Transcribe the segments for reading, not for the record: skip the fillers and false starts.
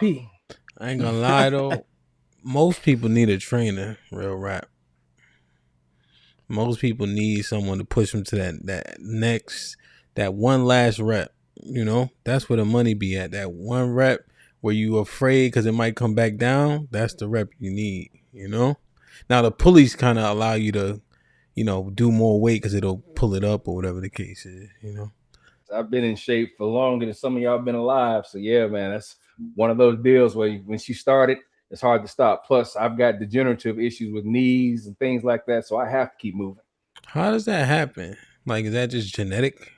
RP. I ain't gonna lie though. Most people need a trainer, real rap. Most people need someone to push them to that one last rep. You know, that's where the money be at. That one rep where you afraid because it might come back down. That's the rep you need. You know. Now the pulleys kind of allow you to, do more weight because it'll pull it up or whatever the case is. You know. I've been in shape for longer than some of y'all been alive. So yeah, man, that's one of those deals where when she started, it's hard to stop. Plus, I've got degenerative issues with knees and things like that, so I have to keep moving. How does that happen? Like, is that just genetic?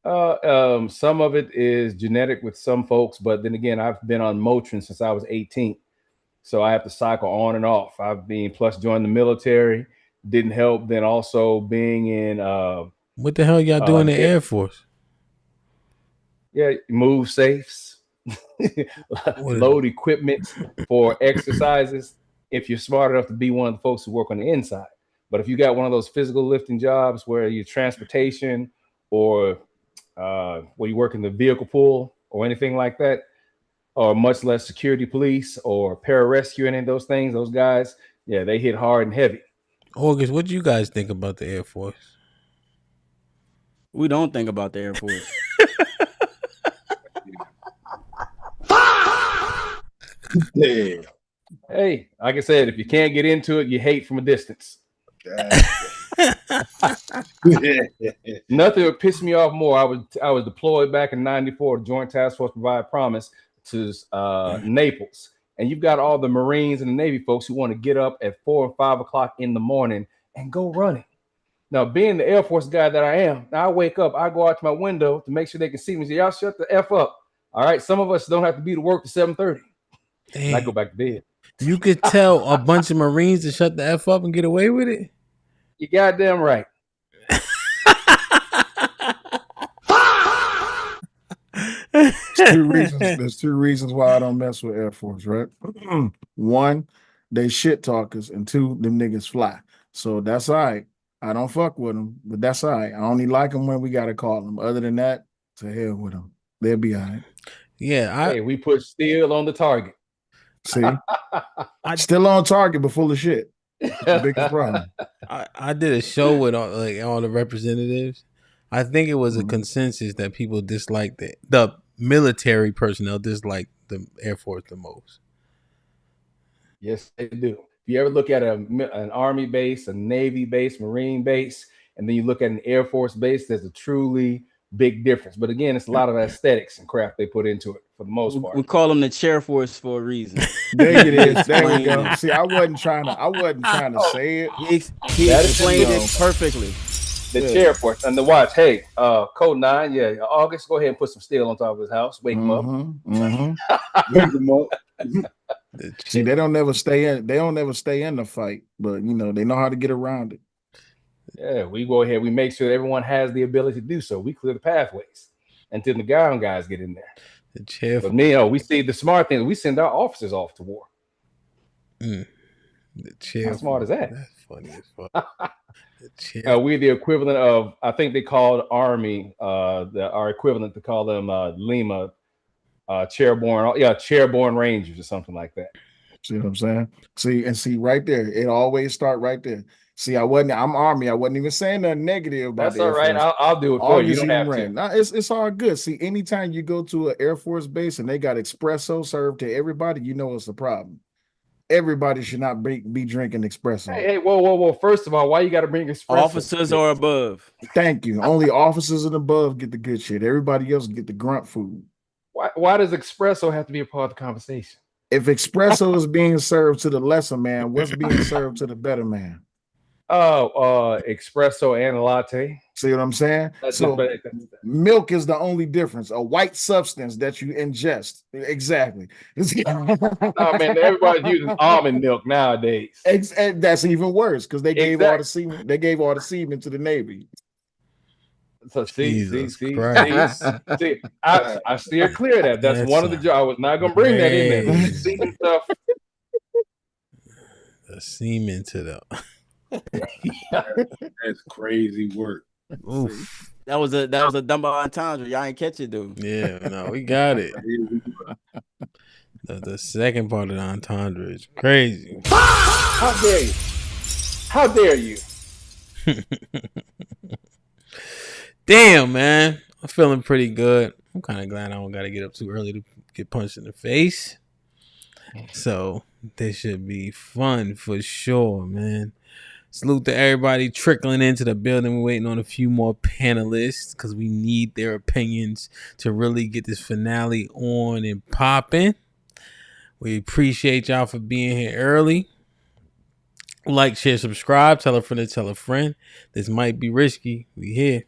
Some of it is genetic with some folks, but then again, I've been on Motrin since I was 18, so I have to cycle on and off. I've been plus joined the military, didn't help. Then also being in what the hell y'all do in the Air Force? Yeah, move safes, load equipment for exercises. If you're smart enough to be one of the folks who work on the inside, but if you got one of those physical lifting jobs where you're transportation or where you work in the vehicle pool or anything like that, or much less security police or pararescue, any of those things, those guys, yeah, they hit hard and heavy. August, what do you guys think about the Air Force? We don't think about the Air Force. Damn. Hey, like I said, if you can't get into it, you hate from a distance. Nothing would piss me off more. I was deployed back in '94, Joint Task Force Provide Promise to Naples, and you've got all the Marines and the Navy folks who want to get up at 4 or 5 o'clock in the morning and go running. Now, being the Air Force guy that I am, I wake up, I go out to my window to make sure they can see me. Say, y'all shut the F up. All right, some of us don't have to be to work to 7:30. And I go back to bed. You could tell a bunch of Marines to shut the F up and get away with it? You goddamn right. There's two reasons why I don't mess with Air Force, right? One, they shit talkers, and two, them niggas fly. So that's all right. I don't fuck with them, but that's all right. I only like them when we gotta call them. Other than that, to hell with them. They'll be all right. Yeah, hey, we put steel on the target. See, still on target, but full of shit. That's the biggest problem. I did a show with all the representatives. I think it was a consensus that people disliked the military personnel disliked the Air Force the most. Yes, they do. If you ever look at an Army base, a Navy base, Marine base, and then you look at an Air Force base, there's a truly big difference. But again, it's a lot of aesthetics and craft they put into it for the most part. We call them the chair force for a reason. There it is. There we go. See, I wasn't trying to say it. He explained it perfectly. The chair force and the watch. Hey, code 9. Yeah, August. Go ahead and put some steel on top of his house. Wake him up. Wake him up. See, they don't never stay in the fight, but they know how to get around it. Yeah, we go ahead. We make sure that everyone has the ability to do so. We clear the pathways until the ground guys get in there. The chair. But we see the smart thing. We send our officers off to war. The chair. How smart is that? That's funny as fuck. We're the equivalent of, I think they called Army, our equivalent to call them Lima, chairborne Rangers or something like that. See what I'm saying? See right there. It always start right there. See, I'm Army. I wasn't even saying nothing negative about That's all right. I'll do it for you. You don't have to. Nah, it's all good. See, anytime you go to an Air Force base and they got espresso served to everybody, it's a problem. Everybody should not be drinking espresso. Hey, whoa. First of all, why you got to bring espresso? Officers are above. Thank you. Only officers and above get the good shit. Everybody else get the grunt food. Why does espresso have to be a part of the conversation? If espresso is being served to the lesser man, what's being served to the better man? Espresso and a latte. See what I'm saying? Milk is the only difference. A white substance that you ingest. Exactly. Oh man, everybody's using almond milk nowadays. That's even worse because they gave all the semen. They gave all the semen to the Navy. So see, I steer clear of that. That's one of the jobs. I was not gonna bring that in there. Semen stuff. The semen to the. That's crazy work. Oof. That was a double entendre. Y'all ain't catch it, dude. Yeah, no, we got it. The second part of the entendre is crazy. How dare you? How dare you? Damn, man. I'm feeling pretty good. I'm kind of glad I don't got to get up too early to get punched in the face. So this should be fun for sure, man. Salute to everybody trickling into the building. We're waiting on a few more panelists because we need their opinions to really get this finale on and popping. We appreciate y'all for being here early. Like, share, subscribe. Tell a friend to tell a friend. This might be risky. We here.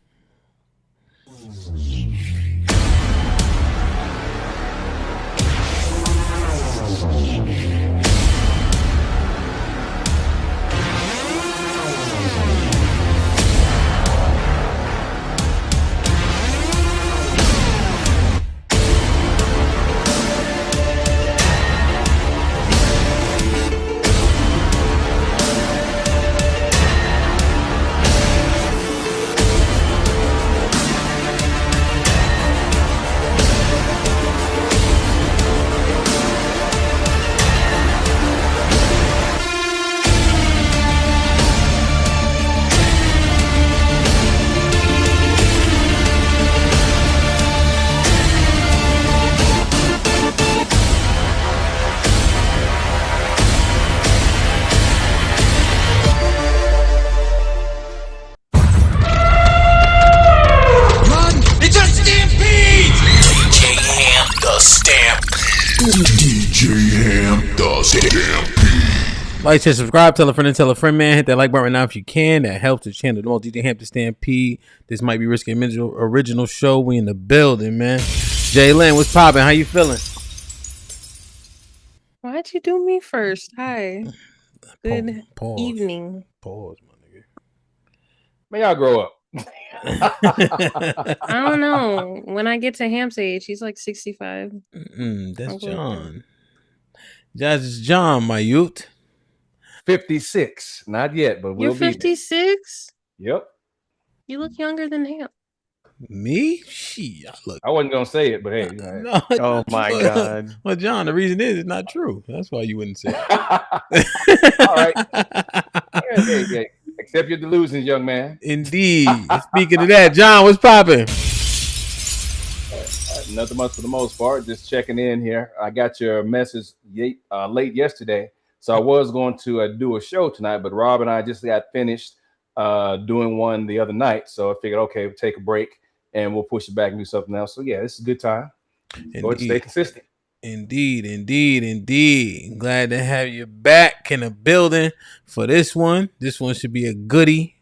Like, share, subscribe, tell a friend and tell a friend, man. Hit that like button right now if you can. That helps the channel. The DJ HAMP, the Stampede. This might be Risky original show. We in the building, man. Jalen, what's popping? How you feeling? Why'd you do me first? Hi. Good Pause. evening. Pause, my nigga. May y'all grow up. I don't know. When I get to Hamp's age, he's like 65. That's John. That's John, my youth. 56. Not yet, but we'll You're 56? Yep. You look younger than Hamp. Me? Shit, I wasn't gonna say it, but hey. No, oh my God. Well, John, the reason is it's not true. That's why you wouldn't say it. All right. Yeah. Accept your delusions, young man. Indeed. Speaking of that, John, what's popping? Nothing much for the most part. Just checking in here. I got your message late yesterday, so I was going to do a show tonight, but Rob and I just got finished doing one the other night, so I figured, okay, we'll take a break and we'll push it back and do something else. So yeah, this is a good time. Go ahead and stay consistent. Indeed. Glad to have you back in the building for this one. This one should be a goodie.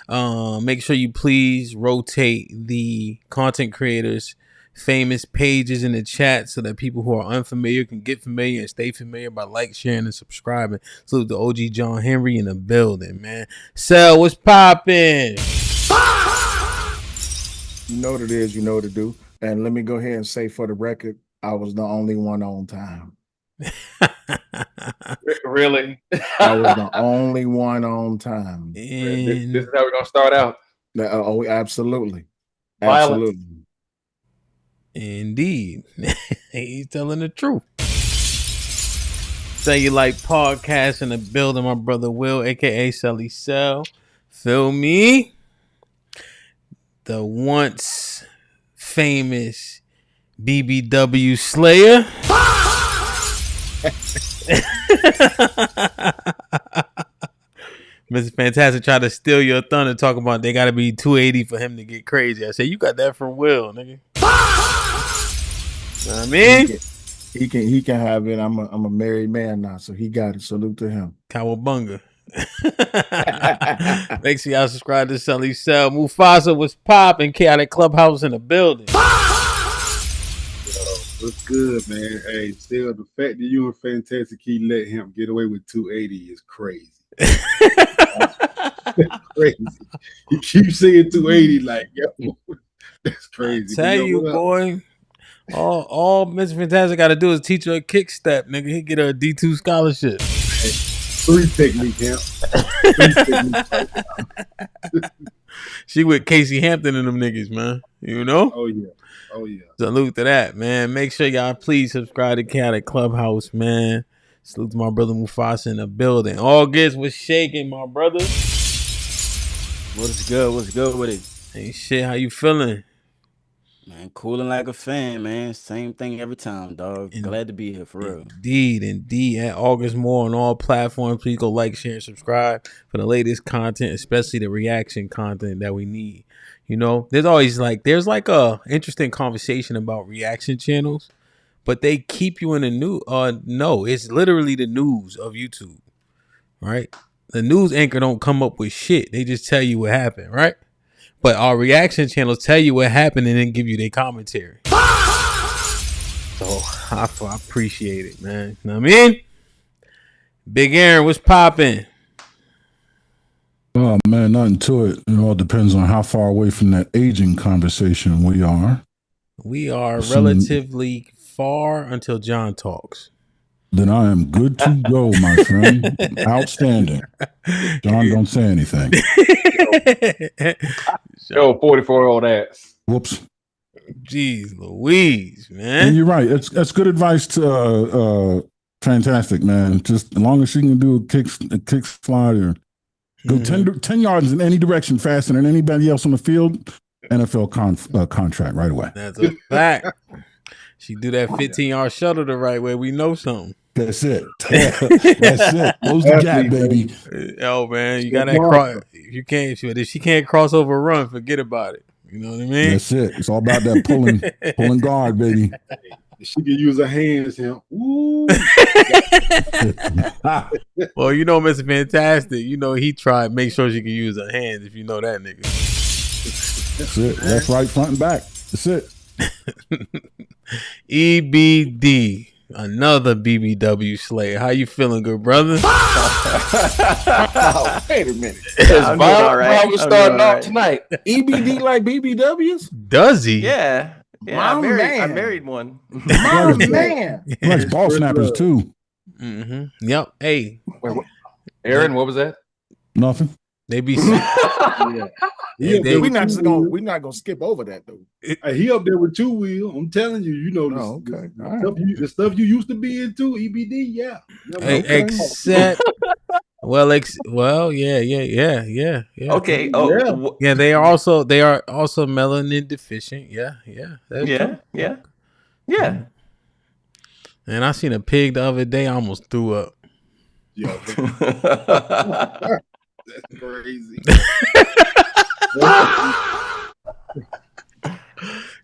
Make sure you please rotate the content creators' famous pages in the chat so that people who are unfamiliar can get familiar and stay familiar by sharing, and subscribing. Salute the OG John Henry in the building, man. Sel, what's popping? You know what it is, you know what to do. And let me go ahead and say for the record, I was the only one on time. Really? I was the only one on time. This is how we're gonna start out. Oh, absolutely. Violence. Absolutely. Indeed. He's telling the truth. Say you like podcasts in the building, my brother Will, aka Selly Cell. Feel me? The once famous BBW Slayer. Mr. Fantastic tried to steal your thunder, talking about they gotta be 280 for him to get crazy. I said, you got that from Will, nigga. Know what I mean? He can have it. I'm a married man now, so he got it. Salute to him. Cowabunga. Make sure y'all subscribe to Selly Cell. Mufasa was popping. Chaotic Clubhouse in the building. What's good, man? Hey, still the fact that you and Fantastic Key let him get away with 280 is crazy. That's crazy. You keep saying 280 like, yo, that's crazy. Tell you, boy. All Mr. Fantastic got to do is teach her a kick step, nigga. He get her a D2 scholarship. Hey, 3 technique, Hamp. 3 technique. She with Casey Hampton and them niggas, man. You know? Oh, yeah. Oh yeah. Salute to that, man. Make sure y'all please subscribe to Cat at Clubhouse, man. Salute to my brother Mufasa in the building. August was shaking, my brother. What's good? What's good with it? Hey, shit, how you feeling? Man, cooling like a fan, man. Same thing every time, dog. Glad to be here for real. Indeed. At August Moore on all platforms. Please go like, share, and subscribe for the latest content, especially the reaction content that we need. You know, there's a interesting conversation about reaction channels, but they keep you in the news. No, it's literally the news of YouTube, right? The news anchor don't come up with shit. They just tell you what happened, right? But our reaction channels tell you what happened and then give you their commentary. So I appreciate it, man. You know what I mean? Big Aaron, what's popping? Oh man, nothing to it. It all depends on how far away from that aging conversation we are. We are relatively far until John talks. Then I am good to go, my friend. Outstanding. John, don't say anything. Yo, 44-year-old ass. Whoops. Jeez Louise, man. And you're right. That's good advice to Fantastic, man. Just as long as she can do a kick slide or go 10 yards in any direction faster than anybody else on the field, NFL contract right away. That's a fact. She do that 15-yard shuttle the right way. We know something. That's it. That's it. Close the gap, baby. Oh man, you got that cross. You can't. If she can't cross over a run, forget about it. You know what I mean? That's it. It's all about that pulling guard, baby. She can use her hands. Him. Ooh. Well, you know, Mr. Fantastic. You know he tried. Make sure she can use her hands. If you know that nigga. That's it. Left, right, front, and back. That's it. EBD. Another BBW Slayer. How you feeling, good brother? Oh, wait a minute. I'm doing all right. We're starting off tonight. EBD like BBWs? Does he? Yeah. My I man. married one. My man. He likes ball snappers too. Mm-hmm. Yep. Hey, Wait, what? Aaron, what was that? Nothing. they be. We're not gonna skip over that though. Hey, he up there with you, Will. I'm telling you, you know okay. the stuff you used to be into, EBD, yeah. Except, well, yeah. Okay. Yeah, they are also melanin deficient. Yeah. That's true. Yeah. And I seen a pig the other day. I almost threw up. Yeah. That's crazy.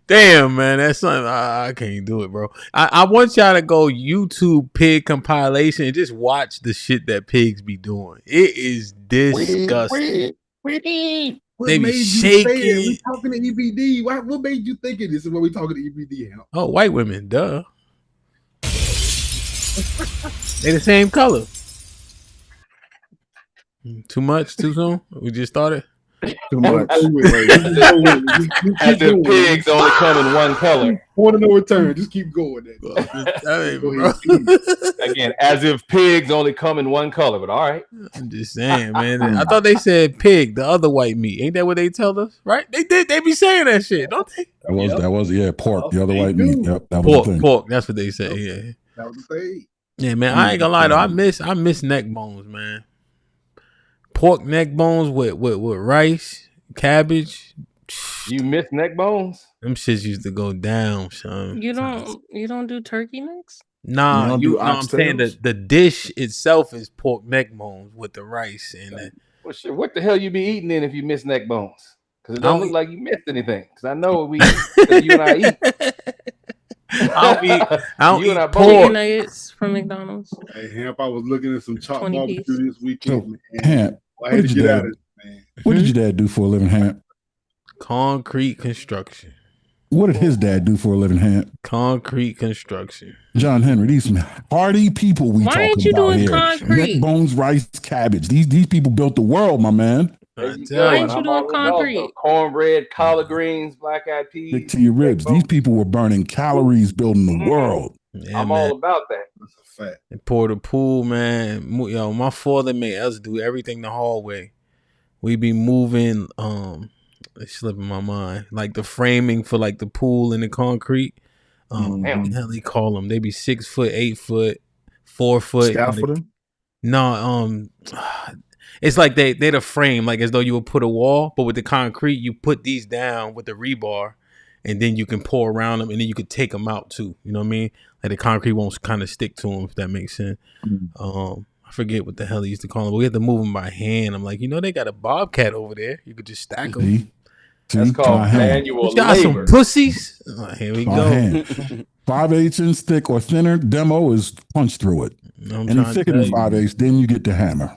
Damn, man, that's something I can't do it, bro. I want y'all to go YouTube pig compilation and just watch the shit that pigs be doing. It is disgusting. What They made be you shaking. say it? We talking to EBD. What made you think this is what we talking to EBD? Oh, white women, duh. They the same color. Too much? Too soon? We just started? Too much. As if pigs only come in one color. Point of no return. Just keep going. Again, as if pigs only come in one color, but all right. I'm just saying, man. I thought they said pig, the other white meat. Ain't that what they tell us? Right? They be saying that shit, don't they? That was pork, the other white meat. Yep, that was the thing. Pork, that's what they say, yeah. That was the thing. Yeah, man, I ain't gonna lie though. I miss neck bones, man. Pork neck bones with rice, cabbage. You miss neck bones? Them shits used to go down, son. You don't do turkey necks? Nah, I'm saying oxtails? the dish itself is pork neck bones with the rice and Well, shit, what the hell you be eating then if you miss neck bones? Because it don't look like you missed anything. Because I know you and I eat. I don't You and I eat both pork. Chicken nuggets from McDonald's. Hey, Hamp, I was looking at some chopped 20 barbecue piece. this weekend. Hamp, I had to get out of it, man. what did your dad do for a living, Hamp? Concrete construction. What did his dad do for a living, Hamp? Concrete construction. John Henry, these some hardy people we Why talking ain't you about doing here. concrete? Neck bones, rice, cabbage. These people built the world, my man. I Why tell ain't you. you doing concrete? Cornbread, collard greens, black-eyed peas. Stick to your ribs. These people were burning calories building the world. Yeah, I'm man. all about that. That's a fact. And pour the pool, man. Yo, my father made us do everything the hard way. We be moving It's slipping my mind. Like the framing for like the pool and the concrete. What the hell they call them? They be 6 foot, 8 foot, 4 foot. Scaffolding? No, it's like they're the frame, like as though you would put a wall, but with the concrete, you put these down with the rebar, and then you can pour around them, and then you could take them out too. You know what I mean? Like the concrete won't kind of stick to them, if that makes sense. I forget what the hell they used to call them, but we had to move them by hand. I'm like, they got a bobcat over there. You could just stack them. That's called manual labor. Got some pussies. Here we go. 5/8 inch thick or thinner. Demo is punch through it. Any thicker than 5/8, then you get the hammer.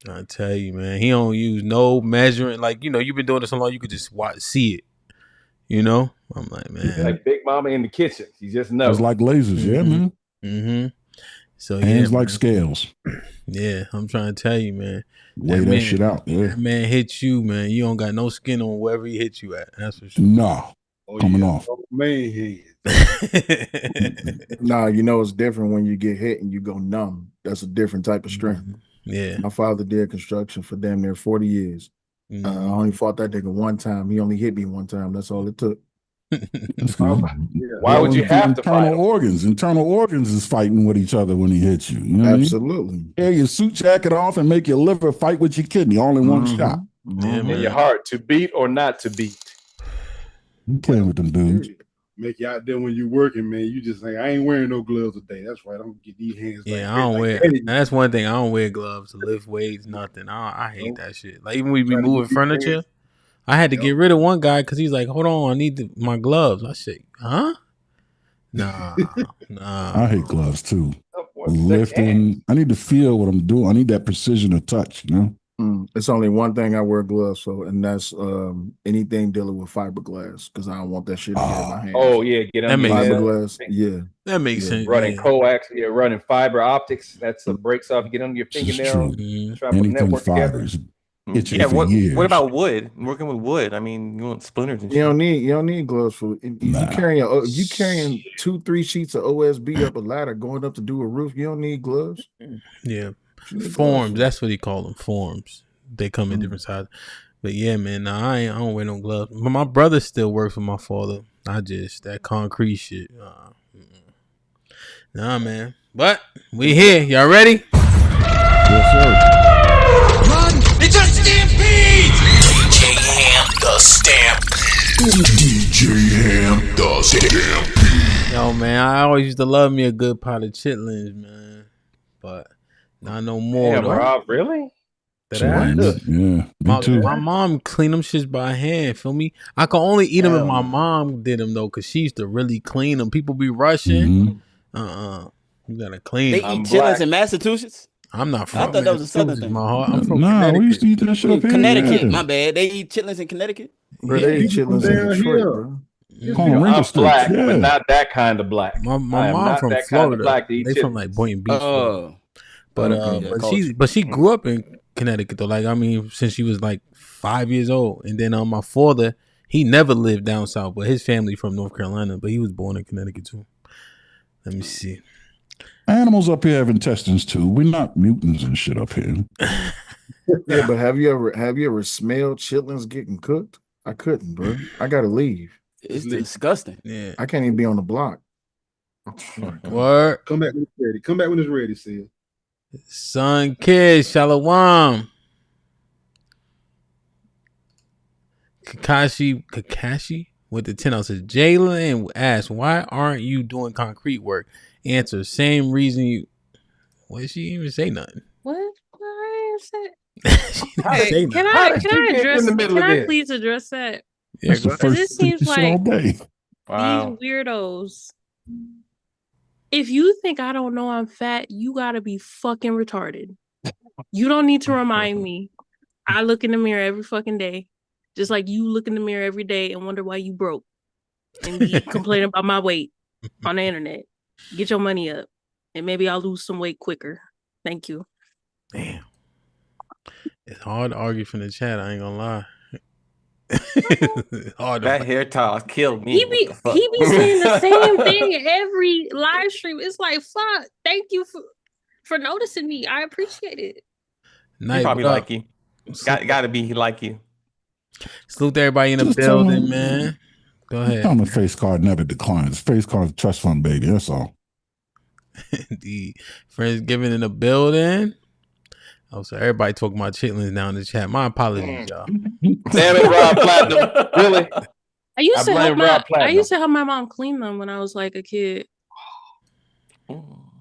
I tell you, man, he don't use no measuring. Like, you've been doing it so long, you could just see it. I'm like, man, like Big Mama in the kitchen. You just know. It's like lasers, yeah, man. Mm-hmm. So hands like scales. Yeah, I'm trying to tell you, man. Weigh that shit out. Yeah. That man hit you, man. You don't got no skin on wherever he hit you at. That's for sure. No, coming off. Oh, man, Nah, it's different when you get hit and you go numb. That's a different type of strength. Yeah. My father did construction for damn near 40 years. I only fought that nigga one time. He only hit me one time. That's all it took. Why would you have to fight? Internal organs is fighting with each other when he hits you. You know Absolutely. Tear your suit jacket off and make your liver fight with your kidney all in one shot. And your heart, to beat or not to beat. You playing with them dudes. Make you out there when you working, man. You just like, I ain't wearing no gloves today. That's right. I'm gonna get these hands. Yeah, I don't wear. That's one thing. I don't wear gloves to lift weights. Nothing. I hate that shit. Like even when we be moving furniture, I had to get rid of one guy because he's like, "Hold on, I need my gloves." I said, "Huh? Nah." I hate gloves too. Lifting. I need to feel what I'm doing. I need that precision of touch. It's only one thing I wear gloves for, and that's anything dealing with fiberglass, because I don't want that shit to get in my hands. Oh yeah, get under fiberglass. Yeah, that makes sense. Running coax, running fiber optics. That's the breaks off. You get under your fingernail. Try to anything fibers. What about wood? Working with wood. I mean, you want splinters and shit. You don't need gloves for it. You carrying 2-3 sheets of OSB up a ladder going up to do a roof. You don't need gloves. Yeah. Forms, that's what he call them. Forms. They come in different sizes. But yeah, man, I don't wear no gloves. But my brother still works for my father. That concrete shit. Nah, man. But we here. Y'all ready? Yes, sir. Run! It's a stampede! DJ Ham the Stampede. DJ Ham the Stampede. Yo, man, I always used to love me a good pot of chitlins, man. But not no more. Damn, Rob, really? Yeah, me too. My mom clean them shits by hand. Feel me? I can only eat them if my mom did them though, cause she used to really clean them. People be rushing. You gotta clean. They eat chitlins in Massachusetts. I'm not from. I thought that was a southern thing. I'm from Connecticut. We used to eat that shit up here. Connecticut. My bad. They eat chitlins in Connecticut. Bro, they eat chitlins in Detroit, bro. I'm black, but not that kind of black. My mom from Florida. They from like Boynton Beach. But she grew up in Connecticut though. Like, I mean, since she was like 5 years old. And then my father, he never lived down south, but his family from North Carolina, but he was born in Connecticut too. Let me see. Animals up here have intestines too. We're not mutants and shit up here. Yeah, but have you ever smelled chitlins getting cooked? I couldn't, bro. I gotta leave. It's disgusting. Yeah, I can't even be on the block. Word. Come back when it's ready. Come back when it's ready, Sid. Son, kid, shalom. Kakashi with the 10 says Jalen asked, why aren't you doing concrete work? Answer, same reason you. What did she even say? Nothing. What? I Hey, can I please address that? Yeah, because it seems like Wow. these weirdos. If you think I don't know I'm fat, you gotta be fucking retarded. You don't need to remind me. I look in the mirror every fucking day, just like you look in the mirror every day and wonder why you broke and be complaining about my weight on the internet. Get your money up, and maybe I'll lose some weight quicker. Thank you. Damn. It's hard to argue from the chat. I ain't gonna lie. Hard That hair towel killed me. He be saying the same thing every live stream. It's like, fuck. Thank you for noticing me. I appreciate it. He probably like you. Got to be he like you. Salute to everybody in the Just building, man. Go ahead. Tell them the face card never declines. Face card trust fund, baby. That's all. The Friendsgiving in the building. Oh, so everybody talking about chitlins now in the chat. My apologies, y'all. Damn it, Rob Platinum. Really? I used to help Rob my mom clean them when I was like a kid.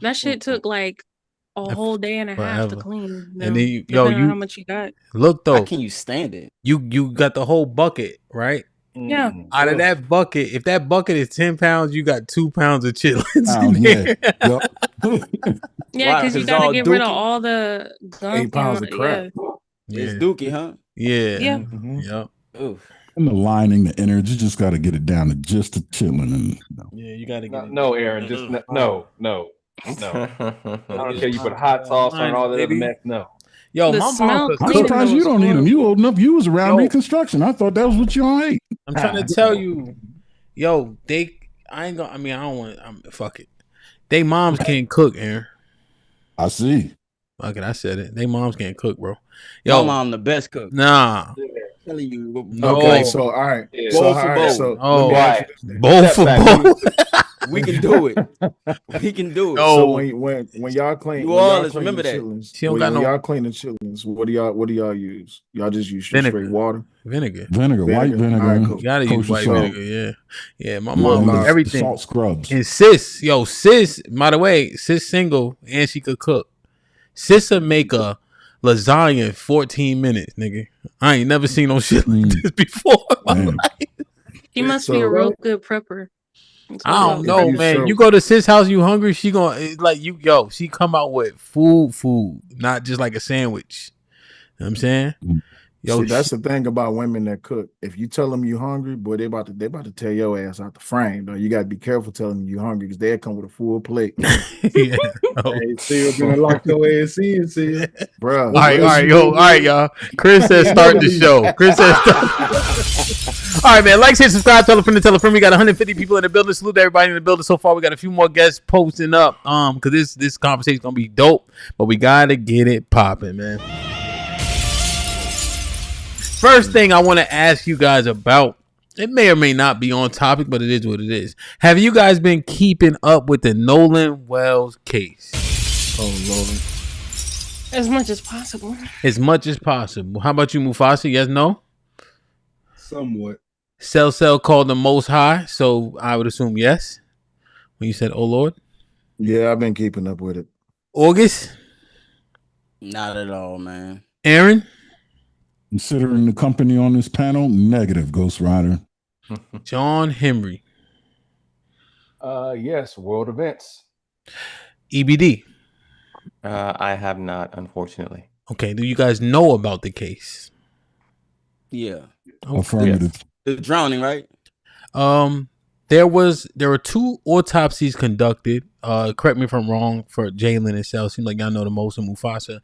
That shit took like a whole day and a half to clean. And then depending on how much you got. Look though. How can you stand it? You got the whole bucket, right? Yeah. Out of that bucket, if that bucket is 10 pounds, you got 2 pounds of chitlins in there. Yeah, because you gotta get rid of all the gunk 8 pounds of crap. Yeah. It's dookie, huh? Yeah. Yeah. Yep. Oof. And the lining, the innards, you just got to get it down to just a chilling. And yeah, you got to get it. No, Aaron, just no. I don't care. You put hot sauce on all that other mess. No. Yo, The my smell mom. I'm surprised you don't eat them. You old enough. You was around Reconstruction. I thought that was what y'all ate. I'm trying to tell you, yo, I ain't gonna. I mean, I don't want. Fuck it. They moms can't cook, Aaron. I see. Fuck it, I said it. They moms can't cook, bro. Yo, my mom the best cook. Nah. Telling you. No. Okay, so all right. Yeah. So, Both for all right, both. so Oh, let me ask you this then. both for both. We can do it. We can do it. No. So when y'all clean, New when y'all Orleans, clean remember the that. chitlins, She don't when got no- y'all clean the chitlins, what do y'all use? Y'all just use Vinegar. straight water? Vinegar. White vinegar. All right, cool. You gotta use Kosher white salt. vinegar. Yeah. My Yeah, mom and cook the everything. Salt scrubs. And sis, by the way, sis single and she could cook. Sis would make a lasagna in 14 minutes, nigga. I ain't never seen no shit like this before. She must be a real good prepper. I don't know, man. You go to sis house, you hungry, she gonna like you. Yo, she come out with food, not just like a sandwich. You know what I'm saying? Yo, See, that's the thing about women that cook. If you tell them you hungry, boy, they about to tear your ass out the frame. Though you got to be careful telling them you hungry because they'll come with a full plate. Yeah. Hey, still gonna lock your ass in, see, bro. All right, y'all. Chris says start the show. Chris says start. All right, man. Like, share, subscribe, tell a friend. We got 150 people in the building. Salute to everybody in the building so far. We got a few more guests posting up. Because this conversation is gonna be dope, but we gotta get it popping, man. First thing I want to ask you guys about, it may or may not be on topic, but it is what it is. Have you guys been keeping up with the Nolan Wells case? Oh, Lord. As much as possible. As much as possible. How about you, Mufasa? Yes, no? somewhat. Cell called the Most High, so I would assume yes. When you said, "Oh Lord," Yeah, I've been keeping up with it. August, Not at all, man. Aaron, Considering the company on this panel, negative, Ghost Rider. John Henry, Yes, world events. EBD. I have not, unfortunately. Okay, do you guys know about the case? Yeah. Affirmative. The drowning, right? There were 2 autopsies conducted. Correct me if I'm wrong for Jalen and Cell. Seems like y'all know the most of Mufasa.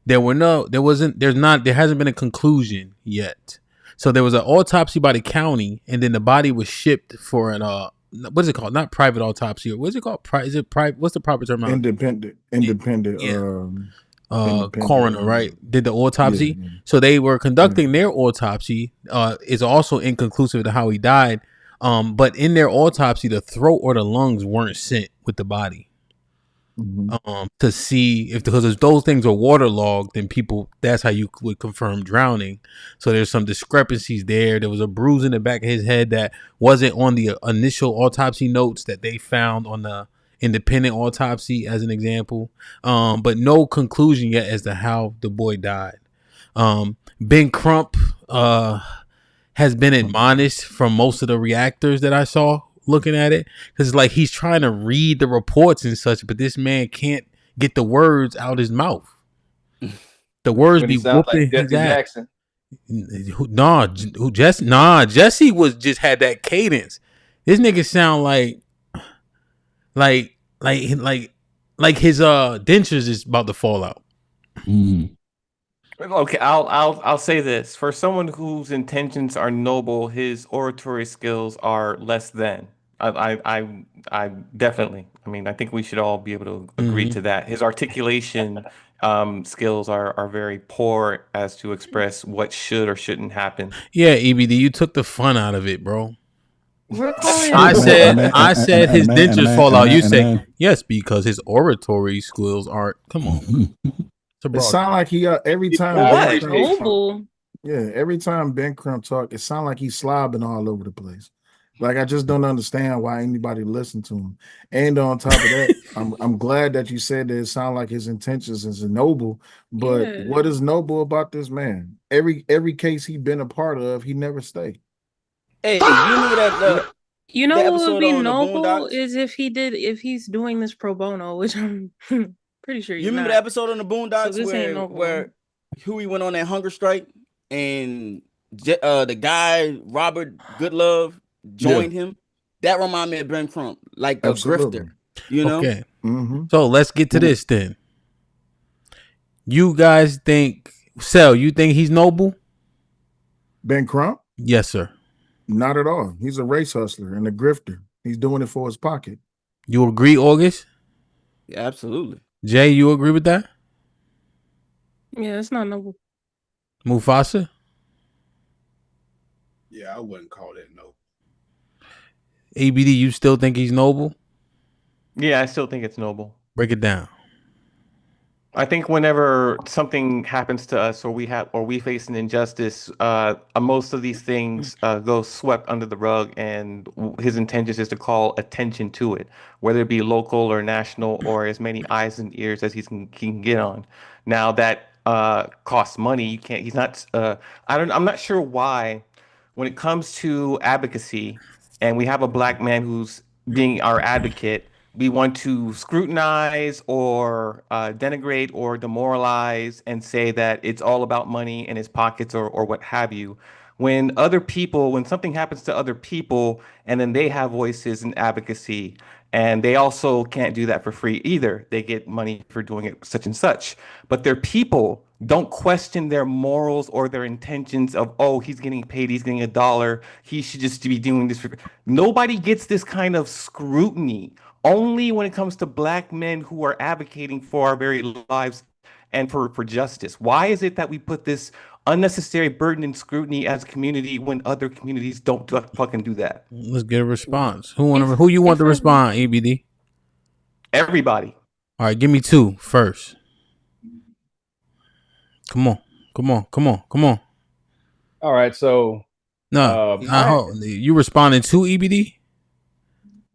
There hasn't been a conclusion yet. So there was an autopsy by the county, and then the body was shipped for an what is it called? Not private autopsy. What is it called? Is it private? What's the proper term? Independent. Coroner, right? Did the autopsy. Yeah. So they were conducting their autopsy. Is also inconclusive to how he died. But in their autopsy, the throat or the lungs weren't sent with the body. To see because if those things are waterlogged, then that's how you would confirm drowning. So there's some discrepancies there. There was a bruise in the back of his head that wasn't on the initial autopsy notes that they found on the independent autopsy, as an example. But no conclusion yet as to how the boy died. Ben Crump has been admonished from most of the reactors that I saw looking at it, because like he's trying to read the reports and such, but this man can't get the words out his mouth. The words be whooping his ass. Jesse was just had that cadence. This nigga sound like his dentures is about to fall out. Okay, I'll say this. For someone whose intentions are noble, his oratory skills are less than. I definitely. I mean, I think we should all be able to agree to that. His articulation skills are very poor as to express what should or shouldn't happen. Yeah, EBD, you took the fun out of it, bro. We're calling I it. said his dentures fall out. You say man. yes because his oratory skills aren't. Come on, it's a It broad. sound like he every time Well, Ben what? Crump talk, Noble. yeah, every time Ben Crump talk, it sound like he's slobbing all over the place. Like I just don't understand why anybody listen to him. And on top of that, I'm glad that you said that it sound like his intentions is noble. But Yeah. what is noble about this man? Every case he been a part of, he never stayed. Hey, you remember that? You know The what would episode be on the noble Boondocks? is if he's doing this pro bono, which I'm pretty sure he's You remember not. the episode on the Boondocks this ain't noble. where Huey went on that hunger strike and the guy Robert Goodlove joined him? That reminded me of Ben Crump, like the Absolutely. grifter. You know? Okay, Mm-hmm. so let's get to this then. You guys think, Sel, you think he's noble? Ben Crump? Yes, sir. Not at all. He's a race hustler and a grifter. He's doing it for his pocket. You agree, August? Yeah, absolutely. Jay, you agree with that? Yeah, it's not noble. Mufasa? Yeah, I wouldn't call that no. ABD, you still think he's noble? Yeah, I still think it's noble. Break it down. I think whenever something happens to us or we face an injustice, most of these things go swept under the rug, and his intention is to call attention to it, whether it be local or national or as many eyes and ears as he can get on. Now that costs money. You can't. He's not. I'm not sure why. When it comes to advocacy, and we have a black man who's being our advocate, we want to scrutinize or denigrate or demoralize and say that it's all about money in his pockets or what have you. When something happens to other people and then they have voices and advocacy, and they also can't do that for free either. They get money for doing it such and such. But their people don't question their morals or their intentions of, oh, he's getting paid, he's getting $1, he should just be doing this. Nobody gets this kind of scrutiny. Only when it comes to black men who are advocating for our very lives and for justice. Why is it that we put this unnecessary burden and scrutiny as a community when other communities don't fucking do that? Let's get a response. Who you want to respond, ABD? Everybody. All right, give me two first. Come on. All right, so you responding to EBD?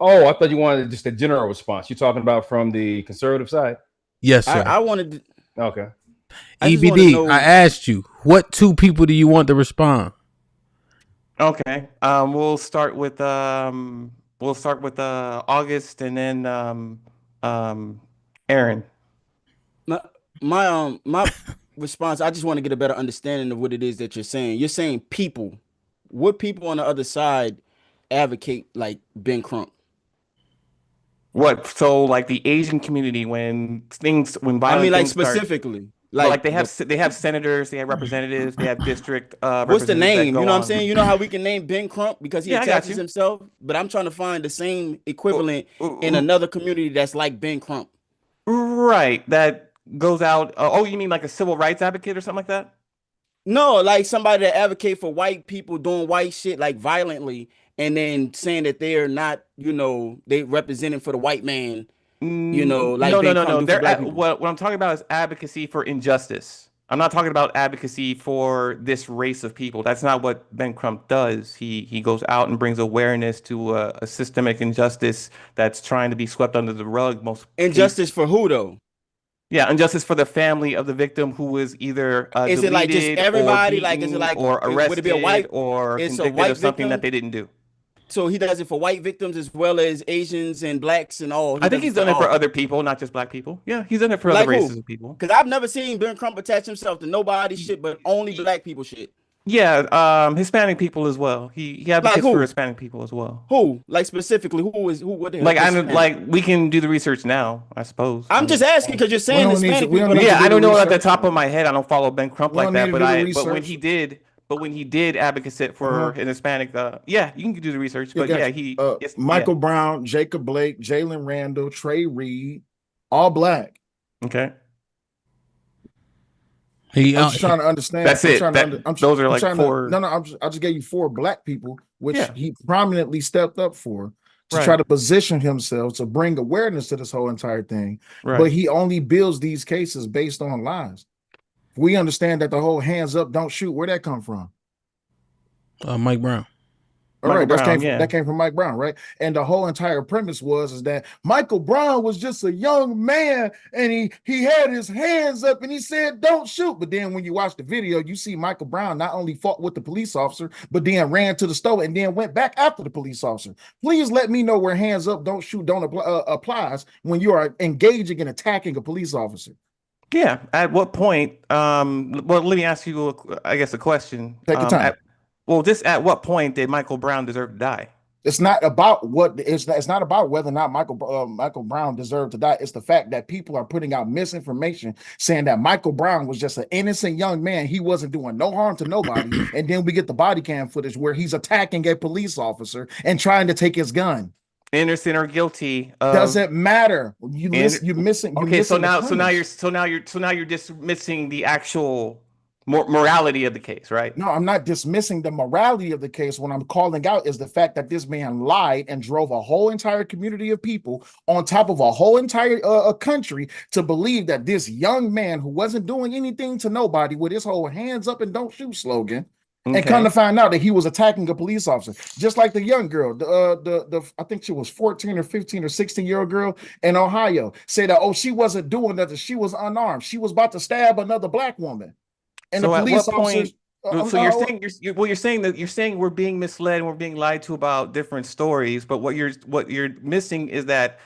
Oh, I thought you wanted just a general response. You're talking about from the conservative side? Yes, sir. I wanted to. Okay. EBD, I asked you, what two people do you want to respond? Okay. We'll start with August and then Aaron. My response, I just want to get a better understanding of what it is that you're saying. You're saying people. What people on the other side advocate like Ben Crump? What? So like the Asian community, when violent like specifically start, like they have senators, they have representatives, they have district what's the name? You know what I'm on. saying? You know how we can name Ben Crump because he attaches himself, but I'm trying to find the same equivalent in another community that's like Ben Crump. Right. That goes out. You mean like a civil rights advocate or something like that? No, like somebody that advocate for white people doing white shit like violently, and then saying that they're not, they representing for the white man, like no. What I'm talking about is advocacy for injustice. I'm not talking about advocacy for this race of people. That's not what Ben Crump does. He goes out and brings awareness to a systemic injustice that's trying to be swept under the rug. Injustice for who though? Yeah, injustice for the family of the victim who was either is it like just everybody? Like is it like or arrested would it be a white or it's convicted a white of something victim? that they didn't do? So he does it for white victims as well as Asians and blacks and all. I think he's done it for other people, not just black people. Yeah, he's done it for other races of people. Because I've never seen Ben Crump attach himself to nobody shit, but only black people shit. Yeah, Hispanic people as well. He advocates for Hispanic people as well. Who? Like specifically, who? What the hell? Like we can do the research now, I suppose. I'm just asking because you're saying Hispanic people. Yeah, I don't know at the top of my head. I don't follow Ben Crump like that, but when he did advocate for an Hispanic, you can do the research. But Michael Brown, Jacob Blake, Jalen Randall, Trey Reed, all black. Okay. I'm just trying to understand. That's it. Those are like four. I just gave you 4 black people, which Yeah. he prominently stepped up for to Right. try to position himself to bring awareness to this whole entire thing. Right. But he only builds these cases based on lies. We understand that the whole hands up, don't shoot. Where'd that come from? Mike Brown. All right, that came from Mike Brown, right? And the whole entire premise is that Michael Brown was just a young man and he had his hands up and he said, don't shoot. But then when you watch the video, you see Michael Brown not only fought with the police officer, but then ran to the store and then went back after the police officer. Please let me know where hands up, don't shoot, don't applies when you are engaging and attacking a police officer. Yeah. At what point? Well, let me ask you, a question. Take your time. Just at what point did Michael Brown deserve to die? It's not about it's not about whether or not Michael Brown deserved to die. It's the fact that people are putting out misinformation saying that Michael Brown was just an innocent young man. He wasn't doing no harm to nobody. And then we get the body cam footage where he's attacking a police officer and trying to take his gun. Innocent or guilty? Doesn't matter. You're missing. Okay, so now you're dismissing the actual morality of the case, right? No, I'm not dismissing the morality of the case. What I'm calling out is the fact that this man lied and drove a whole entire community of people on top of a whole entire country to believe that this young man who wasn't doing anything to nobody with his whole hands up and don't shoot slogan. Okay. And come to find out that he was attacking a police officer, just like the young girl, I think she was 14 or 15 or 16-year-old girl in Ohio, said that, she wasn't doing nothing. She was unarmed. She was about to stab another black woman. And so the police at what point? You're saying we're being misled and we're being lied to about different stories, but what you're missing is that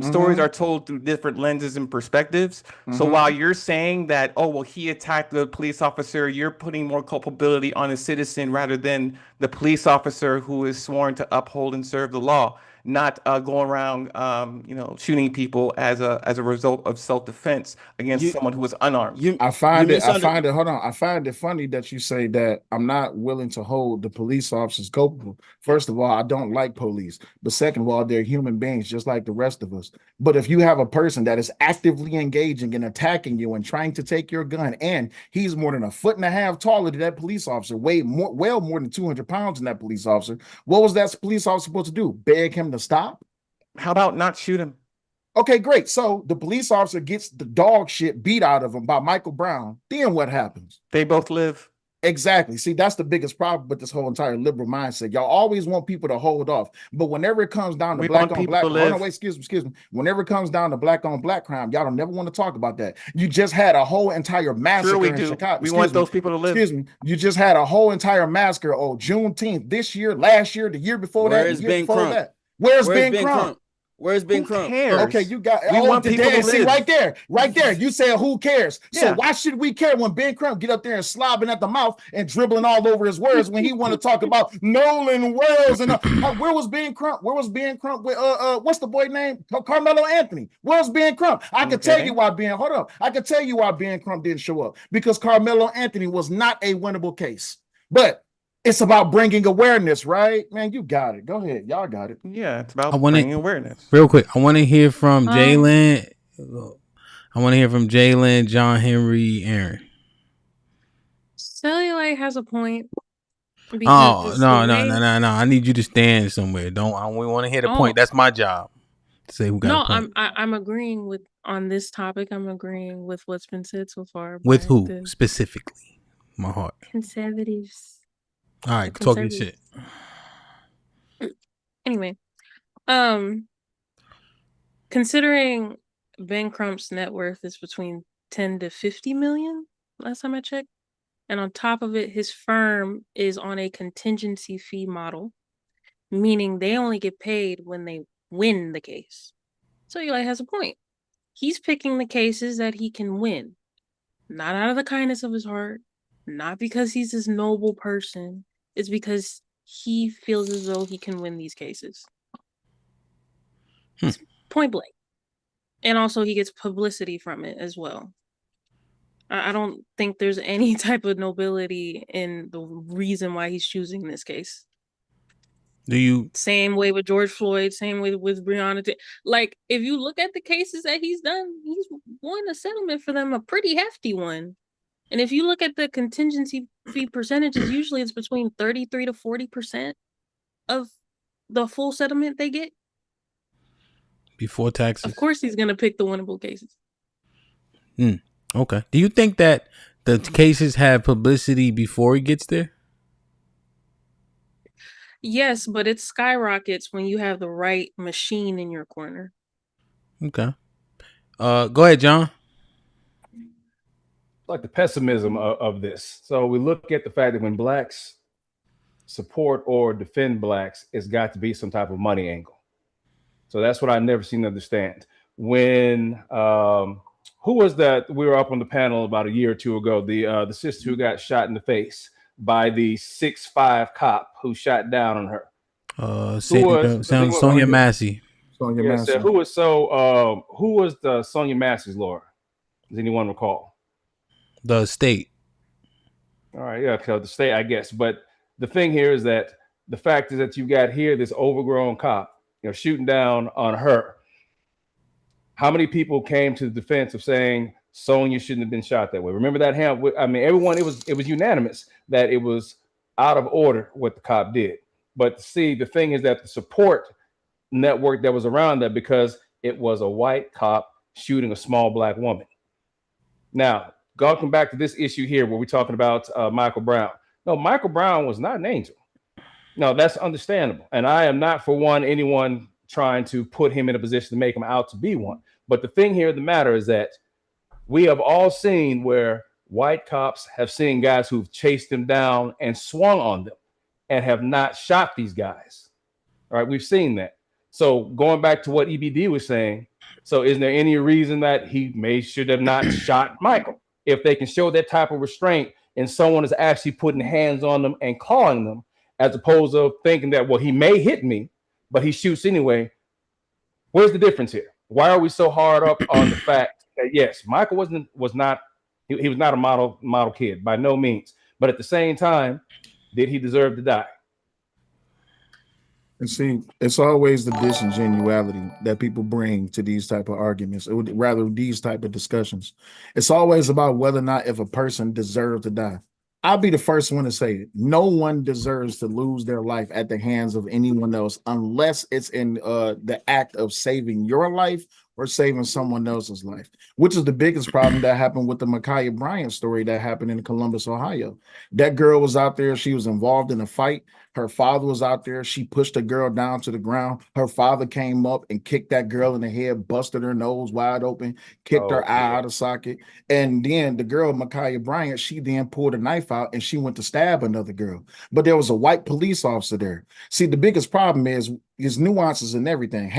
stories are told through different lenses and perspectives. So while you're saying that, he attacked the police officer, you're putting more culpability on a citizen rather than the police officer who is sworn to uphold and serve the law, not going around, shooting people as a result of self-defense against someone who was unarmed. I find it funny that you say that I'm not willing to hold the police officers culpable. First of all, I don't like police, but second of all, they're human beings just like the rest of us. But if you have a person that is actively engaging and attacking you and trying to take your gun, and he's more than 1.5 feet taller than that police officer, well more than 200 pounds than that police officer, what was that police officer supposed to do? Beg him to stop? How about not shoot him? Okay, great. So the police officer gets the dog shit beat out of him by Michael Brown. Then what happens? They both live. Exactly. See, that's the biggest problem with this whole entire liberal mindset. Y'all always want people to hold off, but whenever it comes down to black on black, excuse me. Whenever it comes down to black on black crime, y'all don't never want to talk about that. You just had a whole entire massacre in Chicago. We want those people to live. Excuse me. You just had a whole entire massacre on Juneteenth this year, last year, the year before that, the year before that. Where's Ben Crump? Where's Ben Crump? Okay, you got right there. You said who cares? Yeah. So why should we care when Ben Crump get up there and slobbing at the mouth and dribbling all over his words when he want to talk about Nolan Wells and where was Ben Crump? Where was Ben Crump with what's the boy name? Carmelo Anthony. Where's Ben Crump? I can tell you why Ben Crump didn't show up, because Carmelo Anthony was not a winnable case. But it's about bringing awareness, right? Man, you got it. Go ahead. Y'all got it. Yeah, it's about bringing awareness. Real quick, I want to hear from Jalen. John Henry, Aaron. Cellulite has a point. Oh, no. I need you to stand somewhere. We want to hear the point. That's my job. To say who got a point. I'm agreeing with on this topic. I'm agreeing with what's been said so far. With who specifically? My heart. Conservatives. All right, talk your shit. Anyway, considering Ben Crump's net worth is between 10 to 50 million last time I checked, and on top of it, his firm is on a contingency fee model, meaning they only get paid when they win the case. So Eli has a point. He's picking the cases that he can win, not out of the kindness of his heart, not because he's this noble person. It's because he feels as though he can win these cases. Point blank. And also he gets publicity from it as well. I don't think there's any type of nobility in the reason why he's choosing this case. Same way with George Floyd, same way with Breonna. Like, if you look at the cases that he's done, he's won a settlement for them, a pretty hefty one. And if you look at the contingency fee percentages, usually it's between 33 to 40% of the full settlement they get. Before taxes. Of course, he's going to pick the winnable cases. Okay. Do you think that the cases have publicity before he gets there? Yes, but it skyrockets when you have the right machine in your corner. Okay. Go ahead, John. Like the pessimism of this. So we look at the fact that when blacks support or defend blacks, it's got to be some type of money angle. So that's what I never seem to understand. When who was that? We were up on the panel about a year or two ago. The sister who got shot in the face by the 6'5" cop who shot down on her. Sonia Massey. Sonia Yeah, Massey. so who was the Sonia Massey's lawyer? Does anyone recall? The state. All right, yeah, so the state, I guess. But the thing here is that the fact is that you got here this overgrown cop, shooting down on her. How many people came to the defense of saying Sonia shouldn't have been shot that way? Remember that HAMP? I mean, everyone, it was unanimous that it was out of order what the cop did. But see, the thing is that the support network that was around that, because it was a white cop shooting a small black woman. Now, going back to this issue here where we're talking about Michael Brown. No, Michael Brown was not an angel. No, that's understandable. And I am not for anyone trying to put him in a position to make him out to be one. But the thing here, the matter is that we have all seen where white cops have seen guys who've chased them down and swung on them and have not shot these guys. All right, we've seen that. So going back to what EBD was saying, so is there any reason that he should have not shot Michael? If they can show that type of restraint and someone is actually putting hands on them and calling them, as opposed to thinking that, well, he may hit me, but he shoots anyway. Where's the difference here? Why are we so hard up on the fact that, yes, Michael was not a model kid by no means, but at the same time, did he deserve to die? And see, it's always the disingenuality that people bring to these type of arguments, or rather these type of discussions. It's always about whether or not if a person deserves to die. I'll be the first one to say it. No one deserves to lose their life at the hands of anyone else unless it's in the act of saving your life or saving someone else's life, which is the biggest problem that happened with the Ma'Khia Bryant story that happened in Columbus, Ohio. That girl was out there. She was involved in a fight. Her father was out there. She pushed the girl down to the ground. Her father came up and kicked that girl in the head, busted her nose wide open, kicked her eye out of socket. And then the girl, Ma'Khia Bryant, she then pulled a knife out and she went to stab another girl. But there was a white police officer there. See, the biggest problem is nuances and everything.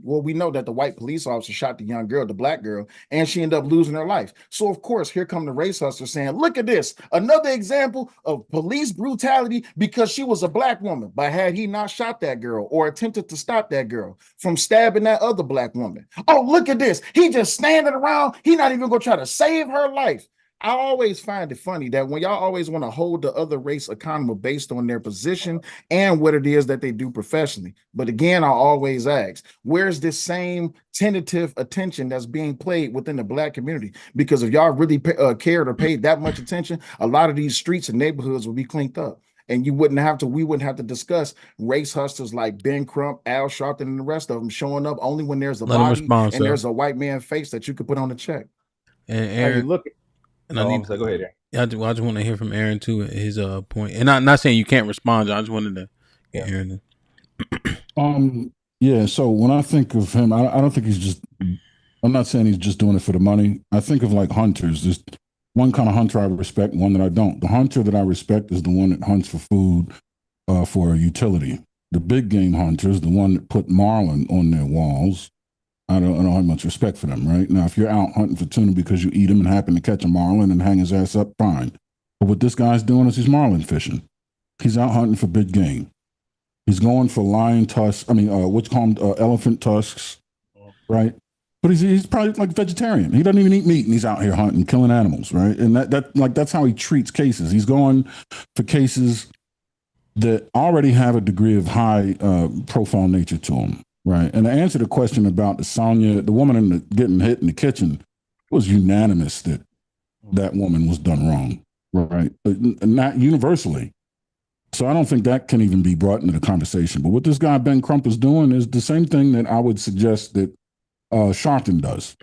We know that the white police officer shot the young girl, the black girl, and she ended up losing her life. So of course, here come the race hustlers saying, look at this, another example of police brutality because she was a black woman. But had he not shot that girl or attempted to stop that girl from stabbing that other black woman? Oh, look at this. He just standing around. He not even gonna try to save her life. I always find it funny that when y'all always want to hold the other race accountable based on their position and what it is that they do professionally. But again, I always ask, where's this same tentative attention that's being played within the black community? Because if y'all really cared or paid that much attention, a lot of these streets and neighborhoods would be cleaned up. And we wouldn't have to discuss race hustlers like Ben Crump, Al Sharpton, and the rest of them showing up only when there's a body and there's a white man face that you could put on the check. And Aaron, look. And go ahead, Aaron. I just want to hear from Aaron too, his point. And I'm not saying you can't respond. I just wanted to get Aaron. Yeah. So when I think of him, I don't think he's just. I'm not saying he's just doing it for the money. I think of like hunters. There's one kind of hunter I respect, one that I don't. The hunter that I respect is the one that hunts for food, for utility. The big game hunter is the one that put marlin on their walls. I don't have much respect for them, right? Now, if you're out hunting for tuna because you eat them and happen to catch a marlin and hang his ass up, fine. But what this guy's doing is he's marlin fishing. He's out hunting for big game. He's going for lion tusks. What's called elephant tusks, right? But he's probably like vegetarian. He doesn't even eat meat, and he's out here hunting, killing animals, right? And that's how he treats cases. He's going for cases that already have a degree of high profile nature to them. Right. And to answer the question about the woman getting hit in the kitchen, it was unanimous that that woman was done wrong, right? Not universally. So I don't think that can even be brought into the conversation. But what this guy Ben Crump is doing is the same thing that I would suggest that Sharpton does.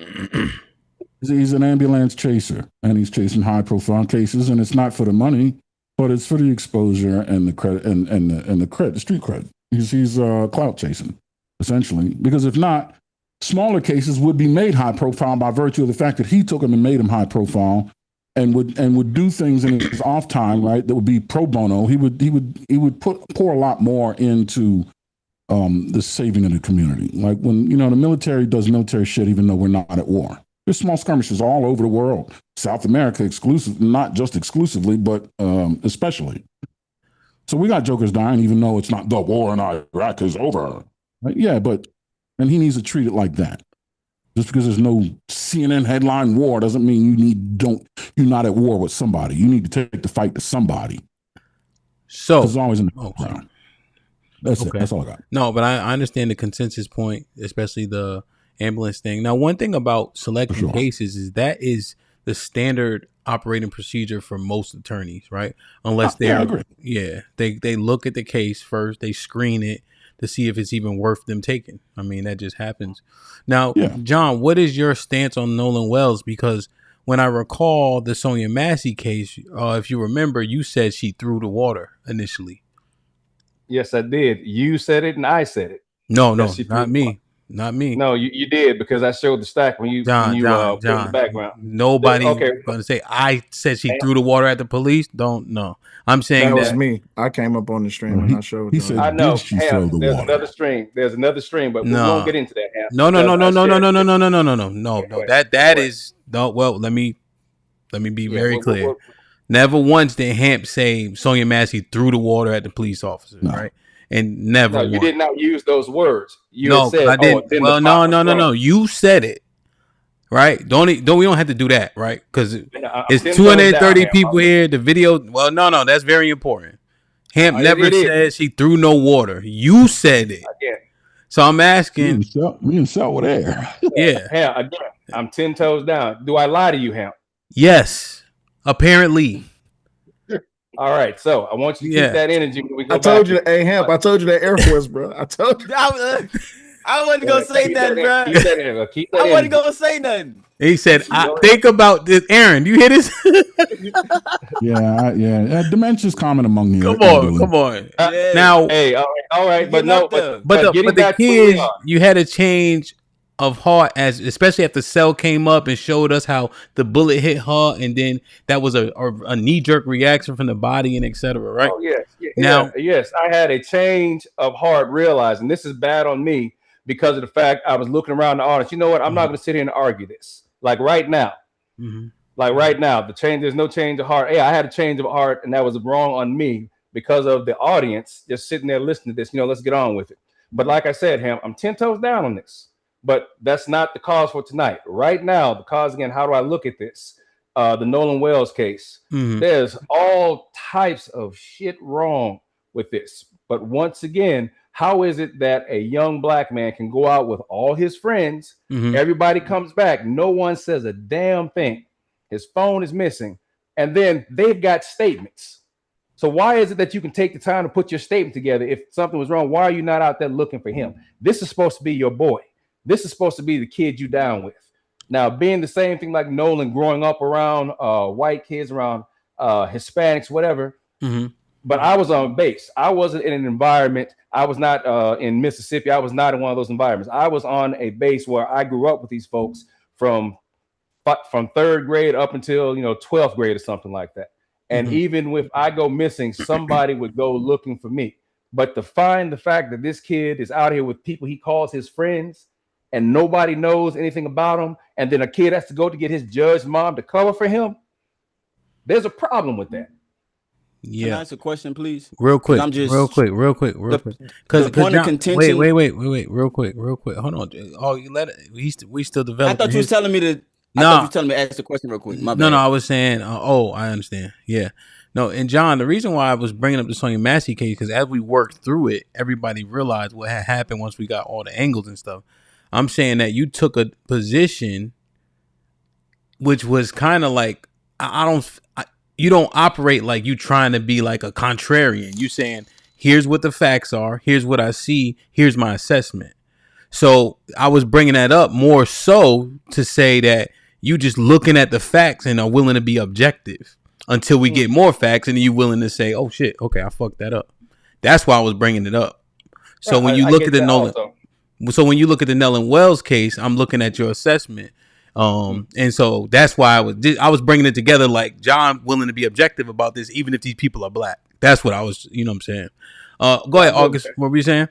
He's an ambulance chaser, and he's chasing high-profile cases, and it's not for the money, but it's for the exposure and the credit and the credit, the street cred. He's clout chasing, essentially, because if not, smaller cases would be made high-profile by virtue of the fact that he took them and made them high-profile, and would do things in his off time, right? That would be pro bono. He would pour a lot more into the saving of the community. Like when the military does military shit, even though we're not at war. There's small skirmishes all over the world, South America not just exclusively, but especially. So we got jokers dying, even though it's not the war in Iraq is over. Right? Yeah, and he needs to treat it like that. Just because there's no CNN headline war doesn't mean you're not at war with somebody. You need to take the fight to somebody. So it's always in the background. That's it. That's all I got. No, but I understand the consensus point, especially the ambulance thing. Now, one thing about selecting cases is that is the standard operating procedure for most attorneys, right? Unless they look at the case first, they screen it to see if it's even worth them taking. I mean, that just happens. Now, John, what is your stance on Nolan Wells? Because when I recall the Sonia Massey case, if you remember, you said she threw the water initially. Yes, I did. You said it and I said it. No, not me. Not me. No, you did, because I showed the stack when you put in the background. Nobody gonna say I said she threw the water at the police. I'm saying that was me. I came up on the stream and I showed. He said, I know. There's another stream. There's another stream, but we won't get into that. No. That is no. Well, let me be very clear. Never once did HAMP say Sonia Massey threw the water at the police officer, right? And never. No, you did not use those words. You said, I didn't. Well, no. You said it, right? We don't have to do that, right? Because it's 230 people here. The video. Well, no. That's very important. HAMP never said she threw no water. You said it. Again. So I'm asking. Me and Sal were there. Yeah. HAMP, again, I'm 10 toes down. Do I lie to you, HAMP? Yes. Apparently. All right, so I want you to keep that energy when we go. I told you, HAMP. I told you that Air Force, bro. I told you. I wasn't gonna say nothing, bro. Keep that I wasn't gonna say nothing. He said, "I think about this." Aaron, you hear this? Yeah. Dementia's common among you. Come on. Now, hey, all right, but the kids, you had a change of heart, especially after Cell came up and showed us how the bullet hit her, and then that was a knee-jerk reaction from the body and etc. Right? Oh yes. I had a change of heart, realizing this is bad on me because of the fact I was looking around the audience. You know what? I'm not going to sit here and argue this. Like right now, there's no change of heart. Yeah, I had a change of heart, and that was wrong on me because of the audience just sitting there listening to this. Let's get on with it. But like I said, HAMP, I'm 10 toes down on this. But that's not the cause for tonight. Right now, the cause, again, how do I look at this? The Nolan Wells case. There's all types of shit wrong with this. But once again, how is it that a young black man can go out with all his friends, everybody comes back, no one says a damn thing, his phone is missing, and then they've got statements. So why is it that you can take the time to put your statement together? If something was wrong, why are you not out there looking for him? This is supposed to be your boy. This is supposed to be the kid you down with. Now, being the same thing like Nolan, growing up around white kids, around Hispanics, whatever. But I was on base. I wasn't in an environment. I was not in Mississippi. I was not in one of those environments. I was on a base where I grew up with these folks from 3rd grade up until 12th grade or something like that. And even if I go missing, somebody would go looking for me. But to find the fact that this kid is out here with people he calls his friends, and nobody knows anything about him, and then a kid has to go to get his judge mom to cover for him, there's a problem with that. Yeah. Can I ask a question, please? Real quick. Because the point of contention. Wait. Real quick. Hold on. Oh, you let it. We still developing. I thought you was telling me to. I thought you was telling me to ask the question real quick. My bad. No. I was saying. I understand. Yeah. No, and John, the reason why I was bringing up the Sonia Massey case, because as we worked through it, everybody realized what had happened once we got all the angles and stuff. I'm saying that you took a position which was kind of like you don't operate like you trying to be like a contrarian. You saying, here's what the facts are. Here's what I see. Here's my assessment. So I was bringing that up more so to say that you just looking at the facts and are willing to be objective until we get more facts, and you willing to say, oh shit, okay, I fucked that up. That's why I was bringing it up. So when you look at the Nolan, so when you look at the Nolan Wells case, I'm looking at your assessment. And so that's why I was bringing it together, like John willing to be objective about this, even if these people are black. That's what I was, you know what I'm saying? Go ahead, August. What were you saying?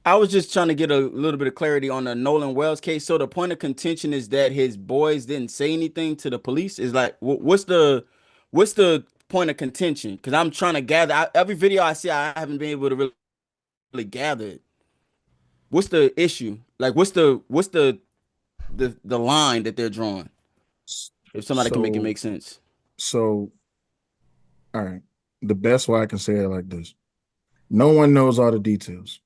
I was just trying to get a little bit of clarity on the Nolan Wells case. So the point of contention is that his boys didn't say anything to the police. Is like, what's the point of contention? Because I'm trying to gather every video I see. I haven't been able to really gather it. What's the issue? Like, what's the line that they're drawing? If somebody can make it make sense. So, all right. The best way I can say it like this: no one knows all the details.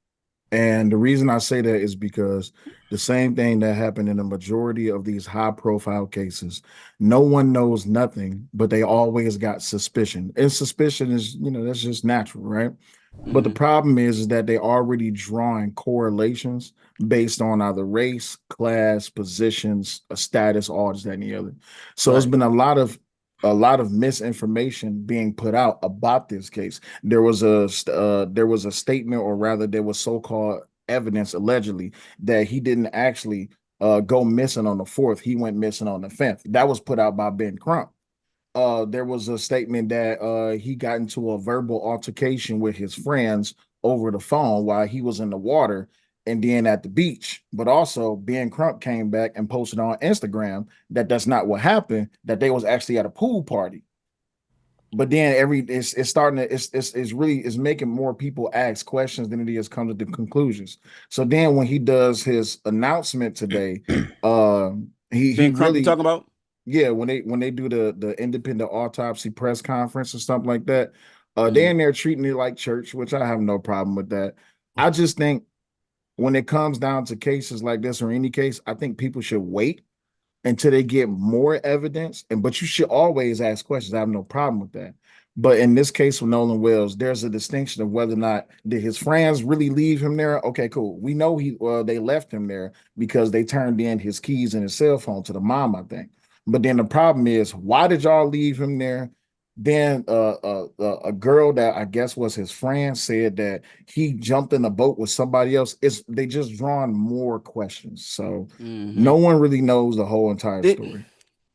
And the reason I say that is because the same thing that happened in a majority of these high profile cases, no one knows nothing, but they always got suspicion. And suspicion is, that's just natural, right? But the problem is that they're already drawing correlations based on either race, class, positions, status, all this, that, and the other. So It's been a lot of misinformation being put out about this case. There was a statement, or rather, there was so-called evidence allegedly that he didn't actually go missing on the 4th. He went missing on the 5th. That was put out by Ben Crump. There was a statement that he got into a verbal altercation with his friends over the phone while he was in the water and then at the beach. But also Ben Crump came back and posted on Instagram that that's not what happened, that they was actually at a pool party. But then it's making more people ask questions than it is come to the conclusions. So then when he does his announcement today, he Crump really talking about? Yeah, when they do the independent autopsy press conference or something like that, they in there treating it like church, which I have no problem with that. I just think when it comes down to cases like this, or any case, I think people should wait until they get more evidence. But you should always ask questions. I have no problem with that. But in this case with Nolan Wells, there's a distinction of whether or not did his friends really leave him there. Okay, cool. We know they left him there because they turned in his keys and his cell phone to the mom, I think. But then the problem is, why did y'all leave him there? Then a girl that I guess was his friend said that he jumped in a boat with somebody else. They just drawing more questions. So no one really knows the whole entire story.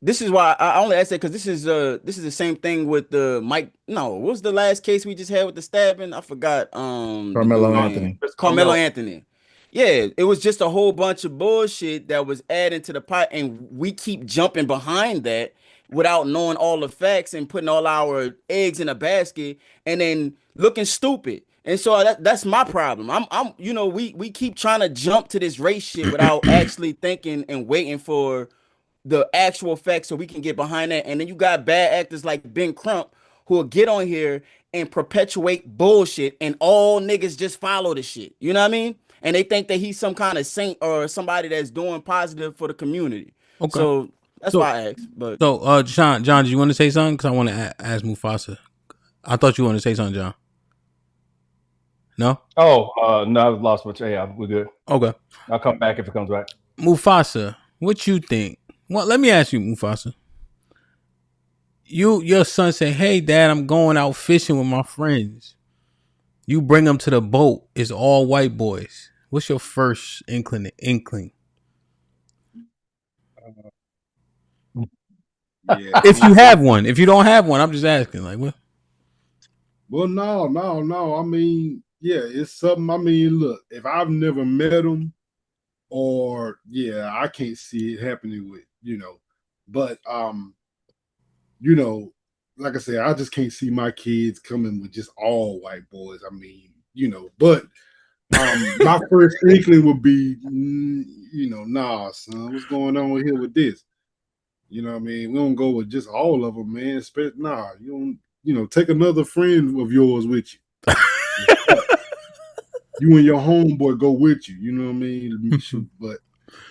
This is why I only asked that, because this is the same thing with the Mike. No, what was the last case we just had with the stabbing? I forgot. Carmelo Anthony. Carmelo Anthony. Yeah, it was just a whole bunch of bullshit that was added to the pot, and we keep jumping behind that without knowing all the facts and putting all our eggs in a basket and then looking stupid. And so that's my problem. We keep trying to jump to this race shit without actually thinking and waiting for the actual facts so we can get behind that. And then you got bad actors like Ben Crump who will get on here and perpetuate bullshit, and all niggas just follow the shit. You know what I mean? And they think that he's some kind of saint or somebody that's doing positive for the community. Okay. So that's why I asked. But so, John, do you want to say something? Because I want to ask Mufasa. I thought you wanted to say something, John. No? Oh, no, I was lost. But yeah, we're good. Okay. I'll come back if it comes back. Mufasa, what you think? Well, let me ask you, Mufasa. Your son say, "Hey, Dad, I'm going out fishing with my friends." You bring them to the boat. It's all white boys. What's your first inkling? Yeah. If you have one. If you don't have one, I'm just asking. Like what? Well, no. I mean, yeah, it's something. I mean, look, if I've never met them, or I can't see it happening with, but like I said, I just can't see my kids coming with just all white boys. I mean, but my first inkling would be, nah, son, what's going on here with this? You know what I mean? We don't go with just all of them, man. Nah, you don't, take another friend of yours with you. You and your homeboy go with you, you know what I mean? But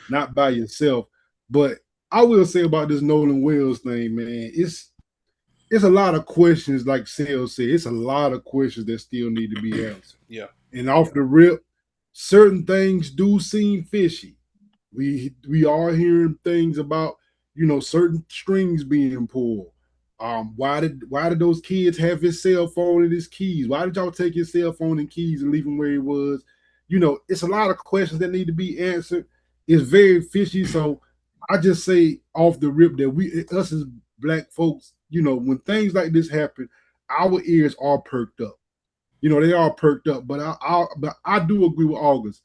not by yourself. But I will say about this Nolan Wells thing, man. It's a lot of questions, like Sale said. It's a lot of questions that still need to be answered. Yeah. And off the rip, certain things do seem fishy. We are hearing things about, certain strings being pulled. Why did those kids have his cell phone and his keys? Why did y'all take his cell phone and keys and leave him where he was? It's a lot of questions that need to be answered. It's very fishy. So I just say off the rip that us as black folks, when things like this happen, our ears are perked up. They are perked up. But I do agree with August.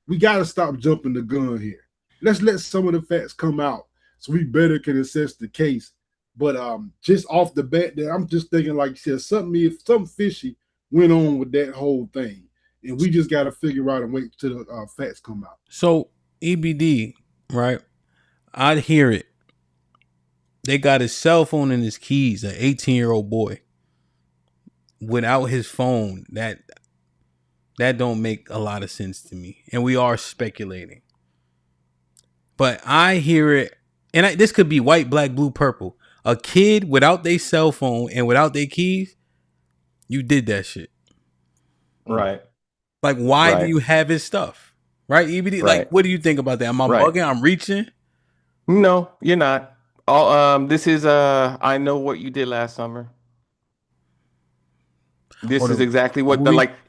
We got to stop jumping the gun here. Let's let some of the facts come out so we better can assess the case. But just off the bat, that I'm just thinking, like you said, something fishy went on with that whole thing, and we just got to figure out and wait till the facts come out. So EBD, right? I'd hear it. They got his cell phone and his keys. An 18-year-old boy without his phone. That don't make a lot of sense to me, and we are speculating. But I hear it, and this could be white, black, blue, purple. A kid without their cell phone and without their keys, you did that shit. Right. Like, why do you have his stuff? Right, EBD? Right. Like, what do you think about that? Am I bugging? I'm reaching? No, you're not. This is I know what you did last summer. This is exactly what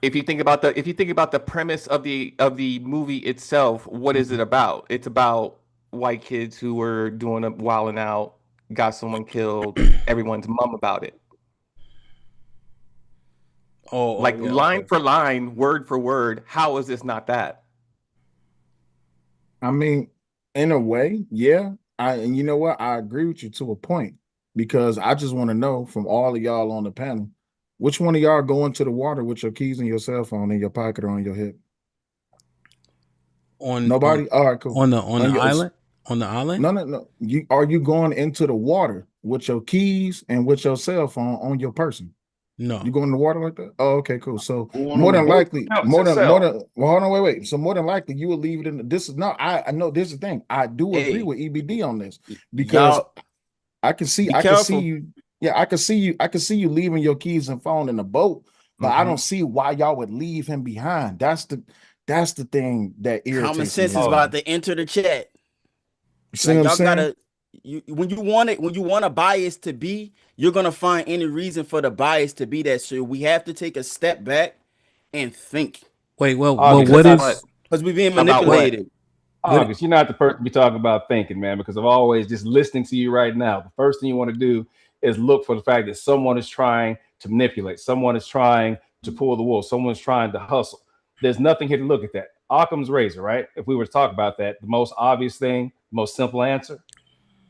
if you think about the premise of the movie itself, what is it about? It's about white kids who were doing a wilding out, got someone killed, everyone's mum about it. Line for line, word for word, how is this not that? I mean, in a way, yeah. And you know what? I agree with you to a point, because I just want to know from all of y'all on the panel, which one of y'all go into the water with your keys and your cell phone in your pocket or on your hip? Nobody? All right, cool. On the island? On the island? No. Are you going into the water with your keys and with your cell phone on your person? No. You go in the water like that? Oh, okay, cool. So more than likely, hold on, wait. So more than likely, you will leave it in. I know this is the thing. I do agree with EBD on this, because I can see you. Yeah, I can see you leaving your keys and phone in the boat, but I don't see why y'all would leave him behind. That's the thing that irritates me. Common sense is about to enter the chat. You see what I'm saying? When you want a bias to be, you're gonna find any reason for the bias to be that. So we have to take a step back and think. Wait, well, what is? Because we're being manipulated. August, you're not the person to be talking about thinking, man, because I've always just listening to you right now. The first thing you want to do is look for the fact that someone is trying to manipulate, someone is trying to pull the wool, someone's trying to hustle. There's nothing here to look at that. Occam's razor, right? If we were to talk about that, the most obvious thing, the most simple answer.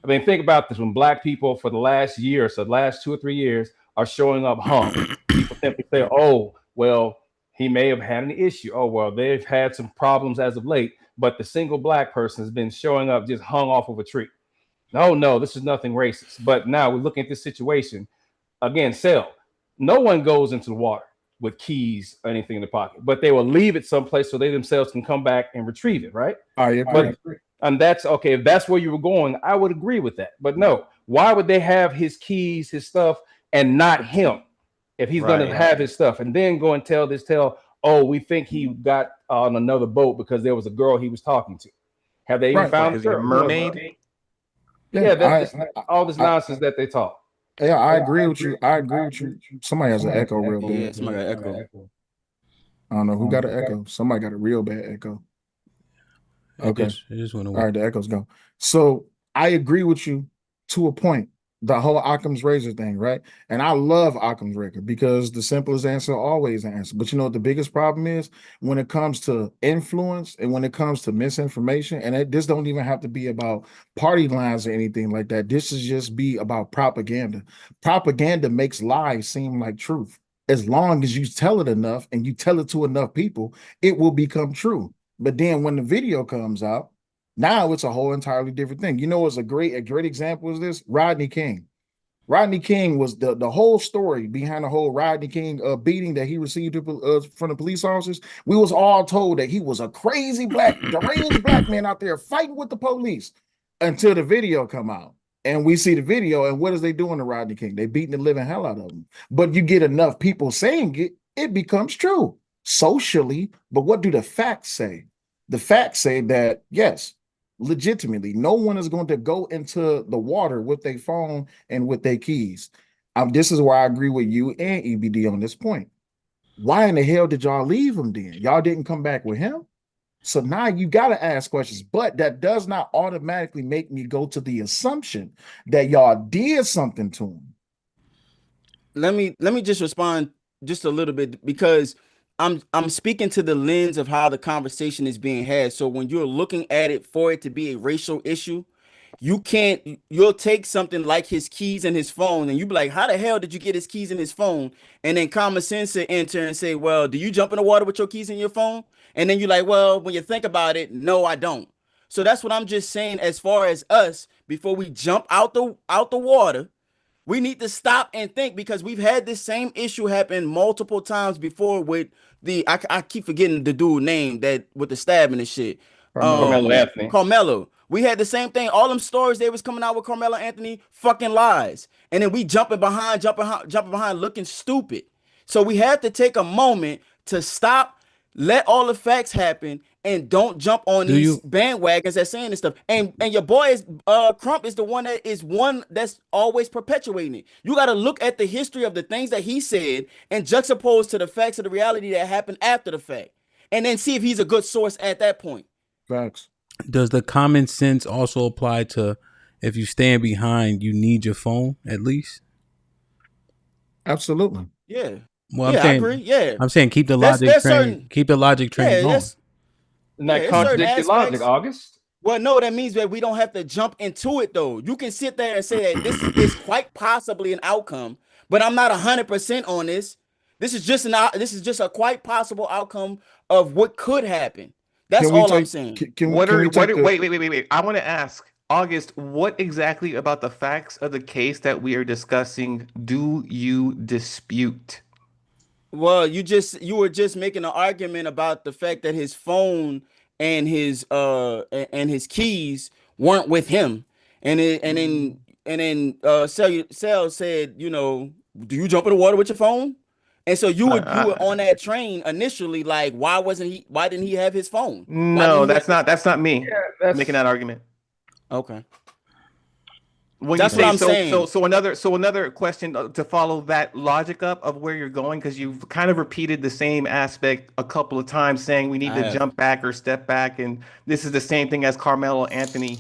I mean, think about this. When black people for the last year, so the last 2 or 3 years, are showing up hung, people simply say, oh, well, he may have had an issue. Oh, well, they've had some problems as of late, but the single black person has been showing up just hung off of a tree. No, this is nothing racist. But now we're looking at this situation. Again, no one goes into the water with keys or anything in the pocket, but they will leave it someplace so they themselves can come back and retrieve it, right? I agree. And that's okay. If that's where you were going, I would agree with that. But no, why would they have his keys, his stuff, and not him? If he's going to have his stuff and then go and tell, oh, we think he got on another boat because there was a girl he was talking to. Have they even found a mermaid? Yeah, that's all this nonsense that they talk. Yeah, I agree with you. Somebody has an echo real bad. Yeah, somebody got an echo. I don't know who got an echo. Somebody got a real bad echo. Okay. It just went away. All right, the echo's gone. So I agree with you to a point. The whole Occam's razor thing, right? And I love Occam's razor because the simplest answer always answer. But you know what the biggest problem is when it comes to influence and when it comes to misinformation, and this don't even have to be about party lines or anything like that. This is just be about propaganda. Propaganda makes lies seem like truth. As long as you tell it enough and you tell it to enough people, it will become true. But then when the video comes out, now it's a whole entirely different thing. You know, what's a great example is this? Rodney King. Rodney King was the whole story behind the whole Rodney King beating that he received from the police officers. We was all told that he was a crazy deranged black man out there fighting with the police. until the video come out. And we see the video, and what is they doing to Rodney King? They beating the living hell out of him. But you get enough people saying it, it becomes true socially. But what do the facts say? The facts say that, yes, legitimately, no one is going to go into the water with their phone and with their keys. This is where I agree with you and EBD on this point. Why in the hell did y'all leave him then? Y'all didn't come back with him? So now you got to ask questions, but that does not automatically make me go to the assumption that y'all did something to him. Let me just respond just a little bit, because I'm speaking to the lens of how the conversation is being had. So when you're looking at it for it to be a racial issue, you'll take something like his keys and his phone, and you be like, how the hell did you get his keys and his phone? And then common sense will enter and say, well, do you jump in the water with your keys and your phone? And then you're like, well, when you think about it, no, I don't. So that's what I'm just saying. As far as us, before we jump out the water, we need to stop and think, because we've had this same issue happen multiple times before with I keep forgetting the dude name that with the stabbing and shit. Carmelo Anthony. Carmelo. We had the same thing. All them stories they was coming out with Carmelo Anthony, fucking lies. And then we jumping behind, looking stupid. So we have to take a moment to stop, let all the facts happen, and don't jump on these bandwagons that's saying this stuff. And your boy is Crump is the one that's always perpetuating it. You got to look at the history of the things that he said and juxtapose to the facts of the reality that happened after the fact, and then see if he's a good source at that point. Facts. Does the common sense also apply to if you stand behind, you need your phone at least? Absolutely. Yeah. Well, I agree. Yeah. I'm saying keep the logic train. Keep the logic train going. And that contradicts your logic, August. Well, no, that means that we don't have to jump into it, though. You can sit there and say that this is quite possibly an outcome, but I'm not 100% on this. This is just a quite possible outcome of what could happen. That's all I'm saying. Wait. I want to ask, August, what exactly about the facts of the case that we are discussing do you dispute? Well, you were just making an argument about the fact that his phone and his keys weren't with him, and then Cell said, you know, do you jump in the water with your phone? And so you were on that train initially, like, why didn't he have his phone? No, that's not me making that argument. Okay. That's what I'm saying. So another question to follow that logic up of where you're going, because you've kind of repeated the same aspect a couple of times, saying we need to jump back or step back, and this is the same thing as Carmelo Anthony.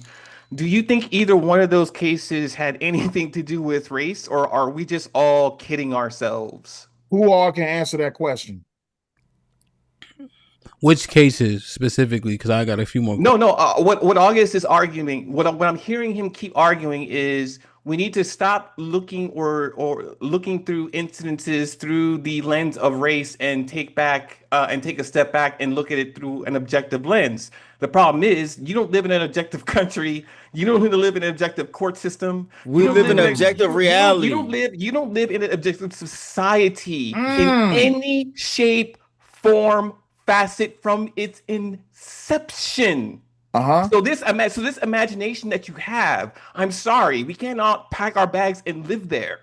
Do you think either one of those cases had anything to do with race, or are we just all kidding ourselves? Who all can answer that question? Which cases specifically? Because I got a few more. No. What August is arguing, what I'm hearing him keep arguing is we need to stop looking or looking through incidences through the lens of race and take a step back and look at it through an objective lens. The problem is you don't live in an objective country. You don't live in an objective court system. We live in an objective reality. You don't live in an objective society in any shape, form, facet from its inception. So this imagination that you have, I'm sorry, we cannot pack our bags and live there.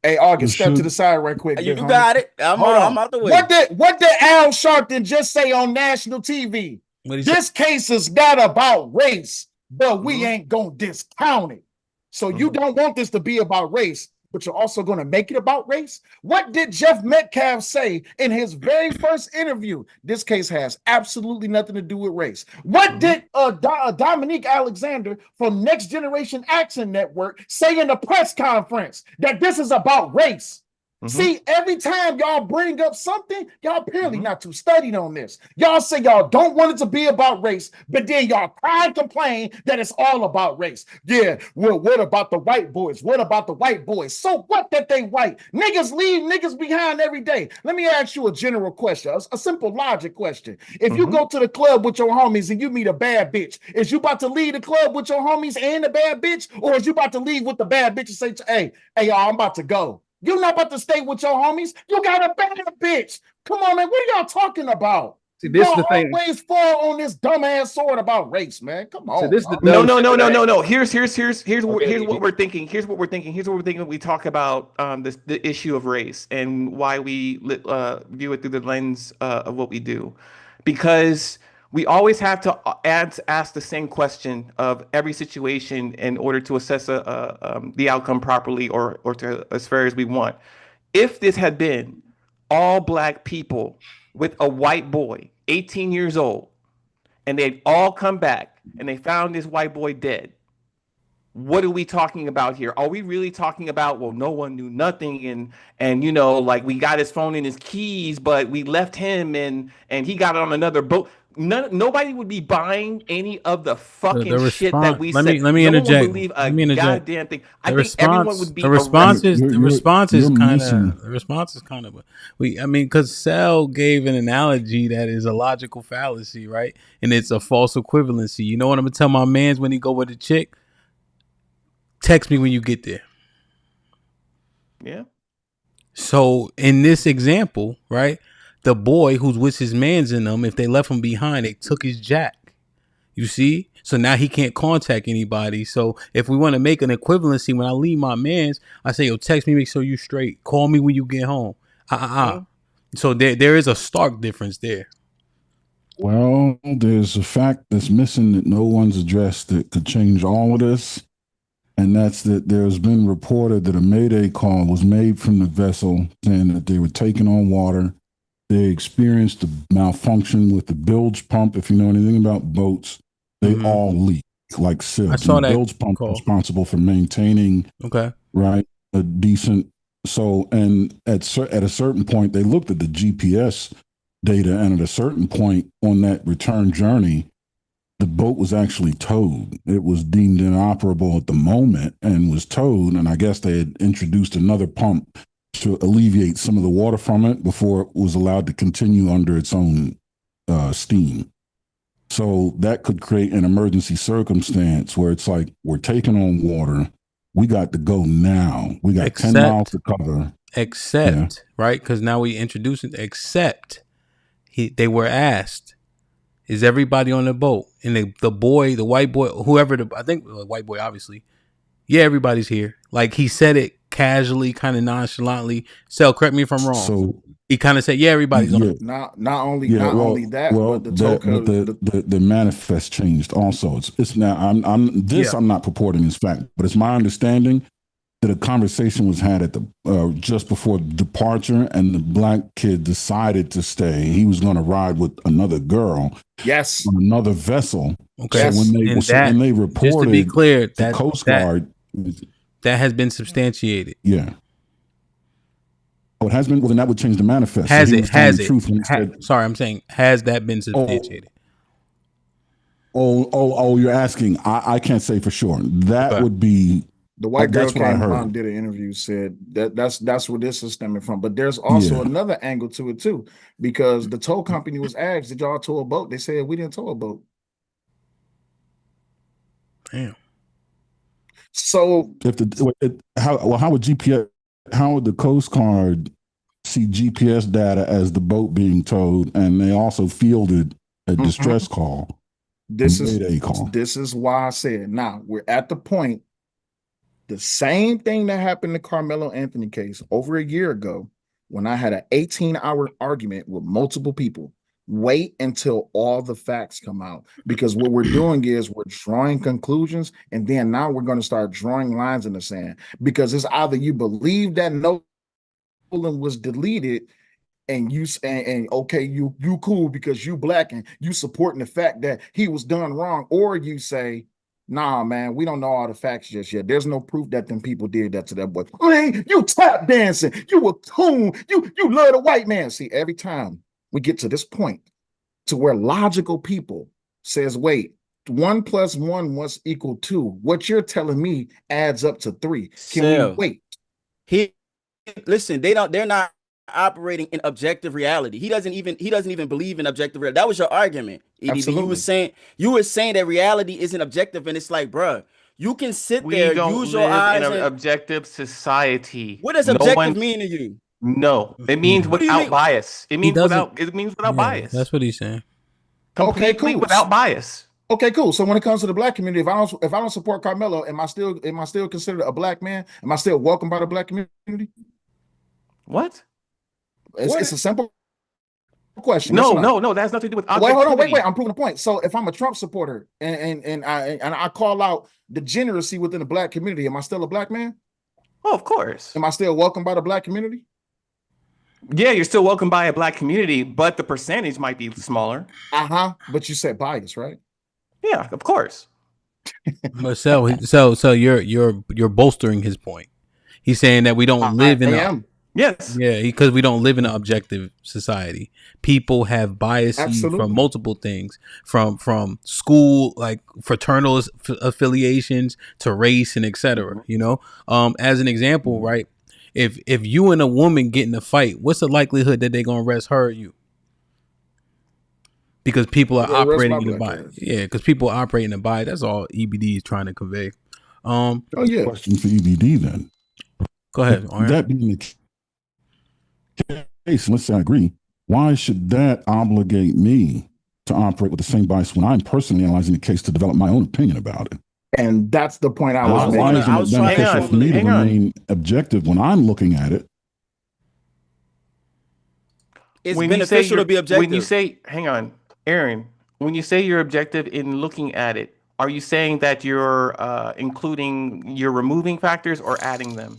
Hey, August, step to the side right quick. You got it. I'm out the way. What did Al Sharpton just say on national TV? This case is not about race, but we ain't gonna discount it. So you don't want this to be about race, but you're also going to make it about race? What did Jeff Metcalf say in his very first interview? This case has absolutely nothing to do with race. What did Dominique Alexander from Next Generation Action Network say in the press conference? That this is about race. See, every time y'all bring up something, y'all apparently not too studied on this. Y'all say y'all don't want it to be about race, but then y'all cry and complain that it's all about race. Yeah, well, what about the white boys? What about the white boys? So what that they white? Niggas leave niggas behind every day. Let me ask you a general question, a simple logic question. If you go to the club with your homies and you meet a bad bitch, is you about to leave the club with your homies and the bad bitch? Or is you about to leave with the bad bitch and say, hey, y'all, I'm about to go? You're not about to stay with your homies. You got a bad bitch. Come on, man. What are y'all talking about? See, this is the Y'all thing. always fall on this dumbass sword about race, man. Come on. So this is the No, dumb no, shit no, that no, I- no, no. Here's Okay, what we're thinking. Here's what we're thinking when we talk about the issue of race and why we view it through the lens of what we do, because we always have to ask the same question of every situation in order to assess the outcome properly or to as fair as we want. If this had been all black people with a white boy, 18 years old, and they'd all come back and they found this white boy dead, what are we talking about here? Are we really talking about, well, no one knew nothing, and you know, like, we got his phone and his keys, but we left him and he got on another boat? Nobody would be buying any of the fucking The shit that response. we Let said. me No one would interject. believe Let a me interject. goddamn thing. I think everyone would be The arrested. response is You're kind missing. of. The response is kind of. I mean, because Sal gave an analogy that is a logical fallacy, right? And it's a false equivalency. You know what I'm gonna tell my man's when he go with a chick? Text me when you get there. Yeah. So in this example, right, the boy who's with his mans in them, if they left him behind, they took his jack. You see? So now he can't contact anybody. So if we want to make an equivalency, when I leave my mans, I say, yo, text me, make sure you straight. Call me when you get home. So there is a stark difference there. Well, there's a fact that's missing that no one's addressed that could change all of this. And that's that there's been reported that a Mayday call was made from the vessel saying that they were taking on water. They experienced a malfunction with the bilge pump. If you know anything about boats, they all leak like silk. I saw and the that bilge pump call. responsible for maintaining right a decent. So and at a certain point, they looked at the GPS data, and at a certain point on that return journey, the boat was actually towed. It was deemed inoperable at the moment and was towed. And I guess they had introduced another pump to alleviate some of the water from it before it was allowed to continue under its own steam. So that could create an emergency circumstance where it's like, we're taking on water. We got to go now. We got 10 miles to cover. Right? Because now we introduce it, except they were asked, is everybody on the boat? And the white boy, whoever, I think the white boy, obviously. Yeah, everybody's here. Like, he said it casually, kind of nonchalantly. Sel, correct me if I'm wrong. So he kind of said, yeah, everybody's on. Not only that, but the manifest changed also. It's now I'm not purporting as fact, but it's my understanding that a conversation was had at the just before departure, and the black kid decided to stay. He was going to ride with another girl, on another vessel. Okay, so when they reported, just to be clear, the Coast Guard, that has been substantiated. Yeah. Oh, it has been. Well, then that would change the manifest. Has so it? Has it? Said, sorry, I'm saying, has that been substantiated? You're asking. I can't say for sure. That would be. The white girl came on, did an interview, said that's where this is stemming from. But there's also another angle to it too, because the tow company was asked, "Did y'all tow a boat?" They said, "We didn't tow a boat." Damn. So how would GPS? How would the Coast Guard see GPS data as the boat being towed, and they also fielded a distress call? This is why I said, now we're at the point. The same thing that happened in the Carmelo Anthony case over a year ago, when I had an 18-hour argument with multiple people. Wait until all the facts come out, because what we're doing is we're drawing conclusions, and then now we're going to start drawing lines in the sand, because it's either you believe that Nolan was deleted and you okay, you cool because you black and you supporting the fact that he was done wrong, or you say, nah, man, we don't know all the facts just yet. There's no proof that them people did that to that boy. Man, you tap dancing, you a coon, you love the white man. See, every time we get to this point to where logical people says, wait, 1 + 1 must equal 2. What you're telling me adds up to 3. Can we wait? They're not operating in objective reality. He doesn't even believe in objective reality. That was your argument, EDB. You were saying that reality isn't objective, and it's like, bruh, you can sit there, use your eyes. We don't live in an objective society. What does objective mean to you? No, it means What do you without mean? bias. It means doesn't- without Yeah, bias. that's what he's saying. Completely cool. without bias. Okay, cool. So when it comes to the black community, if I don't support Carmelo, am I still considered a black man? Am I still welcome by the black community? What? It's a simple question. No, that has nothing to do with Wait, objectivity. hold on, wait. I'm proving a point. So if I'm a Trump supporter and I call out degeneracy within the black community, am I still a black man? Oh, of course. Am I still welcome by the black community? Yeah, you're still welcome by a black community, but the percentage might be smaller. But you said bias, right? Yeah, of course. But so you're bolstering his point. He's saying that we don't live in Yes. Yeah, because we don't live in an objective society. People have biases from multiple things, from school, like fraternal affiliations, to race and etc. You know, as an example, right? If you and a woman get in a fight, what's the likelihood that they're gonna arrest her or you? Because people are operating in the bias. Yeah, because people are operating in the bias. That's all EBD is trying to convey. Question for EBD then. Go ahead. That being the case, let's say I agree. Why should that obligate me to operate with the same bias when I'm personally analyzing the case to develop my own opinion about it? And that's the point I was making. Why isn't it beneficial for me to remain objective when I'm looking at it? It's beneficial to be objective. When you say, hang on, Aaron, when you say you're objective in looking at it, are you saying that you're you're removing factors or adding them?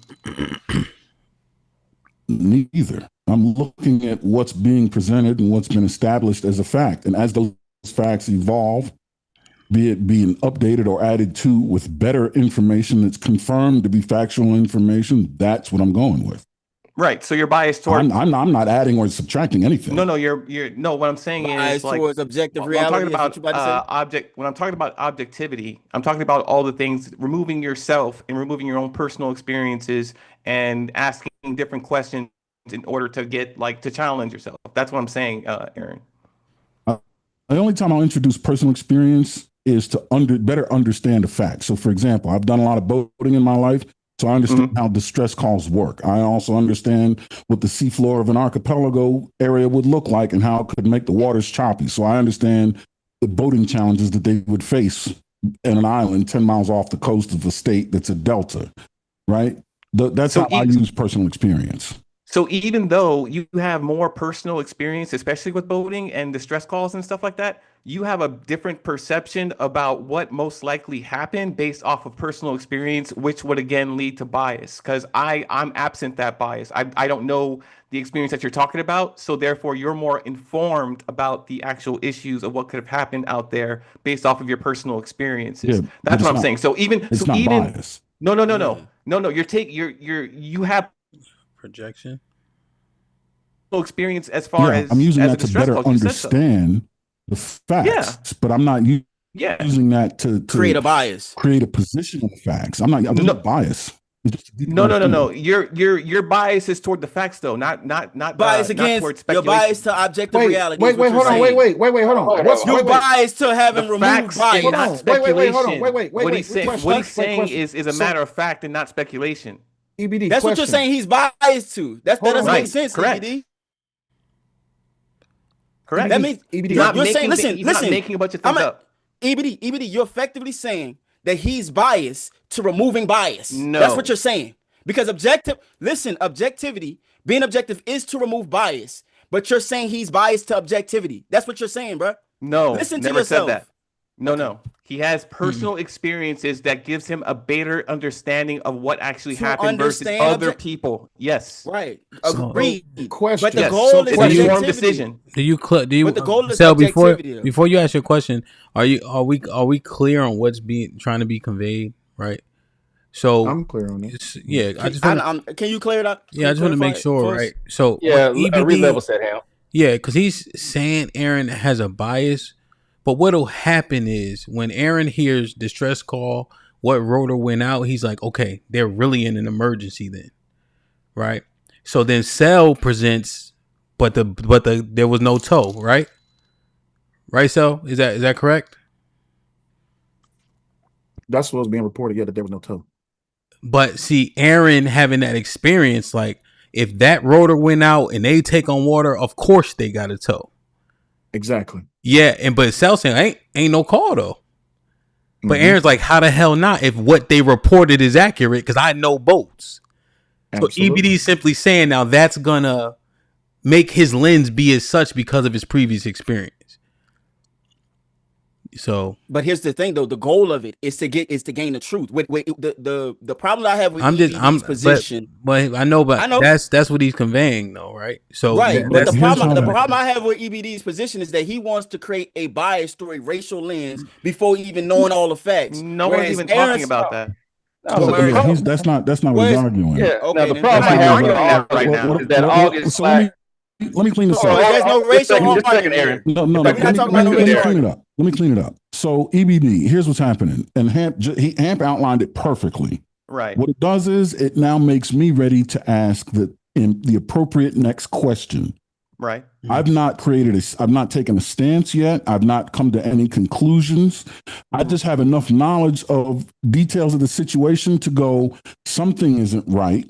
Neither. I'm looking at what's being presented and what's been established as a fact. And as those facts evolve, be it being updated or added to with better information that's confirmed to be factual information, that's what I'm going with. Right. So you're biased toward. I'm not adding or subtracting anything. No, you're no. What I'm saying biased is like towards objective reality. When I'm talking about objectivity, I'm talking about all the things, removing yourself and removing your own personal experiences and asking different questions in order to get to challenge yourself. That's what I'm saying, Aaron. The only time I'll introduce personal experience is to better understand the facts. So, for example, I've done a lot of boating in my life. So I understand how distress calls work. I also understand what the seafloor of an archipelago area would look like and how it could make the waters choppy. So I understand the boating challenges that they would face in an island 10 miles off the coast of a state that's a delta, right? That's how I use personal experience. So even though you have more personal experience, especially with boating and distress calls and stuff like that, you have a different perception about what most likely happened based off of personal experience, which would again lead to bias. Because I'm absent that bias. I don't know the experience that you're talking about. So therefore, you're more informed about the actual issues of what could have happened out there based off of your personal experiences. Yeah, that's what I'm saying. So even bias. No. You have projection experience as far as I'm using as that to better understand the facts, but I'm not using that to create a bias, create a position on the facts. I'm not bias. No. Your bias is toward the facts, though, not bias against your bias to objective reality. Hold on. Wait, hold on. What's your bias to having removed bias? Not speculation. Wait. What he's saying is a matter of fact and not speculation. EBD. That's what you're saying. He's biased to. That doesn't make sense. Correct. EBD. Correct. That means you're saying. Listen. Not making a bunch of things up. EBD. You're effectively saying that he's biased to removing bias. No, that's what you're saying. Because objectivity, being objective is to remove bias. But you're saying he's biased to objectivity. That's what you're saying, bro. No, listen to never yourself. Said that. No. He has personal experiences that gives him a better understanding of what actually happened versus other people. Yes. Right. Agreed. Question. But the goal is informed decision. Do you but the goal is before you ask your question, are we clear on what's trying to be conveyed, right? So I'm clear on it. Yeah, I just can you clear it up? Yeah, I just want to make sure, right? So re-level set him. Yeah, because he's saying Aaron has a bias. But what'll happen is when Aaron hears distress call, what rotor went out, he's like, okay, they're really in an emergency then, right? So then Cell presents, but there was no tow, right? Right, Cell? Is that correct? That's what was being reported. Yeah, that there was no tow. But see, Aaron having that experience, like If that rotor went out and they take on water, of course they got a tow. Exactly. Yeah, but Cell saying ain't no call though. But Aaron's like, how the hell not? If what they reported is accurate, because I know boats. Absolutely. So EBD simply saying now that's gonna make his lens be as such because of his previous experience. So, but here's the thing, though. The goal of it is to gain the truth. Wait, the problem I have with EBD's position. But I know, that's what he's conveying, though, right? So, right. But the problem I have with EBD's position is that he wants to create a bias through a racial lens before even knowing all the facts. No one's even talking about that. That's not what he's arguing. Yeah. Okay, now the problem I have arguing that right now is that August. Let me clean this up. There's no racial argument, Aaron. No. Let me clean it up. So EBD, here's what's happening, and HAMP outlined it perfectly. Right. What it does is it now makes me ready to ask the appropriate next question. Right. I've not taken a stance yet. I've not come to any conclusions. I just have enough knowledge of details of the situation to go, something isn't right.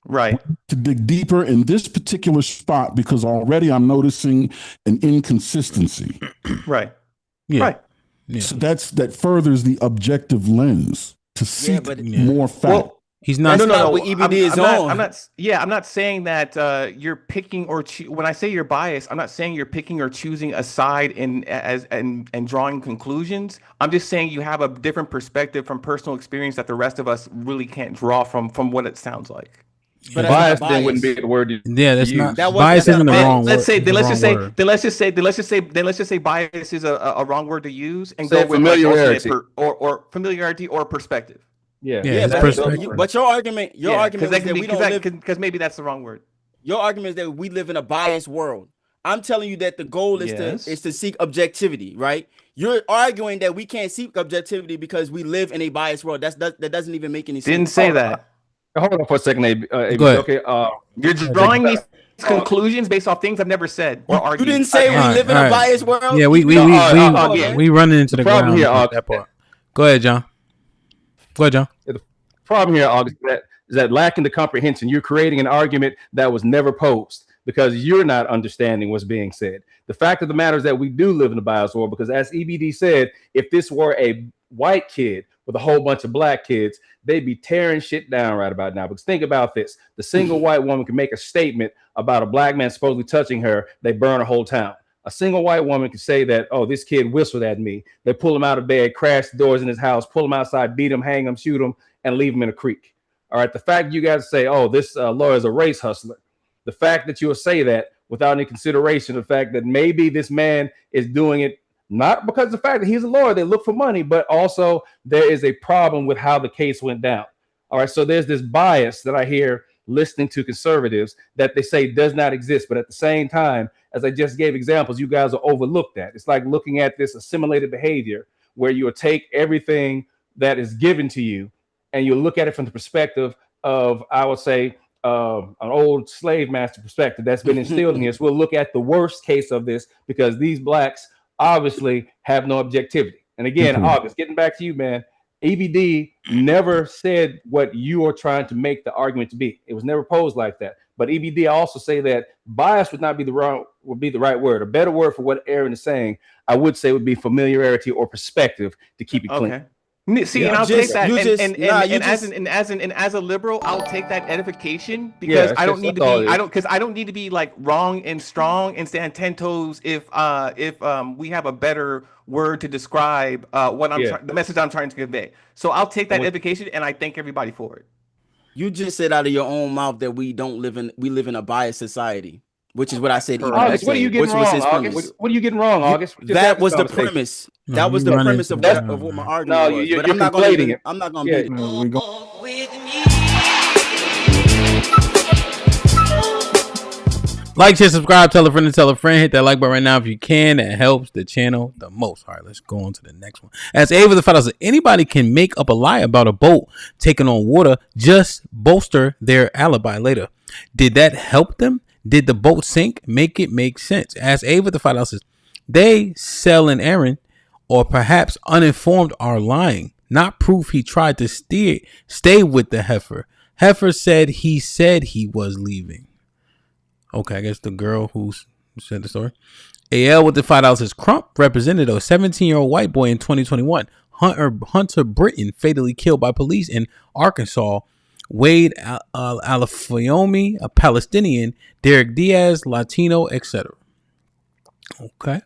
Right. To dig deeper in this particular spot because already I'm noticing an inconsistency. Right. Yeah. Right. Yeah. So that furthers the objective lens to seek more fact. Well, he's not. No. What EBD is on. I'm not saying that you're picking or when I say you're biased, I'm not saying you're picking or choosing a side and drawing conclusions. I'm just saying you have a different perspective from personal experience that the rest of us really can't draw from what it sounds like. But bias then wouldn't be the word. That's not. Bias isn't the wrong word. Let's just say bias is a wrong word to use and go with familiarity or familiarity or perspective. Yeah. But your argument is that we don't live because maybe that's the wrong word. Your argument is that we live in a biased world. I'm telling you that the goal is to seek objectivity, right? You're arguing that we can't seek objectivity because we live in a biased world. That doesn't even make any sense. Didn't say that. Hold on for a second, AB. Go ahead. Okay. You're drawing these conclusions based off things I've never said or argued. You didn't say we live in a biased world. Yeah, we running into the problem ground here. That part. Go ahead, John. The problem here, August, is that lacking the comprehension. You're creating an argument that was never posed because you're not understanding what's being said. The fact of the matter is that we do live in a biased world because, as EBD said, if this were a white kid with a whole bunch of black kids, they'd be tearing shit down right about now. Because think about this. The single white woman can make a statement about a black man supposedly touching her. They burn a whole town. A single white woman can say that, oh, this kid whistled at me. They pull him out of bed, crash the doors in his house, pull him outside, beat him, hang him, shoot him, and leave him in a creek. All right. The fact you guys say, oh, this lawyer is a race hustler. The fact that you'll say that without any consideration of the fact that maybe this man is doing it not because of the fact that he's a lawyer, they look for money, but also there is a problem with how the case went down. All right. So there's this bias that I hear listening to conservatives that they say does not exist. But at the same time, as I just gave examples, you guys will overlook that. It's like looking at this assimilated behavior where you will take everything that is given to you and you look at it from the perspective of, I would say, an old slave master perspective that's been instilled in us. We'll look at the worst case of this because these blacks obviously have no objectivity. And again, August, getting back to you, man, EBD never said what you are trying to make the argument to be. It was never posed like that. But EBD, I also say that bias would not be the right word. A better word for what Aaron is saying, I would say, would be familiarity or perspective to keep it clean. See, and I'll take that. As a liberal, I'll take that edification because I don't need to be like wrong and strong and stand 10 toes if we have a better word to describe the message I'm trying to convey. So I'll take that edification and I thank everybody for it. You just said out of your own mouth that we live in a biased society, which is what I said. August, what are you getting wrong, August? What are you getting wrong, August? That was the premise. That was the premise of what my argument was. You're conflating it. I'm not going to be Like, share, subscribe, tell a friend and tell a friend. Hit that like button right now if you can. That helps the channel the most. All right, let's go on to the next one. As Ava the fellow said, anybody can make up a lie about a boat taking on water. Just bolster their alibi later. Did that help them? Did the boat sink? Make it make sense. As Ava the fellow says, they, Cell and Aaron, or perhaps uninformed, are lying. Not proof he tried to stay with the heifer. Heifer said he was leaving. Okay, I guess the girl who said the story. AL with the $5 says Crump represented a 17-year-old white boy in 2021. Hunter Britton fatally killed by police in Arkansas. Wade Alafiomi, a Palestinian. Derek Diaz, Latino, etc. Okay.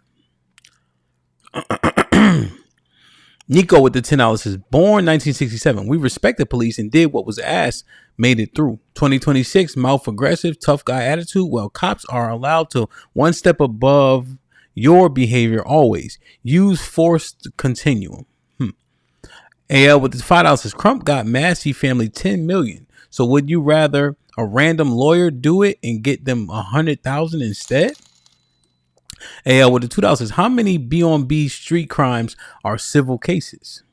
Nico with the $10 says, born 1967. We respect the police and did what was asked, made it through. 2026, mouth aggressive, tough guy attitude. Well, cops are allowed to one step above your behavior always. Use force to continuum. AL with the $5 says, Crump got Massey family $10 million. So would you rather a random lawyer do it and get them $100,000 instead? AL with the $2 says, how many B-on-B street crimes are civil cases?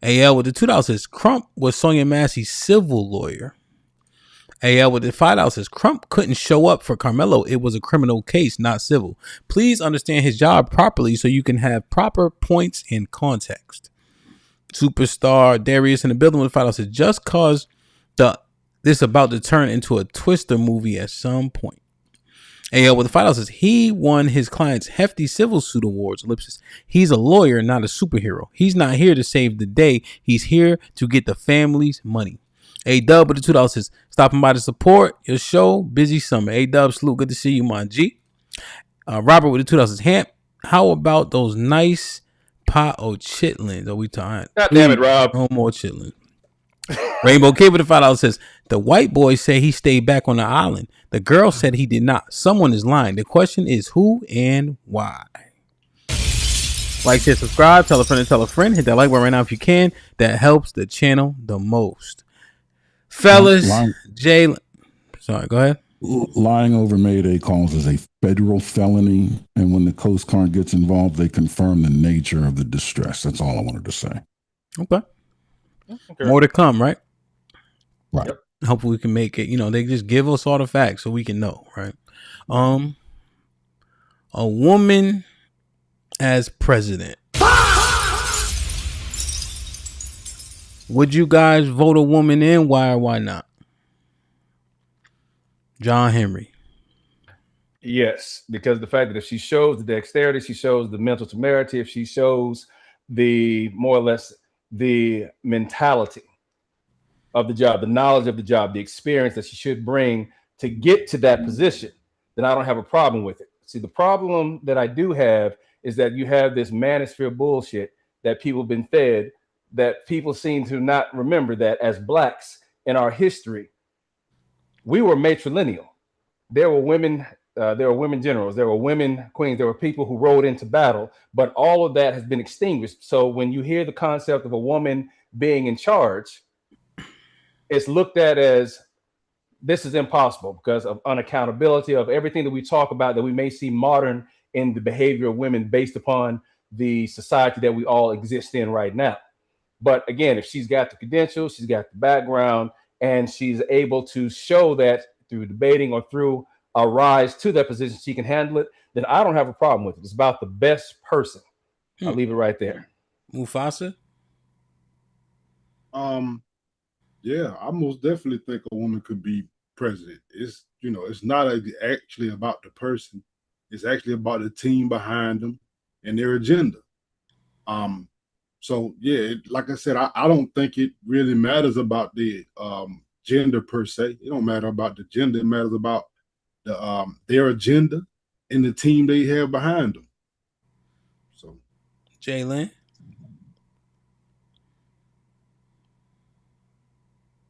AL with the $2 says, Crump was Sonia Massey's civil lawyer. AL with the $5 says, Crump couldn't show up for Carmelo. It was a criminal case, not civil. Please understand his job properly so you can have proper points in context. Superstar Darius in the building with $5 says, just cause this about to turn into a Twister movie at some point. AL with the $5 says, he won his client's hefty civil suit awards. Ellipsis. He's a lawyer, not a superhero. He's not here to save the day. He's here to get the family's money. A-Dub with the $2 says, stopping by to support your show. Busy summer. A-Dub, salute. Good to see you, my G. Robert with the $2 says, Hamp, how about those nice pot of chitlins? Are we talking? God damn it, Rob. No more chitlins. Rainbow Kid with the $5 says, the white boy said he stayed back on the island. The girl said he did not. Someone is lying. The question is who and why. Like, share, subscribe, tell a friend and tell a friend. Hit that like button right now if you can. That helps the channel the most. Fellas, Jay. Sorry, go ahead. Lying over Mayday calls is a federal felony. And when the Coast Guard gets involved, they confirm the nature of the distress. That's all I wanted to say. Okay. More to come, right? Right. Yep. Hopefully we can make it. They just give us all the facts so we can know, right? A woman as president. Would you guys vote a woman in? Why or why not? John Henry. Yes, because the fact that if she shows the dexterity, she shows the mental temerity, if she shows the more or less the mentality of the job, the knowledge of the job, the experience that she should bring to get to that position, then I don't have a problem with it. See, the problem that I do have is that you have this manosphere bullshit that people have been fed, that people seem to not remember that as blacks in our history, we were matrilineal. There were women generals, there were women queens, there were people who rode into battle, but all of that has been extinguished. So when you hear the concept of a woman being in charge, it's looked at as this is impossible because of unaccountability, of everything that we talk about that we may see modern in the behavior of women based upon the society that we all exist in right now. But again, if she's got the credentials, she's got the background, and she's able to show that through debating or through a rise to that position, she can handle it, then I don't have a problem with it. It's about the best person. I'll leave it right there. Mufasa? Yeah, I most definitely think a woman could be president. It's not actually about the person. It's actually about the team behind them and their agenda. So yeah, like I said, I don't think it really matters about the gender per se. It don't matter about the gender. It matters about their agenda and the team they have behind them. So, Jalen?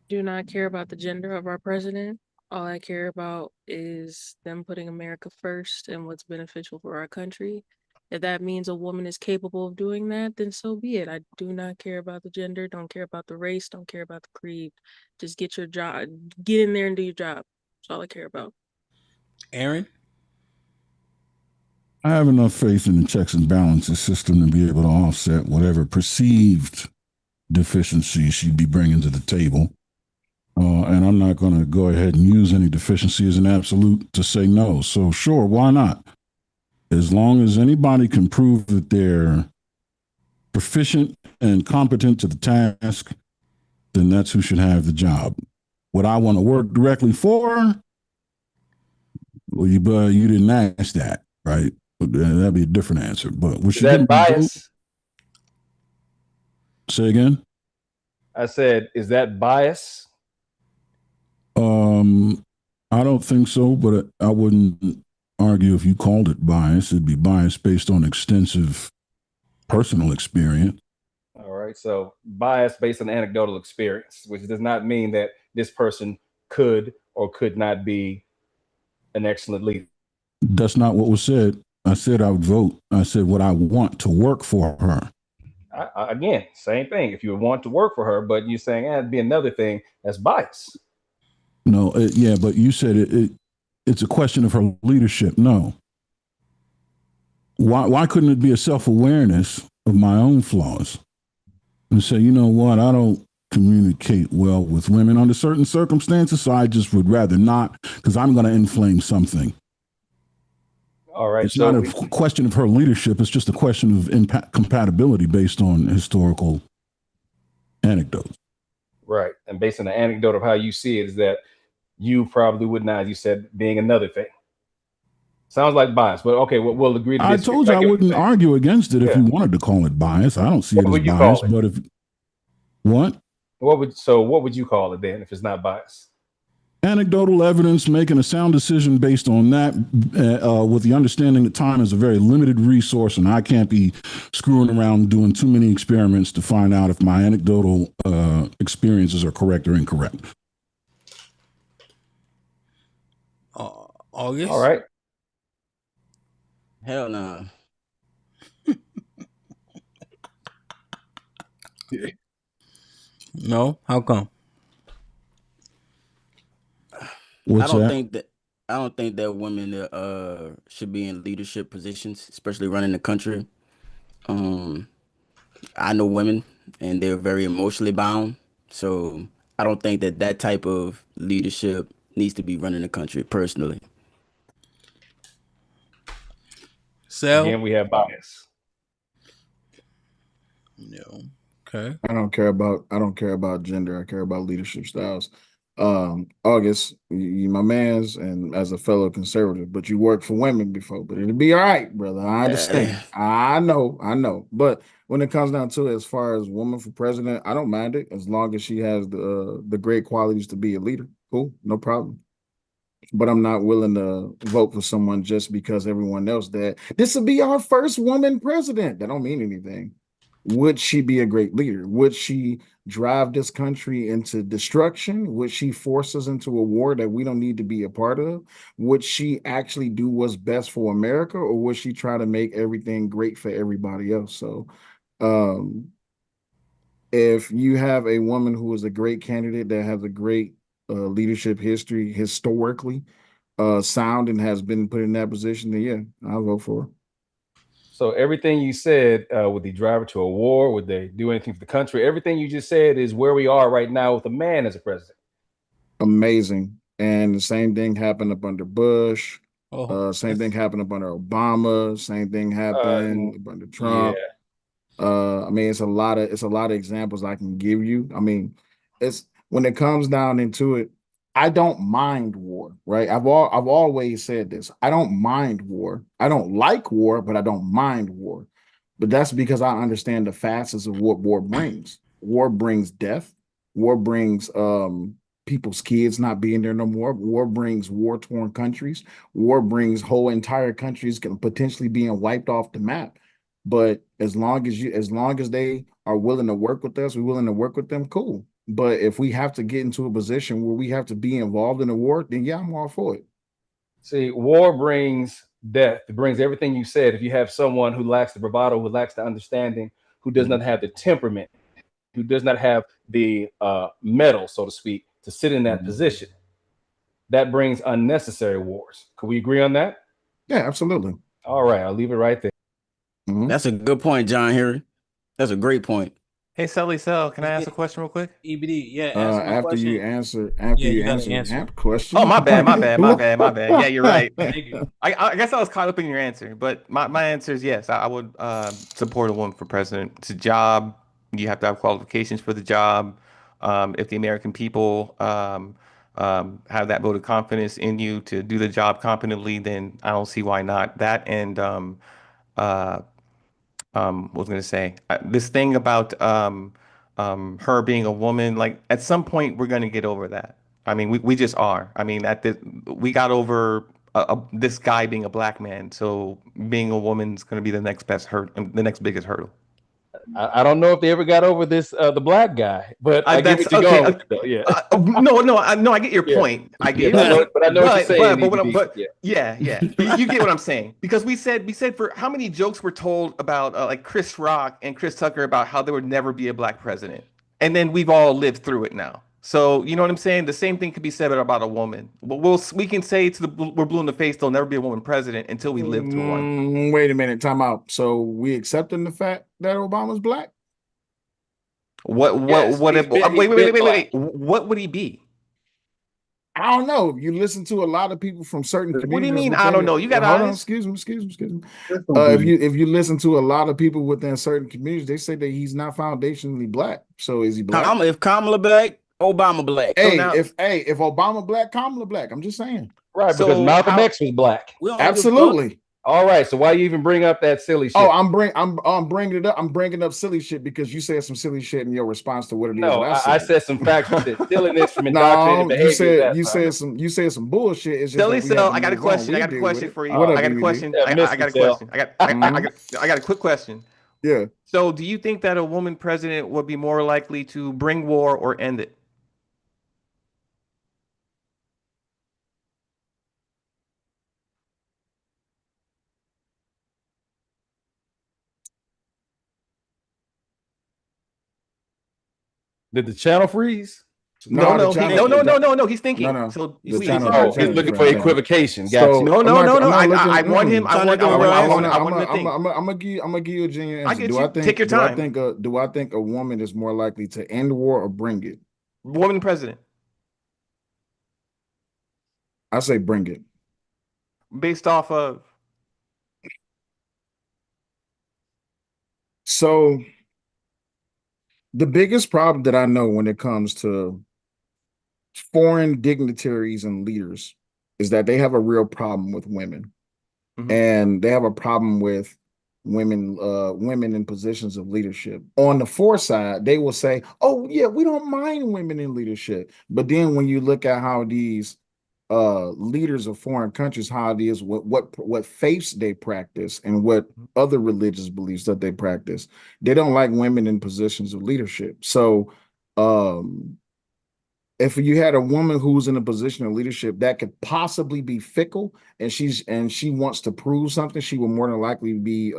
Do not care about the gender of our president. All I care about is them putting America first and what's beneficial for our country. If that means a woman is capable of doing that, then so be it. I do not care about the gender, don't care about the race, don't care about the creed. Just get your job, get in there and do your job. That's all I care about. Aaron? I have enough faith in the checks and balances system to be able to offset whatever perceived deficiencies she'd be bringing to the table. And I'm not going to go ahead and use any deficiency as an absolute to say no. So sure, why not? As long as anybody can prove that they're proficient and competent to the task, then that's who should have the job. What I want to work directly for, Well, you didn't ask that, right? That'd be a different answer. But was Is she that getting the vote? bias? Say again. I said, is that bias? I don't think so, but I wouldn't argue if you called it bias. It'd be bias based on extensive personal experience. All right. So bias based on anecdotal experience, which does not mean that this person could or could not be an excellent leader. That's not what was said. I said I would vote. I said what I want to work for her. Again, same thing. If you want to work for her, but you're saying it'd be another thing, that's bias. No, yeah, but you said it's a question of her leadership. No. Why couldn't it be a self-awareness of my own flaws and say, you know what, I don't communicate well with women under certain circumstances, so I just would rather not because I'm going to inflame something. All right. It's not a question of her leadership. It's just a question of compatibility based on historical anecdotes. Right. And based on the anecdote of how you see it, is that you probably would not, you said, being another thing. Sounds like bias, but okay, we'll agree to I disagree. told you I wouldn't argue against it if you wanted to call it bias. I don't see it as bias, but if what would you call it then if it's not bias? Anecdotal evidence, making a sound decision based on that, with the understanding that time is a very limited resource, and I can't be screwing around doing too many experiments to find out if my anecdotal experiences are correct or incorrect. August. All right. Hell no. No, how come? What's I that? don't think that women should be in leadership positions, especially running the country. I know women, and they're very emotionally bound, so I don't think that type of leadership needs to be running the country. Personally, Again, we have bias. No. Okay. I don't care about gender. I care about leadership styles. August, you my man's, and as a fellow conservative, but you worked for women before, but it'll be all right, brother. I understand. I know. But when it comes down to it, as far as woman for president, I don't mind it as long as she has the great qualities to be a leader. Cool, no problem. But I'm not willing to vote for someone just because everyone else that this will be our first woman president. That don't mean anything. Would she be a great leader? Would she drive this country into destruction? Would she force us into a war that we don't need to be a part of? Would she actually do what's best for America, or would she try to make everything great for everybody else? So, if you have a woman who is a great candidate that has a great leadership history historically, sound, and has been put in that position, then yeah, I'll vote for her. So everything you said, would they drive her to a war? Would they do anything for the country? Everything you just said is where we are right now with a man as a president. Amazing. And the same thing happened up under Bush. Same thing happened up under Obama. Same thing happened up under Trump. I mean, it's a lot of examples I can give you. I mean, it's when it comes down into it, I don't mind war, right? I've always said this. I don't mind war. I don't like war, but I don't mind war. But that's because I understand the facets of what war brings. War brings death. War brings people's kids not being there no more. War brings war-torn countries. War brings whole entire countries can potentially being wiped off the map. But as long as they are willing to work with us, we're willing to work with them, cool. But if we have to get into a position where we have to be involved in a war, then yeah, I'm all for it. See, war brings death. It brings everything you said. If you have someone who lacks the bravado, who lacks the understanding, who does not have the temperament, who does not have the mettle, so to speak, to sit in that position, that brings unnecessary wars. Could we agree on that? Yeah, absolutely. All right, I'll leave it right there. That's a good point, John Henry. That's a great point. Hey, Sally Cell, can I ask a question real quick? EBD, yeah. After you answer HAMP question. Oh, my bad. Yeah, you're right. I guess I was caught up in your answer, but my answer is yes. I would support a woman for president. It's a job. You have to have qualifications for the job. If the American people have that vote of confidence in you to do the job competently, then I don't see why not. That and uh, what was I gonna say? This thing about her being a woman, like at some point we're gonna get over that. I mean, we just are. I mean, we got over this guy being a black man, so being a woman's gonna be the next best the next biggest hurdle. I don't know if they ever got over this the black guy, but I get That's what you're okay. going with, though. Yeah. No, I get your Yeah. point. I Yeah, get but your point. I know what you're saying. Yeah. But you get what I'm saying, because we said for how many jokes were told about like Chris Rock and Chris Tucker about how there would never be a black president, and then we've all lived through it now. So you know what I'm saying? The same thing could be said about a woman. We can say we're blue in the face, there'll never be a woman president until we live through one. Wait a minute, time out. So we accepting the fact that Obama's black? What wait. What would he be? I don't know. You listen to a lot of people from certain communities. What do you mean? I don't know. You got hold on. Excuse me. If you listen to a lot of people within certain communities, they say that he's not foundationally black. So is he black? If Kamala black, Obama black. Hey, if Obama black, Kamala black. I'm just saying. Right, because Malcolm X was black. Absolutely. All right, so why you even bring up that silly shit? Oh, I'm bringing it up. I'm bringing up silly shit because you said some silly shit in your response to what it is. No, I said some factual shit. Silliness from indoctrinated behavior. You said some bullshit. It's just Silly Cell, I got a question. I got a question for you. I got a question. I got a question. I got a quick question. Yeah. So, do you think that a woman president would be more likely to bring war or end it? Did the channel freeze? No. He's thinking. No. So he's looking for equivocation. Gotcha. No. I want him. I want to think. I'm gonna give you a genuine answer. Take your time. Do I think a woman is more likely to end war or bring it? Woman president. I say bring it. Based off of. So the biggest problem that I know when it comes to foreign dignitaries and leaders is that they have a real problem with women. Mm-hmm. And they have a problem with women in positions of leadership. On the foresight, they will say, oh yeah, we don't mind women in leadership. But then when you look at how these leaders of foreign countries, how it is, what faiths they practice and what other religious beliefs that they practice, they don't like women in positions of leadership. So if you had a woman who's in a position of leadership that could possibly be fickle and she wants to prove something, she will more than likely be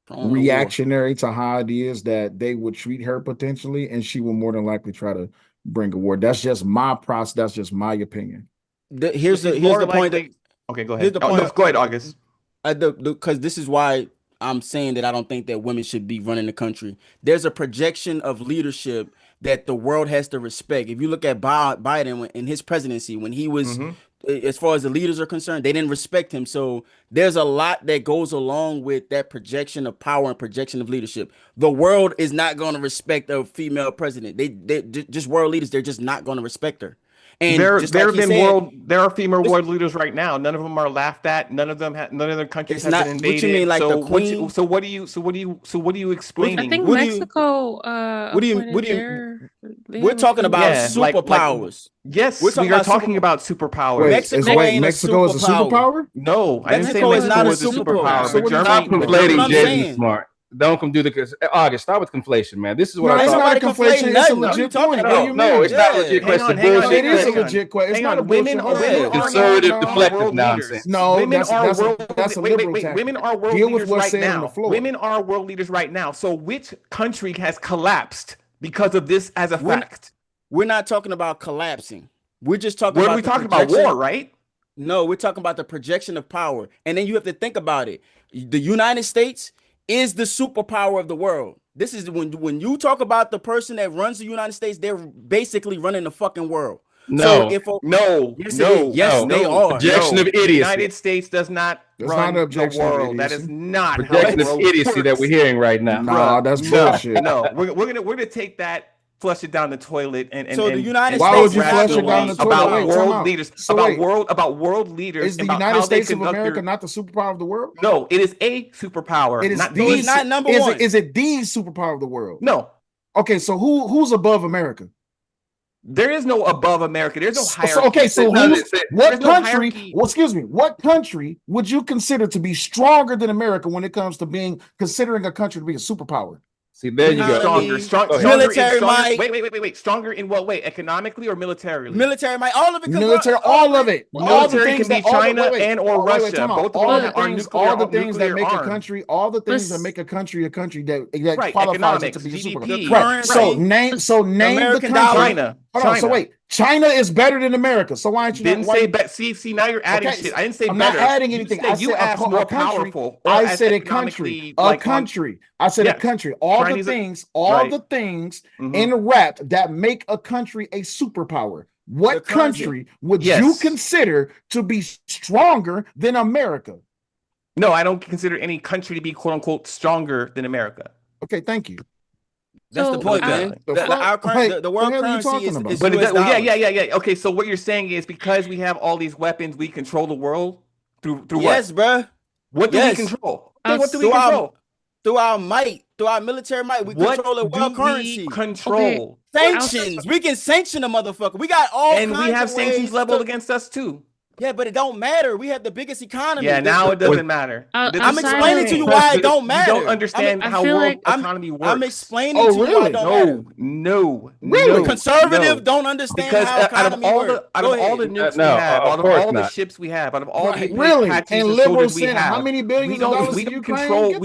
reactionary to how it is that they would treat her potentially, and she will more than likely try to bring a war. That's just my process. That's just my opinion. Here's the point. Okay, go ahead. Go ahead, August. Because this is why I'm saying that I don't think that women should be running the country. There's a projection of leadership that the world has to respect. If you look at Biden in his presidency, when he was, as far as the leaders are concerned, they didn't respect him. So there's a lot that goes along with that projection of power and projection of leadership. The world is not going to respect a female president. They just world leaders. They're just not going to respect her. And there are female world leaders right now. None of them are laughed at. None of their countries have been invaded. What you mean, like the Queen? So what are you explaining? I think Mexico. We're talking about superpowers. Yes, we are talking about superpowers. Mexico is a superpower? No, I didn't say Mexico is not a superpower. superpower. But Stop conflating Jay and Smart. Don't come do the August. Stop with conflation, man. This is what it's not a conflation. It's a legit point. No, it's not a legit question. It is a legit question. It's not a women conservative deflective nonsense. No, that's a liberal tactic. Women are world leaders right now. Women are world leaders right now. So which country has collapsed because of this as a fact? We're not talking about collapsing. We're just talking about. What are we talking about? War, right? No, we're talking about the projection of power. And then you have to think about it. The United States is the superpower of the world. This is when you talk about the person that runs the United States, they're basically running the fucking world. No, they are. Objection of idiocy. The United States does not run the world. That is not projection of idiocy that we're hearing right now. No, that's bullshit. No, we're gonna take that flush it down the toilet and So the United Why States would you is not flush the it down the one- toilet? about Wait, time world out. leaders, So about wait, world leaders, is the about United how they States of conduct America their. not the superpower of the world? No, it is a superpower, It is not the. So it's not number is one. Is it the superpower of the world? No, Okay, so who's above America? there is no above America. There's no hierarchy. So okay, so what There's no country? hierarchy. Well, excuse me. What country would you consider to be stronger than America when it comes to considering a country to be a superpower? See, there you go. Stronger, military might. Wait. Stronger in what way? Economically or militarily? Military might. All of it. Military, all of it. All the Military things can be that China all the, and or Russia. time out. Both of all them the are things, nuclear. all the things that make armed. a country, all the things that make a country that Right, qualifies it economics, to be a GDP, superpower. Right. So name American the country. dollar. Hold on. So wait, China is better than America. So why aren't you Didn't not? say better. See, now you're adding shit. I didn't say I'm better. not adding anything. I You said asked more powerful. I said a country. A country. I said a country. All the things in rap that make a country a superpower. What country would you consider to be stronger than America? No, I don't consider any country to be quote unquote stronger than America. Okay, thank you. That's the point, man. The world currency is US dollars. Yeah. Okay, so what you're saying is because we have all these weapons, we control the world through yes, what? Bro. What do we control? What do we control? Through our might, through our military might, we control the world currency. Control sanctions. We can sanction a motherfucker. We got all and we have sanctions leveled against us too. Yeah, but it don't matter. We have the biggest economy. Yeah, now it doesn't matter. I'm explaining to you why it don't matter. You don't understand how world economy works. I'm explaining to you why it don't matter. No. Really? Conservative don't understand how economy works. Out of all the nukes we have, out of all the ships we have, out of all the and liberals we have, how many billions of dollars we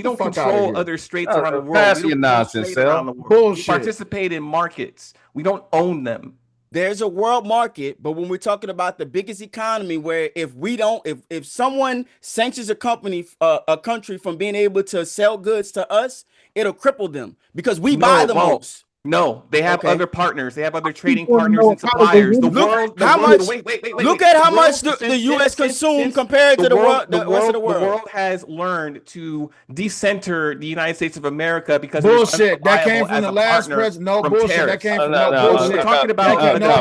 don't control other straits around the world. Pass your nonsense, Bullshit. We participate in markets. We don't own them. There's a world market, but when we're talking about the biggest economy, where if someone sanctions a country from being able to sell goods to us, it'll cripple them because we buy the most. No, they have other partners. They have other trading partners and suppliers. Look at how much the U.S. consume compared to the rest of the world. The world has learned to decenter the United States of America because bullshit. That came from the last president. No bullshit. That came from bullshit. We're talking about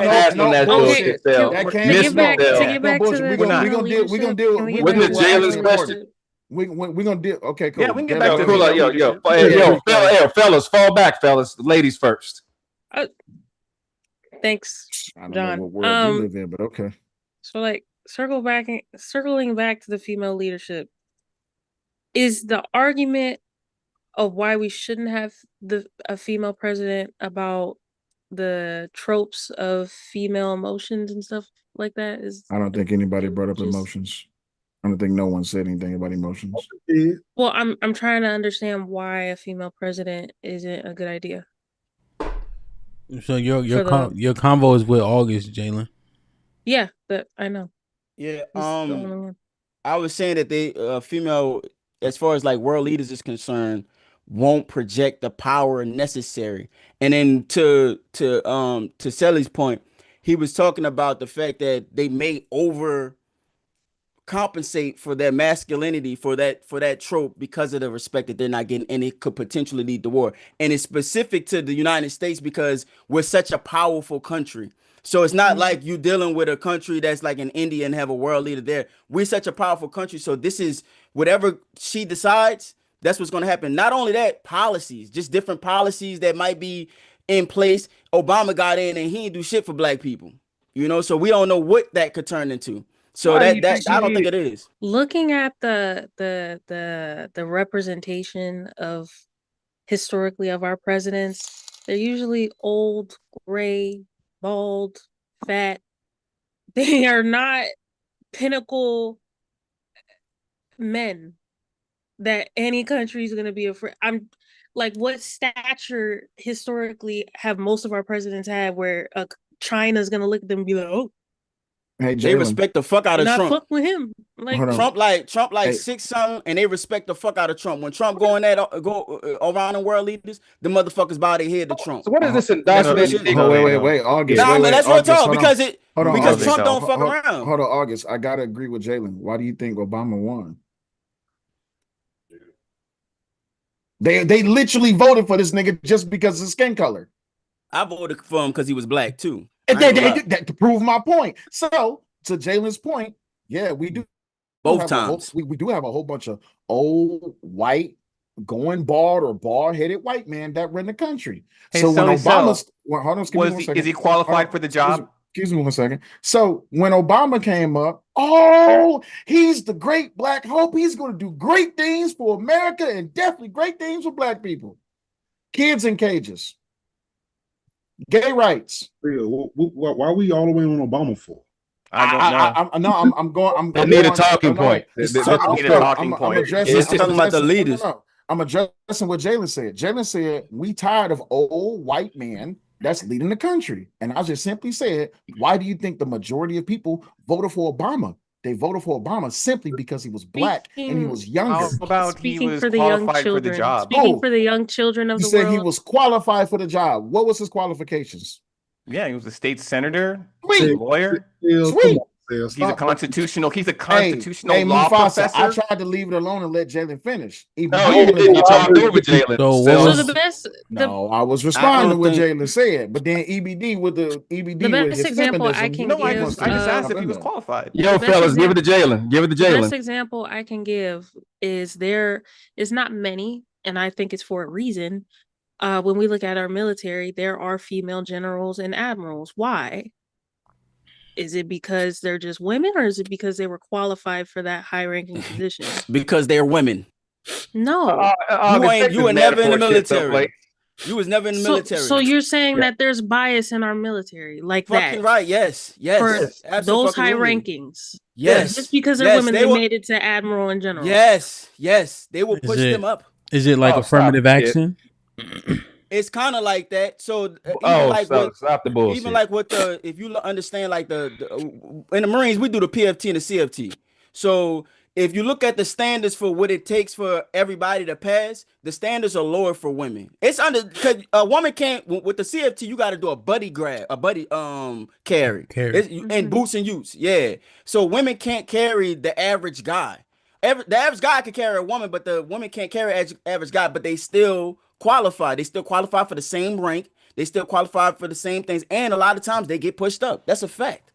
no bullshit. To get back to the we're gonna deal with the Jalen's question. We're gonna deal. Okay, cool. Yeah, we can get back to fellas, fall back, fellas. The ladies first. Thanks, I don't John. know what world you live in, but okay. So, like, circling back to the female leadership, is the argument of why we shouldn't have a female president about the tropes of female emotions and stuff like that? I don't think anybody brought up emotions. I don't think no one said anything about emotions. Well, I'm trying to understand why a female president isn't a good idea. So your convo is with August, Jalen. Yeah, but I know. Yeah, I was saying that they female, as far as like world leaders is concerned, won't project the power necessary. And then to Sally's point, he was talking about the fact that they may compensate for their masculinity for that trope because of the respect that they're not getting, and it could potentially lead to war. And it's specific to the United States because we're such a powerful country. So it's not like you dealing with a country that's like an India and have a world leader there. We're such a powerful country. So this is whatever she decides, that's what's going to happen. Not only that, policies, just different policies that might be in place. Obama got in and he didn't do shit for black people, so we don't know what that could turn into. So I don't think it is. Looking at the representation of historically of our presidents, they're usually old, gray, bald, fat. They are not pinnacle men that any country is going to be afraid. I'm like, what stature historically have most of our presidents had where China's going to look at them and be like, oh, hey, they respect the fuck out of Trump. Fuck with him. Like Trump, like 6-something, and they respect the fuck out of Trump. When Trump go around the world leaders, the motherfuckers bow their head to Trump. So what is this indoctrination? Wait, August. That's what I'm talking because August, Trump don't fuck around. Hold on, August. I gotta agree with Jalen. Why do you think Obama won? They literally voted for this nigga just because of his skin color. I voted for him because he was black too. And that to prove my point. So to Jalen's point, yeah, we do both times. We do have a whole bunch of old white, going bald or bald-headed white men that run the country. Hey, so when Obama's is he qualified for the job? Excuse me 1 second. So when Obama came up, oh, he's the great black hope. He's going to do great things for America and definitely great things for black people. Kids in cages, gay rights. Why are we all the way on Obama for? I don't know. I'm going. They need a talking point. They need a talking point. It's talking about the leaders. I'm addressing what Jalen said. Jalen said we tired of old white men that's leading the country. And I just simply said, why do you think the majority of people voted for Obama? They voted for Obama simply because he was black and he was younger. How about Speaking he was for the young qualified children, for the job? Speaking for the young children of he the said world. He was qualified for the job. What was his qualifications? Yeah, he was a state senator, Sweet. lawyer. Sweet. He's a constitutional Hey, law Mufasa, professor. I tried to leave it alone and let Jalen finish. You talked over Jalen. No, I was responding to what Jalen said, but then EBD with the best example I can give. I just asked if he was qualified. Yo, fellas, give it to Jalen. Give it to Jalen. The best example I can give is there is not many, and I think it's for a reason. When we look at our military, there are female generals and admirals. Why? Is it because they're just women, or is it because they were qualified for that high-ranking position? Because they're women. No, you were never in the military. You was never in the military. So you're saying that there's bias in our military, like fucking that? Right? Yes. For those high rankings. Yes. Just because they're women, they made it to admiral in general. Yes. They will push them up. Is it like affirmative action? It's kind of like that. So stop the bullshit. Even like what if you understand like the in the Marines, we do the PFT and the CFT. So if you look at the standards for what it takes for everybody to pass, the standards are lower for women. It's because a woman can't with the CFT. You got to do a buddy grab, a buddy carry. And boots and utes. Yeah. So women can't carry the average guy. The average guy can carry a woman, but the woman can't carry average guy. But they still qualify. They still qualify for the same rank. They still qualify for the same things. And a lot of times they get pushed up. That's a fact.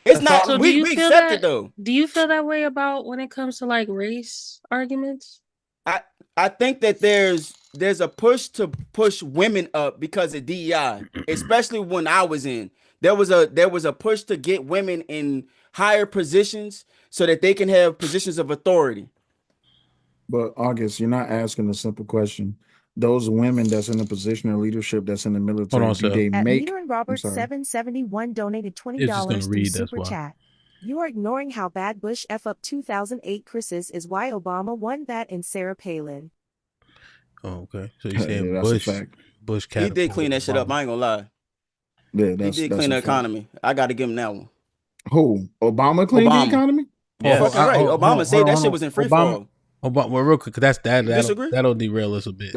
It's not. So we accept it though. Do you feel that way about when it comes to like race arguments? I think that there's a push to push women up because of DEI, especially when I was in. There was a push to get women in higher positions so that they can have positions of authority. But August, you're not asking a simple question. Those women that's in a position of leadership that's in the military, do they make? Meter and Robert 771 donated $20 through Super Chat. You are ignoring how bad Bush F up 2008 Chris's is why Obama won that and Sarah Palin. Oh, okay. So you're saying Bush he did clean that shit up. I ain't gonna lie. Yeah, he did clean the economy. I got to give him that one. Who? Obama cleaned the economy? Yeah, fucking right. Obama said that shit was in free fall. Well, real quick, that'll derail us a bit.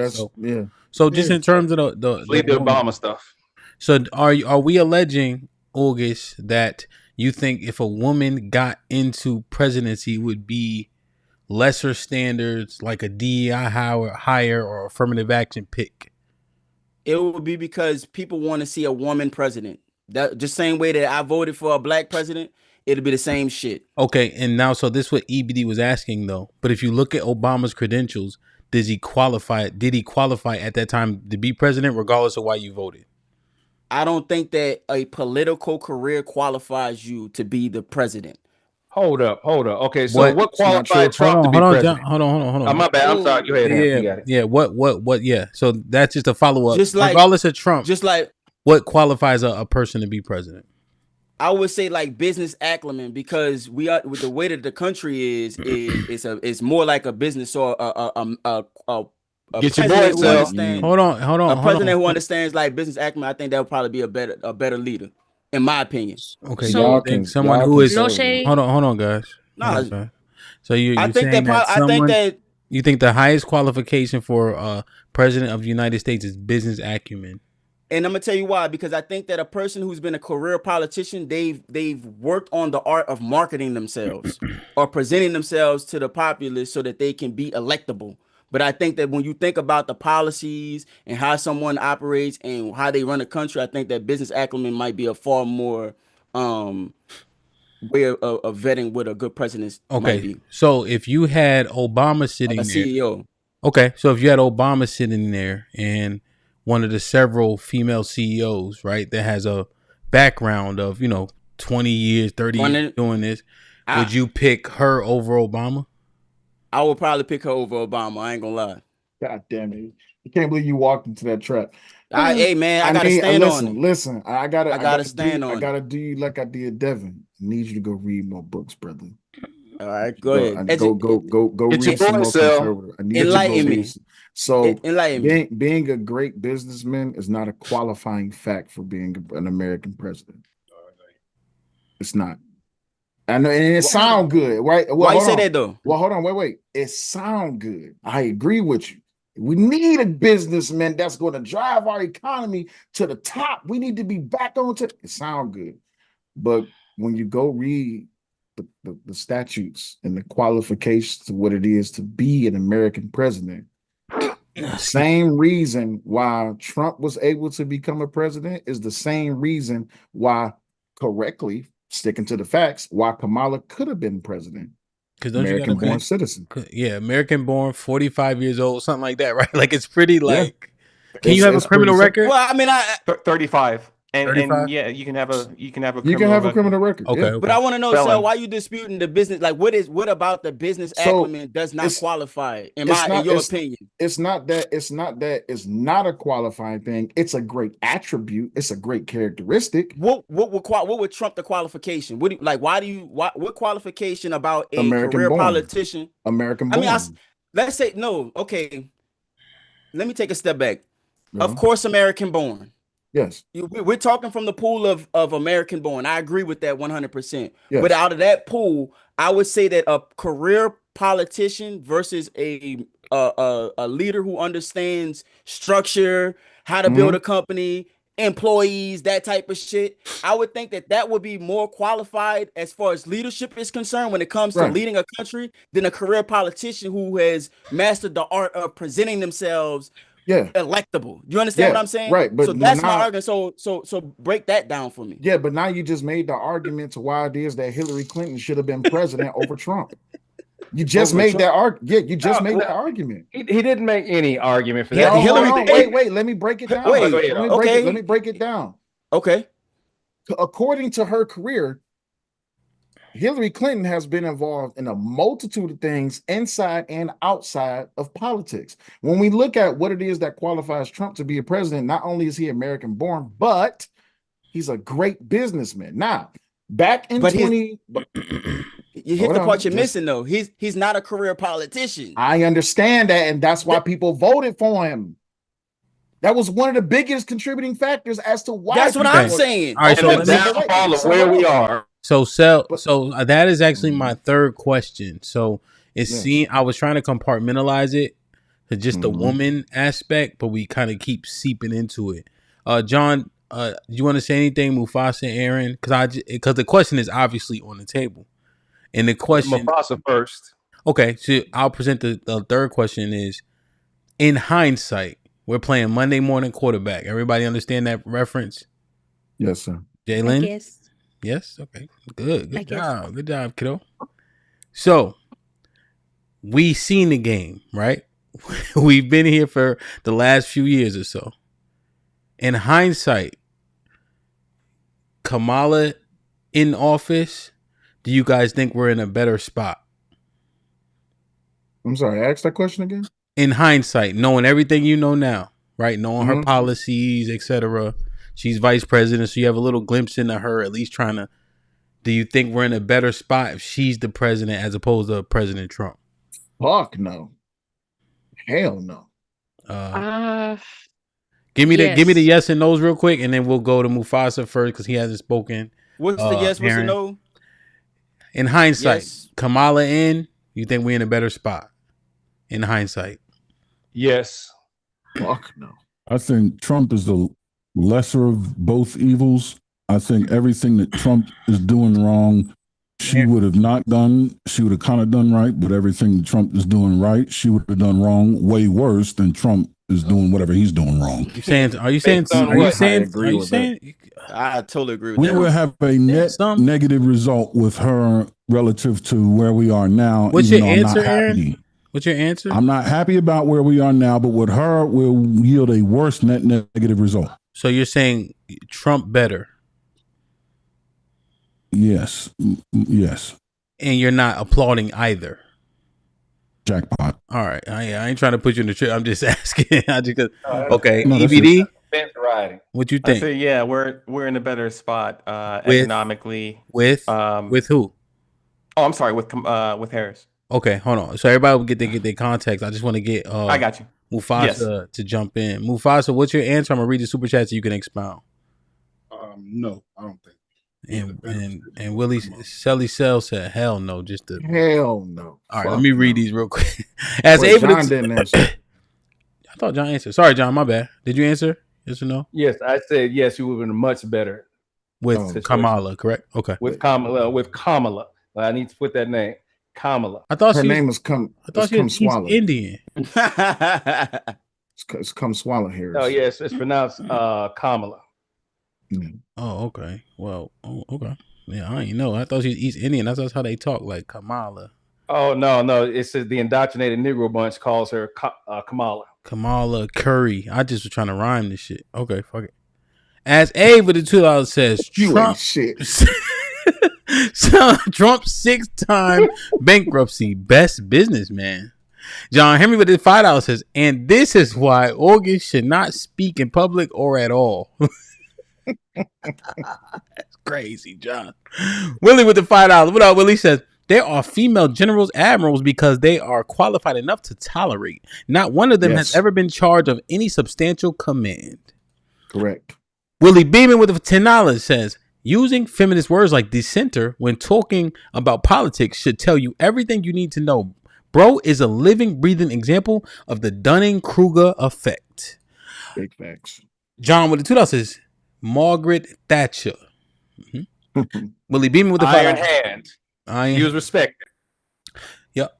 So just in terms of the Obama stuff. So are we alleging, August, that you think if a woman got into presidency would be lesser standards, like a DEI hire or affirmative action pick? It would be because people want to see a woman president. That just same way that I voted for a black president. It'll be the same shit. Okay, and now, so this is what EBD was asking, though. But if you look at Obama's credentials, did he qualify at that time to be president, regardless of why you voted? I don't think that a political career qualifies you to be the president. Hold up. Okay, so what qualified Trump to be president? Hold on. My bad. I'm sorry. Go ahead. Yeah. What? Yeah. So that's just a follow up. Just like, regardless of Trump, just like what qualifies a person to be president? I would say like business acumen, because we are with the way that the country is it's more like a business or a get your voice up. Hold on. A president who understands like business acumen, I think that would probably be a better leader, in my opinion. Okay, so y'all think someone who is no shade. Hold on, guys. No, so you think the highest qualification for president of the United States is business acumen. And I'm gonna tell you why, because I think that a person who's been a career politician, they've worked on the art of marketing themselves or presenting themselves to the populace so that they can be electable. But I think that when you think about the policies and how someone operates and how they run a country, I think that business acumen might be a far more way of vetting what a good president might be. So if you had Obama A sitting there, CEO. okay, so if you had Obama sitting there and one of the several female CEOs, right, that has a background of 20 years, 30 years doing this, would you pick her over Obama? I would probably pick her over Obama. I ain't gonna lie. God damn it! I can't believe you walked into that trap. Hey man, I gotta stand on it. Listen, I gotta stand on it. I gotta do you like I did Devin. I need you to go read more books, brother. All right, go ahead. Go read some more conservative. I need enlighten you me. So enlighten me. Being a great businessman is not a qualifying fact for being an American president. It's not. I know, and it sound good, right? Well, why you say that though? Well, hold on, wait. It sound good. I agree with you. We need a businessman that's going to drive our economy to the top. We need to be back on to it. Sound good, but when you go read the statutes and the qualifications to what it is to be an American president, the same reason why Trump was able to become a president is the same reason why, correctly sticking to the facts, why Kamala could have been president. Because American-born citizen. Yeah, American-born, 45 years old, something like that, right? Like it's pretty like. Yeah. Can you have a criminal record? Well, I mean, 35. And 35? Yeah, you can have a criminal record. Okay. But I want to know, Sel, why you disputing the business? Like, what about the business acumen does not qualify? In your opinion, it's not that it's not a qualifying thing. It's a great attribute. It's a great characteristic. What would trump the qualification? What qualification about a career politician? American born. I mean, let's say no. Okay, let me take a step back. Of course, American born. Yes. We're talking from the pool of American born. I agree with that 100%. Yes. But out of that pool, I would say that a career politician versus a leader who understands structure, how to build a company, employees, that type of shit. I would think that would be more qualified as far as leadership is concerned when it comes to leading a country than a career politician who has mastered the art of presenting themselves electable. You understand what I'm saying? Right. But so that's my argument. So break that down for me. Yeah, but now you just made the argument to why it is that Hillary Clinton should have been president over Trump. You just made that argument. Yeah, you just made that argument. He didn't make any argument for that. Wait, let me break it down. Let me break it down. Okay. According to her career, Hillary Clinton has been involved in a multitude of things inside and outside of politics. When we look at what it is that qualifies Trump to be a president, not only is he American born, but he's a great businessman. Now, back in you hit the part you're missing though. He's not a career politician. I understand that, and that's why people voted for him. That was one of the biggest contributing factors as to why. That's what I'm saying. All right, so where we are. So that is actually my third question. So I was trying to compartmentalize it to just the woman aspect, but we kind of keep seeping into it. John, you want to say anything, Mufasa, Aaron? Because the question is obviously on the table, and the question Mufasa first. Okay, so I'll present the third question is, in hindsight, we're playing Monday morning quarterback. Everybody understand that reference? Yes, sir. Jalen? Yes? Okay. Good job. Good job, kiddo. So, we seen the game, right? We've been here for the last few years or so. In hindsight, Kamala in office, do you guys think we're in a better spot? I'm sorry, ask that question again. In hindsight, knowing everything you know now, right? Knowing her policies, etc. She's vice president, so you have a little glimpse into her, at least trying to. Do you think we're in a better spot if she's the president as opposed to President Trump? Fuck no. Hell no. Give me the yes and no's real quick, and then we'll go to Mufasa first because he hasn't spoken. What's the yes? What's the no? In hindsight, Kamala in. You think we're in a better spot? In hindsight, yes. Fuck no. I think Trump is the lesser of both evils. I think everything that Trump is doing wrong she would have not done, she would have kind of done right, but everything Trump is doing right, she would have done wrong way worse than Trump is doing whatever he's doing wrong. Are you saying I totally agree with we that. will have a net negative result with her relative to where we are now. What's your answer, Aaron? What's your answer? I'm not happy about where we are now, but with her will yield a worse net negative result. So you're saying Trump better? Yes. Yes. And you're not applauding either? Jackpot. All right. I ain't trying to put you in the trip. I'm just asking. Okay. No, EBD? What you think? I say, yeah, we're in a better spot economically. With who? Oh, I'm sorry, with Harris. Okay, hold on. So everybody will get their context. I just want to get I got you. Mufasa to jump in. Mufasa, what's your answer? I'm gonna read the super chat so you can expound. No, I don't think. And Willie Shelly Sell said, "Hell no, just the hell no." All right, let me read these real quick. As Wait, John didn't answer. I thought John answered. Sorry, John, my bad. Did you answer? Yes or no? Yes, I said yes. You would have been much better with Kamala, correct? Okay. With Kamala. I need to put that name. Kamala. I thought her name was Come. I thought she was Swallow. Indian. It's Come Swallow here. Oh yes, it's pronounced Kamala. Mm. Oh, okay. Well, okay. Yeah, I ain't know. I thought she was East Indian. That's how they talk, like Kamala. Oh no! It's the indoctrinated Negro bunch calls her Kamala. Kamala Curry. I just was trying to rhyme this shit. Okay, fuck it. As A with the $2 says, Trump shit. Trump's 6-time bankruptcy best businessman. John Henry with the $5 says, and this is why August should not speak in public or at all. That's crazy, John. Willie with the $5. What up, Willie says, there are female generals, admirals, because they are qualified enough to tolerate. Not one of them has ever been charged of any substantial command. Correct. Willie Beeman with the $10 says, using feminist words like dissenter when talking about politics should tell you everything you need to know. Bro is a living, breathing example of the Dunning-Kruger effect. Big facts. John with the $2 says, Margaret Thatcher. Mm-hmm. Willie Beeman with the Iron hand. He was respected. Yep.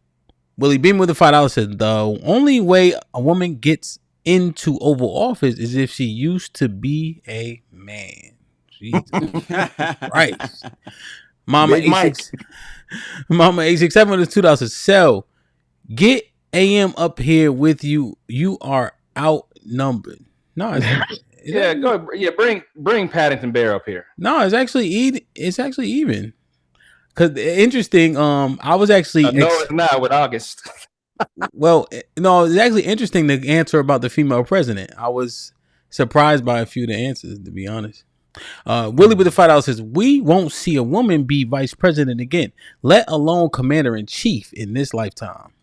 Willie Beeman with the $5 said, the only way a woman gets into Oval Office is if she used to be a man. Jesus Christ. Mama 867 with the $2 says, Sell, get AM up here with you. You are outnumbered. No, bring Paddington Bear up here. No, it's actually even. Cause interesting. I was actually no, it's not with August. Well, no, it's actually interesting the answer about the female president. I was surprised by a few of the answers, to be honest. Willie with the $5 says, we won't see a woman be vice president again, let alone commander in chief in this lifetime.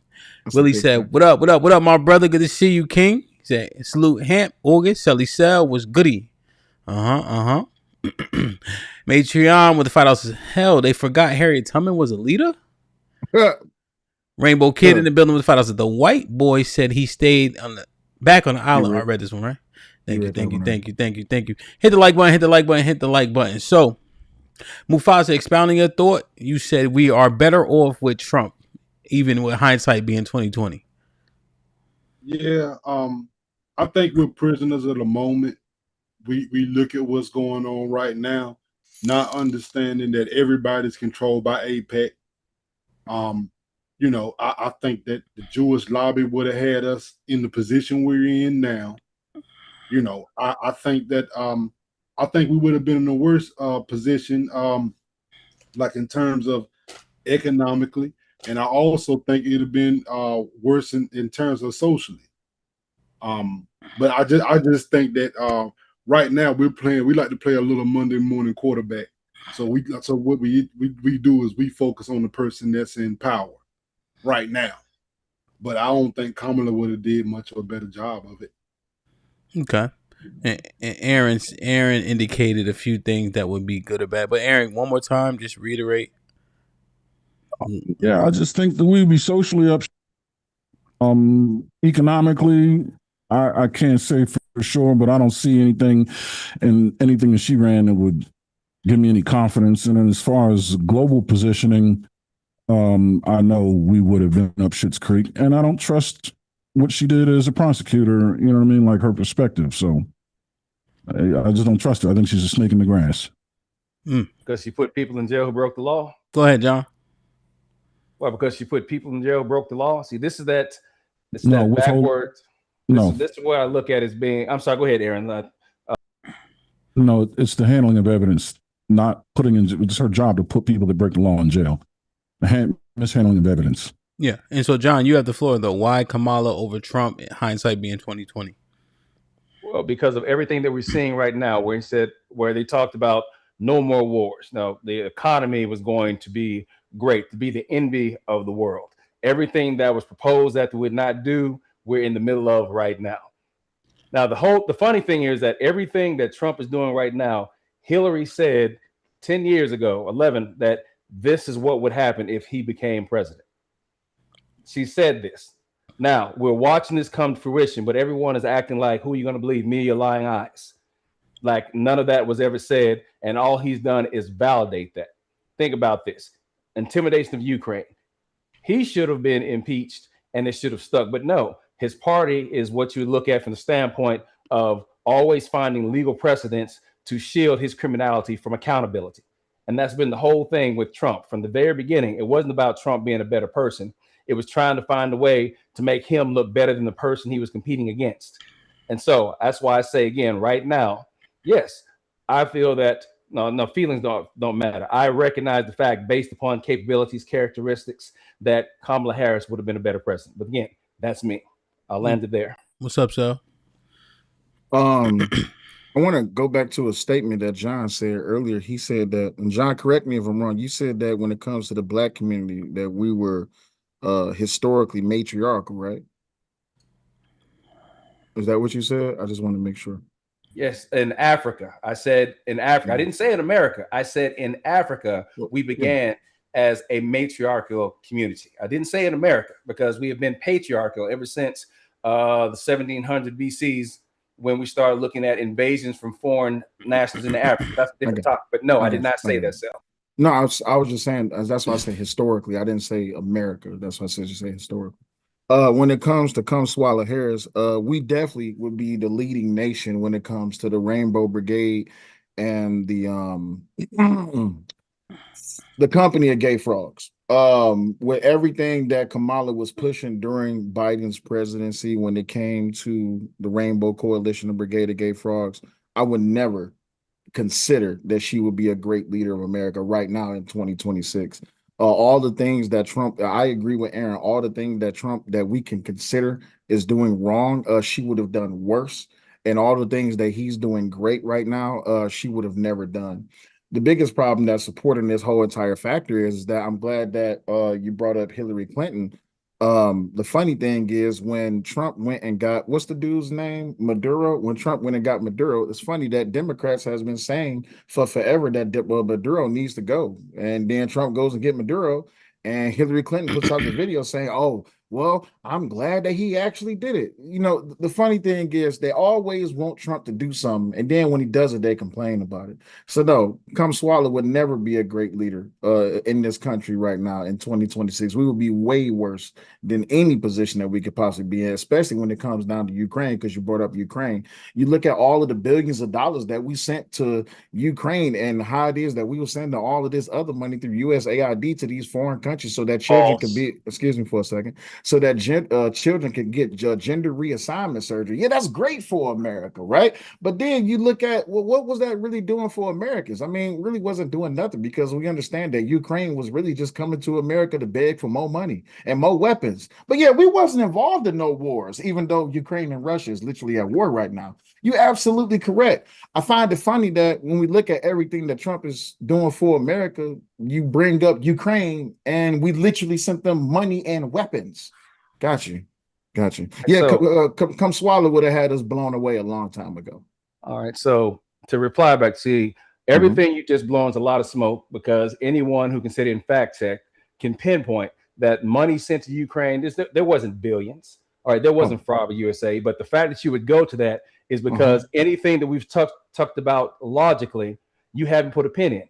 That's Willie said, what up, my brother? Good to see you, King. He said, salute Hamp, August, Shelly Sell was goody. Matreon with the $5 says, hell, they forgot Harriet Tubman was a leader? Rainbow Kid in the building with $5 says, the white boy said he stayed back on the island. I read this one, right? Thank you. Hit the like button. So, Mufasa, expounding your thought, you said we are better off with Trump, even with hindsight being 2020. Yeah, I think we're prisoners of the moment. We look at what's going on right now, not understanding that everybody's controlled by APEC. I think that the Jewish lobby would have had us in the position we're in now. I think that I think we would have been in a worse position, like in terms of economically, and I also think it'd have been worse in terms of socially. But I just think that right now we like to play a little Monday morning quarterback. So what we do is we focus on the person that's in power right now. But I don't think Kamala would have did much of a better job of it. Okay. And Aaron indicated a few things that would be good or bad. But Aaron, one more time, just reiterate. Yeah, I just think that we'd be socially up. Economically, I can't say for sure, but I don't see anything that she ran that would give me any confidence. And then as far as global positioning, I know we would have been up Schitt's Creek, and I don't trust what she did as a prosecutor. You know what I mean? Like her perspective. So I just don't trust her. I think she's a snake in the grass. Because she put people in jail who broke the law. Go ahead, John. Well, because she put people in jail who broke the law. See, this is that No, backwards. No, This is what I look at as being. I'm sorry. Go ahead, Aaron. No, it's the handling of evidence, not putting in. It's her job to put people that break the law in jail. Mishandling of evidence. Yeah, and so John, you have the floor though. Why Kamala over Trump? Hindsight being 2020. Well, because of everything that we're seeing right now, where they talked about no more wars. Now, the economy was going to be great, to be the envy of the world. Everything that was proposed that they would not do, we're in the middle of right now. Now, the funny thing is that everything that Trump is doing right now, Hillary said 10 years ago, 11, that this is what would happen if he became president. She said this. Now, we're watching this come to fruition, but everyone is acting like, who are you going to believe, me or your lying eyes? Like none of that was ever said, and all he's done is validate that. Think about this. Intimidation of Ukraine. He should have been impeached, and it should have stuck, but no. His party is what you look at from the standpoint of always finding legal precedents to shield his criminality from accountability. And that's been the whole thing with Trump. From the very beginning, it wasn't about Trump being a better person. It was trying to find a way to make him look better than the person he was competing against. And so that's why I say again, right now, yes, I feel that no feelings don't matter. I recognize the fact, based upon capabilities, characteristics, that Kamala Harris would have been a better president. But again, that's me. I'll land it there. What's up, Sal? I want to go back to a statement that John said earlier. He said that, and John, correct me if I'm wrong, you said that when it comes to the Black community, that we were historically matriarchal, right? Is that what you said? I just want to make sure. Yes, in Africa. I said in Africa. I didn't say in America. I said in Africa, we began as a matriarchal community. I didn't say in America, because we have been patriarchal ever since the 1700 BCs, when we started looking at invasions from foreign nationals into Africa. That's a different topic. But no, I did not say that, Sal. No, I was just saying, that's why I say historically. I didn't say America. That's why I said just say historically. When it comes to Kamala Harris, we definitely would be the leading nation when it comes to the Rainbow Brigade and the company of gay frogs. With everything that Kamala was pushing during Biden's presidency, when it came to the Rainbow Coalition of Brigade of Gay Frogs, I would never consider that she would be a great leader of America right now in 2026. All the things that Trump, I agree with Aaron, all the things that Trump that we can consider is doing wrong, she would have done worse. And all the things that he's doing great right now, she would have never done. The biggest problem that's supporting this whole entire factor is that I'm glad that you brought up Hillary Clinton. The funny thing is, when Trump went and got, what's the dude's name? Maduro. When Trump went and got Maduro, it's funny that Democrats has been saying for forever that Maduro needs to go. And then Trump goes and get Maduro, and Hillary Clinton puts out the video saying, oh, well, I'm glad that he actually did it. You know, the funny thing is they always want Trump to do something, and then when he does it, they complain about it. So no, Kamala would never be a great leader in this country right now in 2026. We would be way worse than any position that we could possibly be in, especially when it comes down to Ukraine, because you brought up Ukraine. You look at all of the billions of dollars that we sent to Ukraine and how it is that we were sending all of this other money through USAID to these foreign countries so that children could be, excuse me for a second, so that children can get gender reassignment surgery. Yeah, that's great for America, right? But then you look at, well, what was that really doing for Americans? I mean, really wasn't doing nothing, because we understand that Ukraine was really just coming to America to beg for more money and more weapons. But yeah, we wasn't involved in no wars, even though Ukraine and Russia is literally at war right now. You're absolutely correct. I find it funny that when we look at everything that Trump is doing for America, you bring up Ukraine, and we literally sent them money and weapons. Got you. Yeah, so, Kamala would have had us blown away a long time ago. All right. So to reply back, see, everything you just blown is a lot of smoke, because anyone who can sit in fact check can pinpoint that money sent to Ukraine, there wasn't billions. All right, there wasn't fraud with USA, but the fact that you would go to that is because anything that we've talked about logically you haven't put a pin in.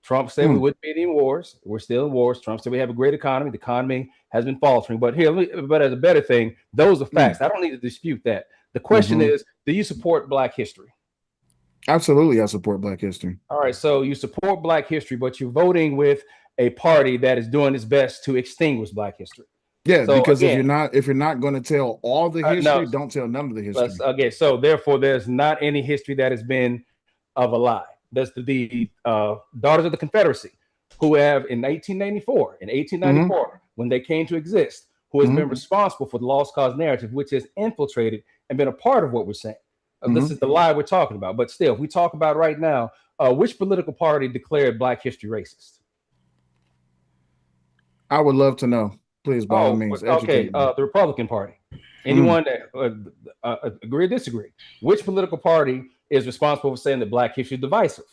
Trump said we wouldn't be in wars. We're still in wars. Trump said we have a great economy. The economy has been faltering. But but as a better thing, those are facts. I don't need to dispute that. The question is, do you support Black history? Absolutely, I support Black history. All right, so you support Black history, but you're voting with a party that is doing its best to extinguish Black history. Yeah, so because again, if you're not going to tell all the history, don't tell none of the history. Okay, so therefore, there's not any history that has been of a lie. That's the Daughters of the Confederacy, who have in 1894, when they came to exist, who has been responsible for the lost cause narrative, which has infiltrated and been a part of what we're saying. This is the lie we're talking about. But still, if we talk about right now, which political party declared Black history racist? I would love to know. Please, by all means, educate me. The Republican Party. Anyone that agree or disagree? Which political party is responsible for saying that Black history is divisive?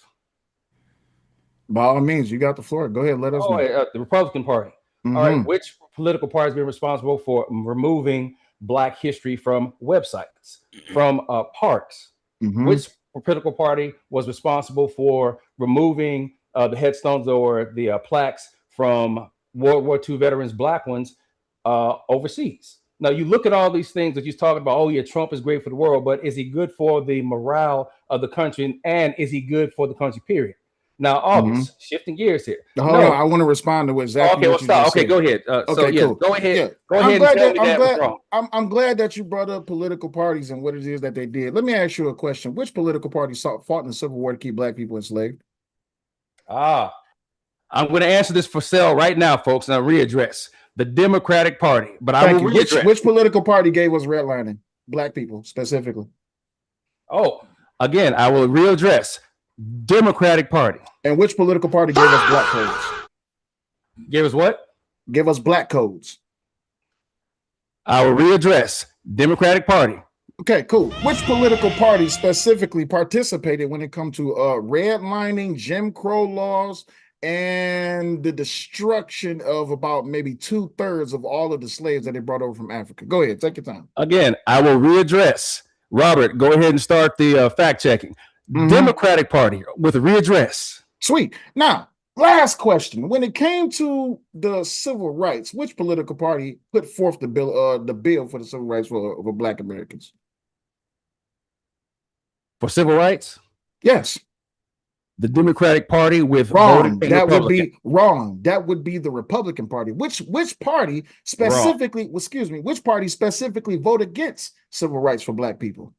By all means, you got the floor. Go ahead, let us know. The Republican Party. All right, which political party has been responsible for removing Black history from websites, from parks? Which political party was responsible for removing the headstones or the plaques from World War II veterans, Black ones, overseas? Now, you look at all these things that you're talking about. Oh, yeah, Trump is great for the world, but is he good for the morale of the country? And is he good for the country, period? Now, August, shifting gears here. Hold on, I want to respond to exactly what you just said. Go ahead. Cool. Go ahead. Go ahead and tell me that was wrong. I'm glad that you brought up political parties and what it is that they did. Let me ask you a question. Which political party fought in the Civil War to keep Black people enslaved? I'm going to answer this for sale right now, folks, and I'll readdress the Democratic Party. But I will readdress. Which political party gave us redlining? Black people, specifically. Again, I will readdress. Democratic Party. And which political party gave us black codes? Gave us what? Give us black codes. I will readdress. Democratic Party. Okay, cool. Which political party specifically participated when it comes to redlining, Jim Crow laws, and the destruction of about maybe 2/3 of all of the slaves that they brought over from Africa? Go ahead, take your time. Again, I will readdress. Robert, go ahead and start the fact checking. Democratic Party with a readdress. Sweet. Now, last question. When it came to the civil rights, which political party put forth the bill for the civil rights for Black Americans? For civil rights? Yes. The Democratic Party with wrong. That would be wrong. That would be the Republican Party. Which party specifically? Which party specifically voted against civil rights for Black people?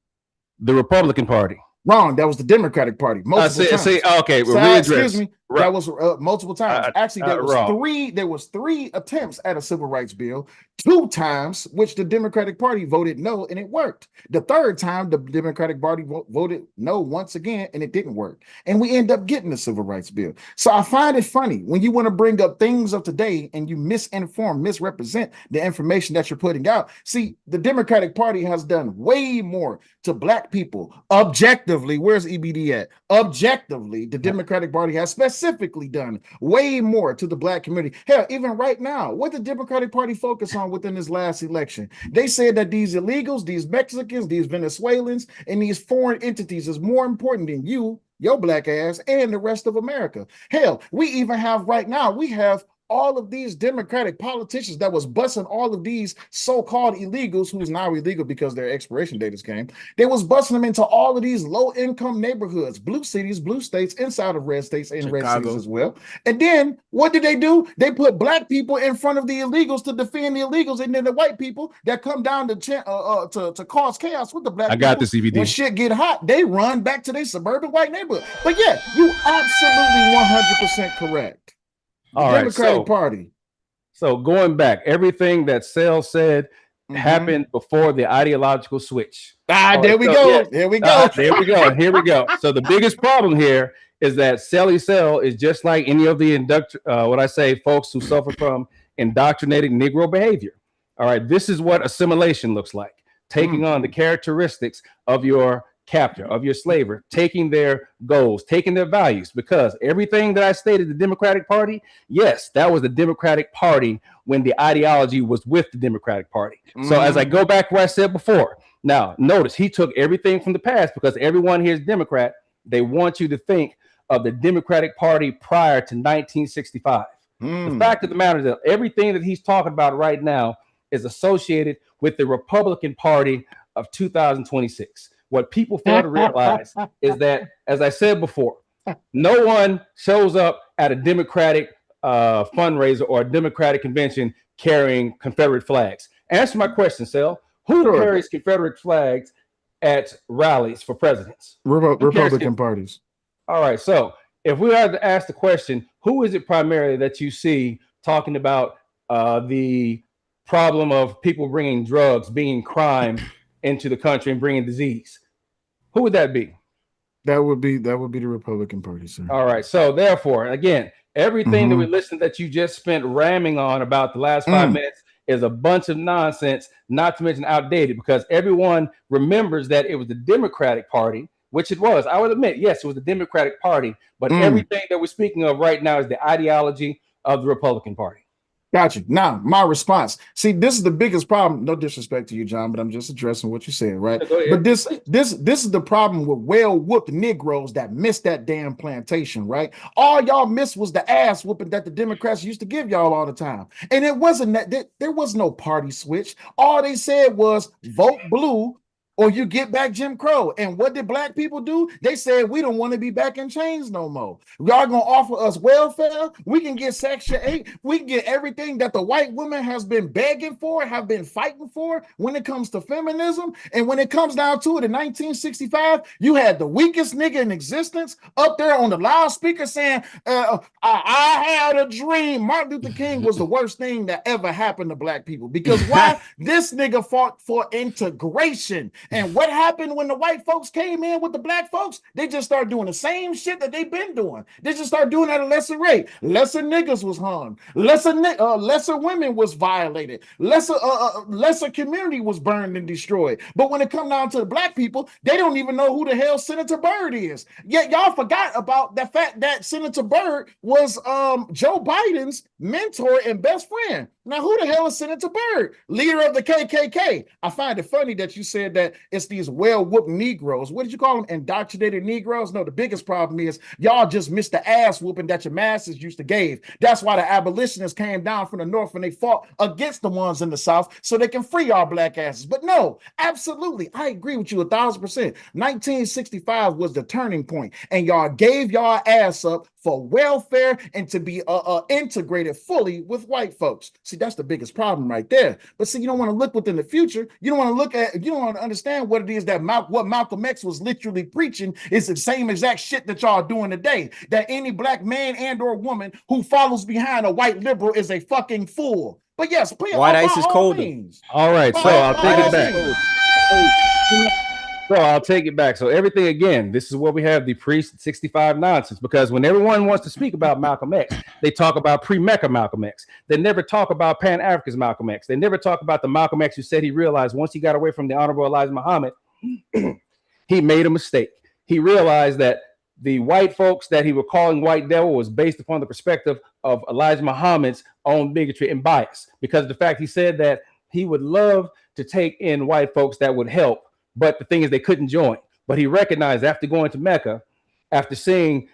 The Republican Party. Wrong. That was the Democratic Party. Multiple times. Okay. Excuse me. Right. That was multiple times. Actually, there was three attempts at a civil rights bill. 2 times, which the Democratic Party voted no, and it worked. The 3rd time, the Democratic Party voted no once again, and it didn't work. And we end up getting the civil rights bill. So I find it funny when you want to bring up things of today and you misrepresent the information that you're putting out. See, the Democratic Party has done way more to Black people objectively. Where's EBD at? Objectively, the Democratic Party has specifically done way more to the Black community. Hell, even right now, what did the Democratic Party focus on within this last election? They said that these illegals, these Mexicans, these Venezuelans, and these foreign entities is more important than you, your Black ass, and the rest of America. Hell, we even have right now, we have all of these Democratic politicians that was busting all of these so-called illegals, who's now illegal because their expiration date came. They was busting them into all of these low-income neighborhoods, blue cities, blue states, inside of red states, and Chicago. Red cities as well. And then what did they do? They put Black people in front of the illegals to defend the illegals, and then the white people that come down to cause chaos with the Black people. I got this, EBD. When shit get hot, they run back to their suburban white neighborhood. But yeah, you absolutely 100% correct. Democratic Party. So going back, everything that Sel said happened before the ideological switch. There we go. Here we go. So the biggest problem here is that Sally Sel is just like any of the folks who suffer from indoctrinated Negro behavior. All right, this is what assimilation looks like: taking on the characteristics of your captor, of your slaver, taking their goals, taking their values. Because everything that I stated, the Democratic Party, yes, that was the Democratic Party when the ideology was with the Democratic Party. So as I go back to what I said before, now notice he took everything from the past, because everyone here is Democrat. They want you to think of the Democratic Party prior to 1965. The fact of the matter is that everything that he's talking about right now is associated with the Republican Party of 2026. What people fail to realize is that, as I said before, no one shows up at a Democratic fundraiser or a Democratic convention carrying Confederate flags. Answer my question, Sel. Who carries Confederate flags at rallies for presidents? Republican parties. All right. So if we had to ask the question, who is it primarily that you see talking about the problem of people bringing drugs, bringing crime into the country and bringing disease? Who would that be? That would be the Republican Party, sir. All right. So therefore, again, everything that we listened that you just spent ramming on about the last 5 minutes is a bunch of nonsense, not to mention outdated, because everyone remembers that it was the Democratic Party, which it was. I would admit, yes, it was the Democratic Party, but everything that we're speaking of right now is the ideology of the Republican Party. Got you. Now, my response. See, this is the biggest problem. No disrespect to you, John, but I'm just addressing what you said, right? But this is the problem with well-whooped Negroes that missed that damn plantation, right? All y'all missed was the ass whooping that the Democrats used to give y'all all the time. And it wasn't that there was no party switch. All they said was vote blue or you get back Jim Crow. And what did black people do? They said, we don't want to be back in chains no more. Y'all gonna offer us welfare? We can get Section 8. We can get everything that the white woman has been begging for, have been fighting for when it comes to feminism. And when it comes down to it, in 1965, you had the weakest nigga in existence up there on the loudspeaker saying, I had a dream. Martin Luther King was the worst thing that ever happened to black people. Because why? This nigga fought for integration. And what happened when the white folks came in with the black folks? They just started doing the same shit that they've been doing. They just started doing at a lesser rate. Lesser niggas was harmed. Lesser women was violated. Lesser community was burned and destroyed. But when it come down to the black people, they don't even know who the hell Senator Byrd is. Yet y'all forgot about the fact that Senator Byrd was Joe Biden's mentor and best friend. Now, who the hell is Senator Byrd? Leader of the KKK. I find it funny that you said that it's these well-whooped Negroes. What did you call them? Indoctrinated Negroes? No, the biggest problem is y'all just missed the ass whooping that your masses used to give. That's why the abolitionists came down from the North and they fought against the ones in the South so they can free our black asses. But no, absolutely, I agree with you 1,000%. 1965 was the turning point, and y'all gave y'all ass up for welfare and to be integrated fully with white folks. See, that's the biggest problem right there. But see, you don't want to look within the future. You don't want to understand what it is that what Malcolm X was literally preaching is the same exact shit that y'all are doing today. That any black man and or woman who follows behind a white liberal is a fucking fool. But yes, white ice is colder. All right, so I'll take it back. So I'll take it back. So everything again, this is where we have the pre-65 nonsense, because when everyone wants to speak about Malcolm X, they talk about pre-Mecca Malcolm X. They never talk about Pan-African's Malcolm X. They never talk about the Malcolm X who said he realized once he got away from the Honorable Elijah Muhammad, he made a mistake. He realized that the white folks that he was calling white devil was based upon the perspective of Elijah Muhammad's own bigotry and bias, because of the fact he said that he would love to take in white folks that would help. But the thing is, they couldn't join. But he recognized after going to Mecca, after seeing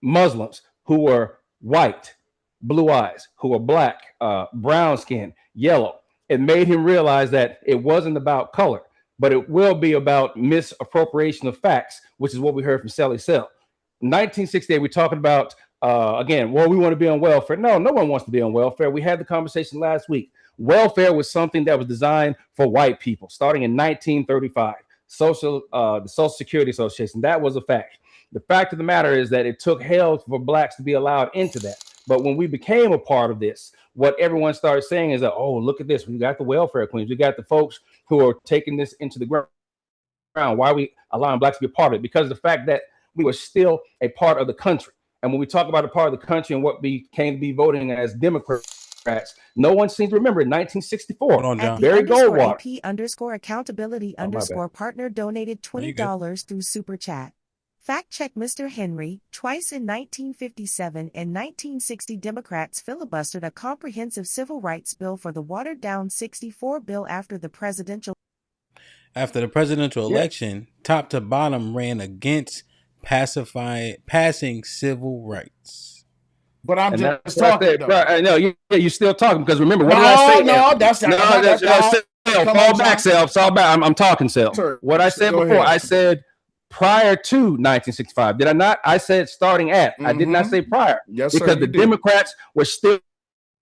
Muslims who were white, blue eyes, who were black, brown skin, yellow, it made him realize that it wasn't about color, but it will be about misappropriation of facts, which is what we heard from Sally Sell. 1968, we're talking about, again, well, we want to be on welfare. No one wants to be on welfare. We had the conversation last week. Welfare was something that was designed for white people starting in 1935. The Social Security Association, that was a fact. The fact of the matter is that it took hell for blacks to be allowed into that. But when we became a part of this, what everyone started saying is that, oh, look at this. We got the welfare queens. We got the folks who are taking this into the ground. Why are we allowing blacks to be a part of it? Because of the fact that we were still a part of the country. And when we talk about a part of the country and what became to be voting as Democrats, no one seems to remember in 1964. Hold on, John. Barry Goldwater. AP_accountability partner donated $20 through Super Chat. Fact check Mr. Henry. Twice in 1957 and 1960, Democrats filibustered a comprehensive civil rights bill for the watered-down 64 bill after the presidential election. Top to bottom ran against passing civil rights. But I'm And just that's what I talking said, though. bro. I know you're still talking because remember, what did I say? No, that's no, come fall on, back, John. Self. Fall back. I'm talking, Self. Sir, What I said go before, ahead. I said prior to 1965. Did I not? I said starting at. I did not say prior. Yes, because sir, the Democrats were still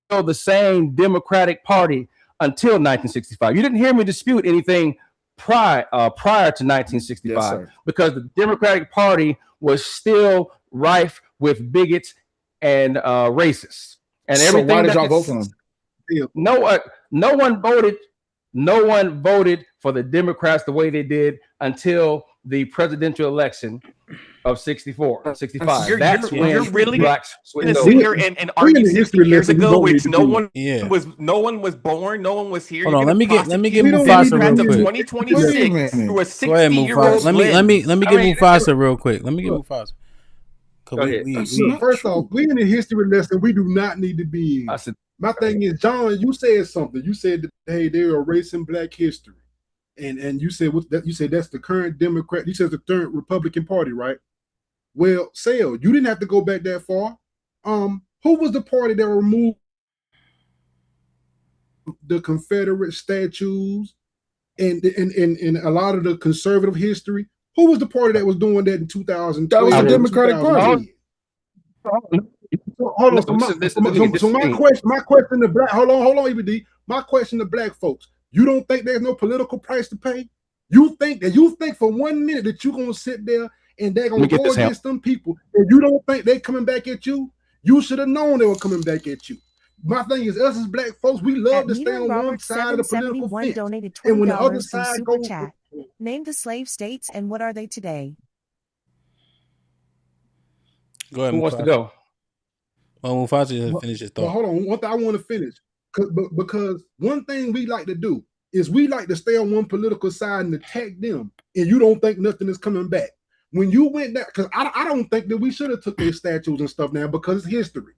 the same Democratic Party until 1965. You didn't hear me dispute anything prior to 1965 yes, because the Democratic Party was still rife with bigots and racists and so everything. Why did y'all vote for him? No one voted for the Democrats the way they did until the presidential election of 64, 65. That's when you're really blacks going to sit here and argue 60 years ago, which no one was born, no one was here. Hold on, let me get Mufasa real quick. 2026 through a 60-year-old. Let me get Mufasa real quick. Let me get Mufasa. First off, we in the history lesson we do not need to be in. My thing is, John, you said something. You said that, hey, they're erasing Black history, and you said you said that's the current Democrat. You said the current Republican Party, right? Well, Sale, you didn't have to go back that far. Who was the party that removed the Confederate statues and a lot of the conservative history? Who was the party that was doing that in 2012? That was the Democratic Party. Hold on. So my question to Black. Hold on, EBD. My question to Black folks: you don't think there's no political price to pay? You think for 1 minute that you're gonna sit there and they're gonna go against them people, and you don't think they're coming back at you? You should have known they were coming back at you. My thing is, us as Black folks, we love to stay on one side of the political fence. Donated $20 and when the other side super chat. Name the slave states and what are they today? Go ahead. Who wants to go? Well, Mufasa just finish his thought. Well, hold on. One thing I want to finish, because one thing we like to do is we like to stay on one political side and attack them, and you don't think nothing is coming back. When you went there, because I don't think that we should have took their statues and stuff now because it's history.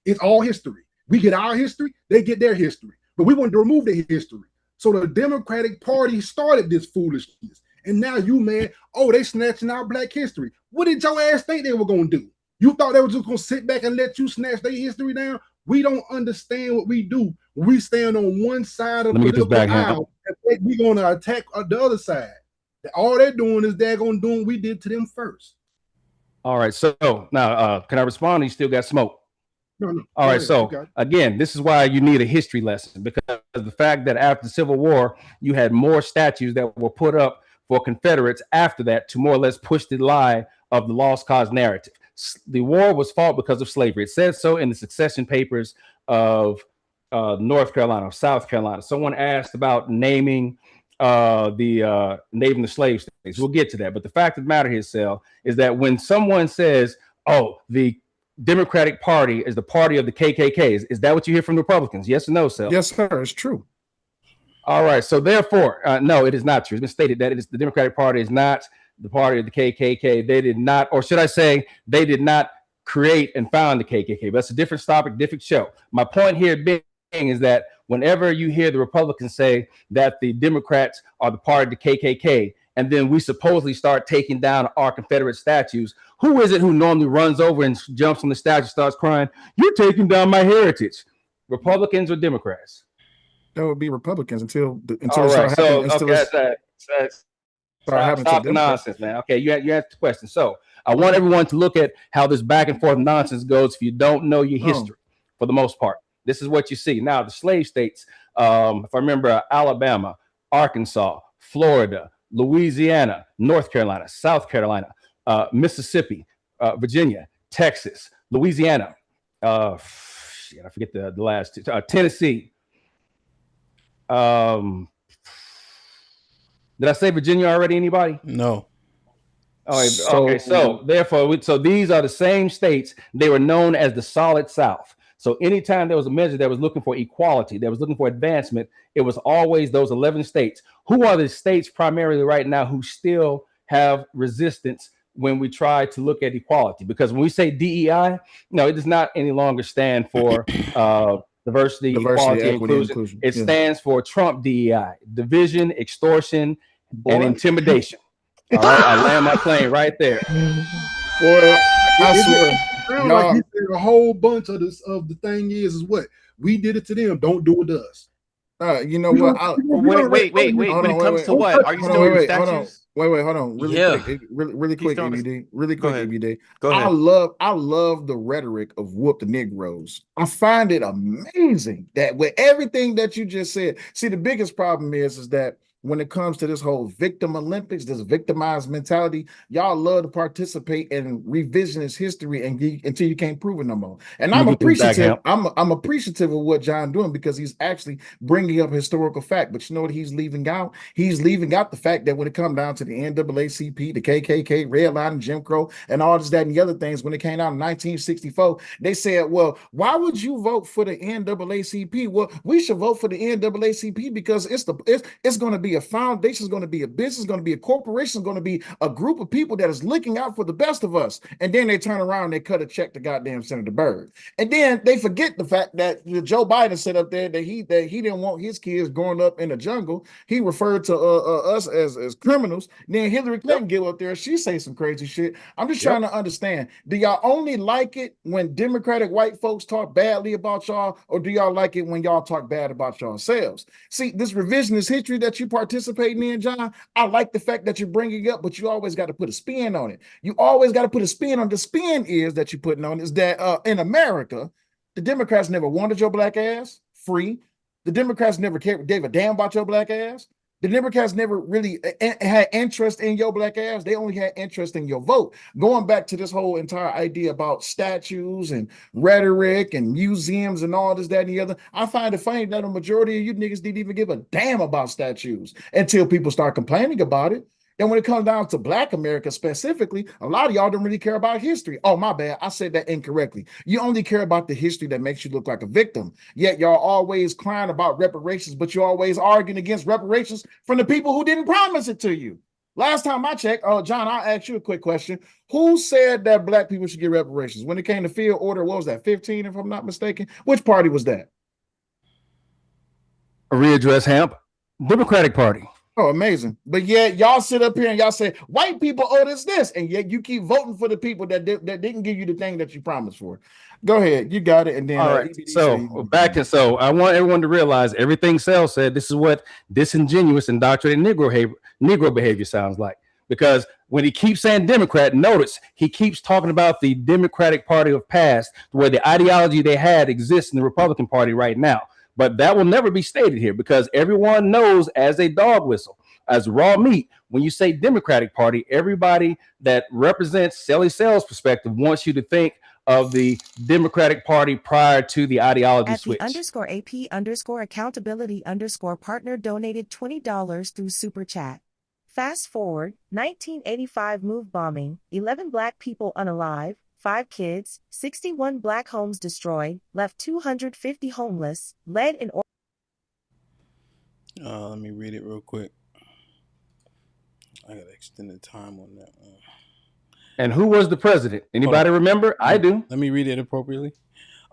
It's all history. We get our history, they get their history, but we wanted to remove their history. So the Democratic Party started this foolishness, and now you mad? Oh, they snatching our Black history. What did your ass think they were gonna do? You thought they were just gonna sit back and let you snatch their history down? We don't understand what we do. We stand on one side of the political aisle, and we're gonna attack the other side. All they're doing is they're gonna do what we did to them first. All right, so now can I respond? You still got smoke. No. All right, so again, this is why you need a history lesson, because the fact that after the Civil War, you had more statues that were put up for Confederates after that to more or less push the lie of the lost cause narrative. The war was fought because of slavery. It says so in the succession papers of North Carolina or South Carolina. Someone asked about naming the slave states. We'll get to that. But the fact of the matter here, Sal, is that when someone says, oh, the Democratic Party is the party of the KKK, is that what you hear from the Republicans? Yes or no, Sal? Yes, sir. It's true. All right. So therefore, no, it is not true. It's been stated that it is the Democratic Party is not the party of the KKK. They did not, or should I say, they did not create and found the KKK. But that's a different topic, different show. My point here being is that whenever you hear the Republicans say that the Democrats are the party of the KKK, and then we supposedly start taking down our Confederate statues, who is it who normally runs over and jumps on the statue, starts crying, "You're taking down my heritage"? Republicans or Democrats? That would be Republicans until all right. So stop the nonsense, man. Okay, you asked the question. So I want everyone to look at how this back and forth nonsense goes if you don't know your history. For the most part, this is what you see. Now, the slave states, if I remember, Alabama, Arkansas, Florida, Louisiana, North Carolina, South Carolina, Mississippi, Virginia, Texas, Louisiana, I forget the last two, Tennessee. Did I say Virginia already? Anybody? No. All right. Okay. So therefore, these are the same states. They were known as the Solid South. So anytime there was a measure that was looking for equality, that was looking for advancement, it was always those 11 states. Who are the states primarily right now who still have resistance when we try to look at equality? Because when we say DEI, no, it does not any longer stand for diversity, equality, inclusion. It stands for Trump DEI, division, extortion, and intimidation. All right, I land my plane right there. Boy, I swear. Sound like he said a whole bunch of this. Of the thing is what we did it to them. Don't do it to us. You know what? Wait. When it comes to what, are you still in statues? Hold on. Really quick, really quick, EBD. Really quick, EBD. Go ahead. I love the rhetoric of whoop the Negroes. I find it amazing that with everything that you just said. See, the biggest problem is that when it comes to this whole victim Olympics, this victimized mentality, y'all love to participate in revisionist history until you can't prove it no more. And I'm appreciative. I'm appreciative of what John doing because he's actually bringing up historical fact. But you know what he's leaving out? He's leaving out the fact that when it comes down to the NAACP, the KKK, Red Line, and Jim Crow, and all this, that, and the other things, when it came out in 1964, they said, well, why would you vote for the NAACP? Well, we should vote for the NAACP because it's going to be a foundation, is going to be a business, going to be a corporation, going to be a group of people that is looking out for the best of us. And then they turn around and they cut a check to goddamn Senator Byrd. And then they forget the fact that Joe Biden said up there that he didn't want his kids growing up in the jungle. He referred to us as criminals. Then Hillary Clinton get up there, she say some crazy shit. I'm just trying to understand. Do y'all only like it when Democratic white folks talk badly about y'all, or do y'all like it when y'all talk bad about yourselves? See, this revisionist history that you participating in, John, I like the fact that you're bringing it up, but you always got to put a spin on it. You always got to put a spin on. The spin is that you're putting on is that in America, the Democrats never wanted your black ass free. The Democrats never gave a damn about your black ass. The Democrats never really had interest in your black ass. They only had interest in your vote. Going back to this whole entire idea about statues and rhetoric and museums and all this, that, and the other, I find it funny that a majority of you niggas didn't even give a damn about statues until people start complaining about it. And when it comes down to Black America specifically, a lot of y'all don't really care about history. Oh, my bad. I said that incorrectly. You only care about the history that makes you look like a victim. Yet y'all always crying about reparations, but you're always arguing against reparations from the people who didn't promise it to you. Last time I checked, John, I'll ask you a quick question. Who said that Black people should get reparations? When it came to field order, what was that, 15, if I'm not mistaken? Which party was that? Readdress HAMP, Democratic Party. Oh, amazing. But yet y'all sit up here and y'all say, white people owe us this. And yet you keep voting for the people that didn't give you the thing that you promised for. Go ahead. You got it. And then all right. So I want everyone to realize everything Sal said. This is what disingenuous, indoctrinated Negro behavior sounds like. Because when he keeps saying Democrat, notice he keeps talking about the Democratic Party of past, where the ideology they had exists in the Republican Party right now. But that will never be stated here because everyone knows as a dog whistle, as raw meat, when you say Democratic Party, everybody that represents Sally Sells' perspective wants you to think of the Democratic Party prior to the ideology switch. At the _AP_accountability_partner donated $20 through Super Chat. Fast forward, 1985 move bombing, 11 Black people unalive, 5 kids, 61 Black homes destroyed, left 250 homeless, led in... Let me read it real quick. I got extended time on that one. And who was the president? Anybody remember? I do. Let me read it appropriately.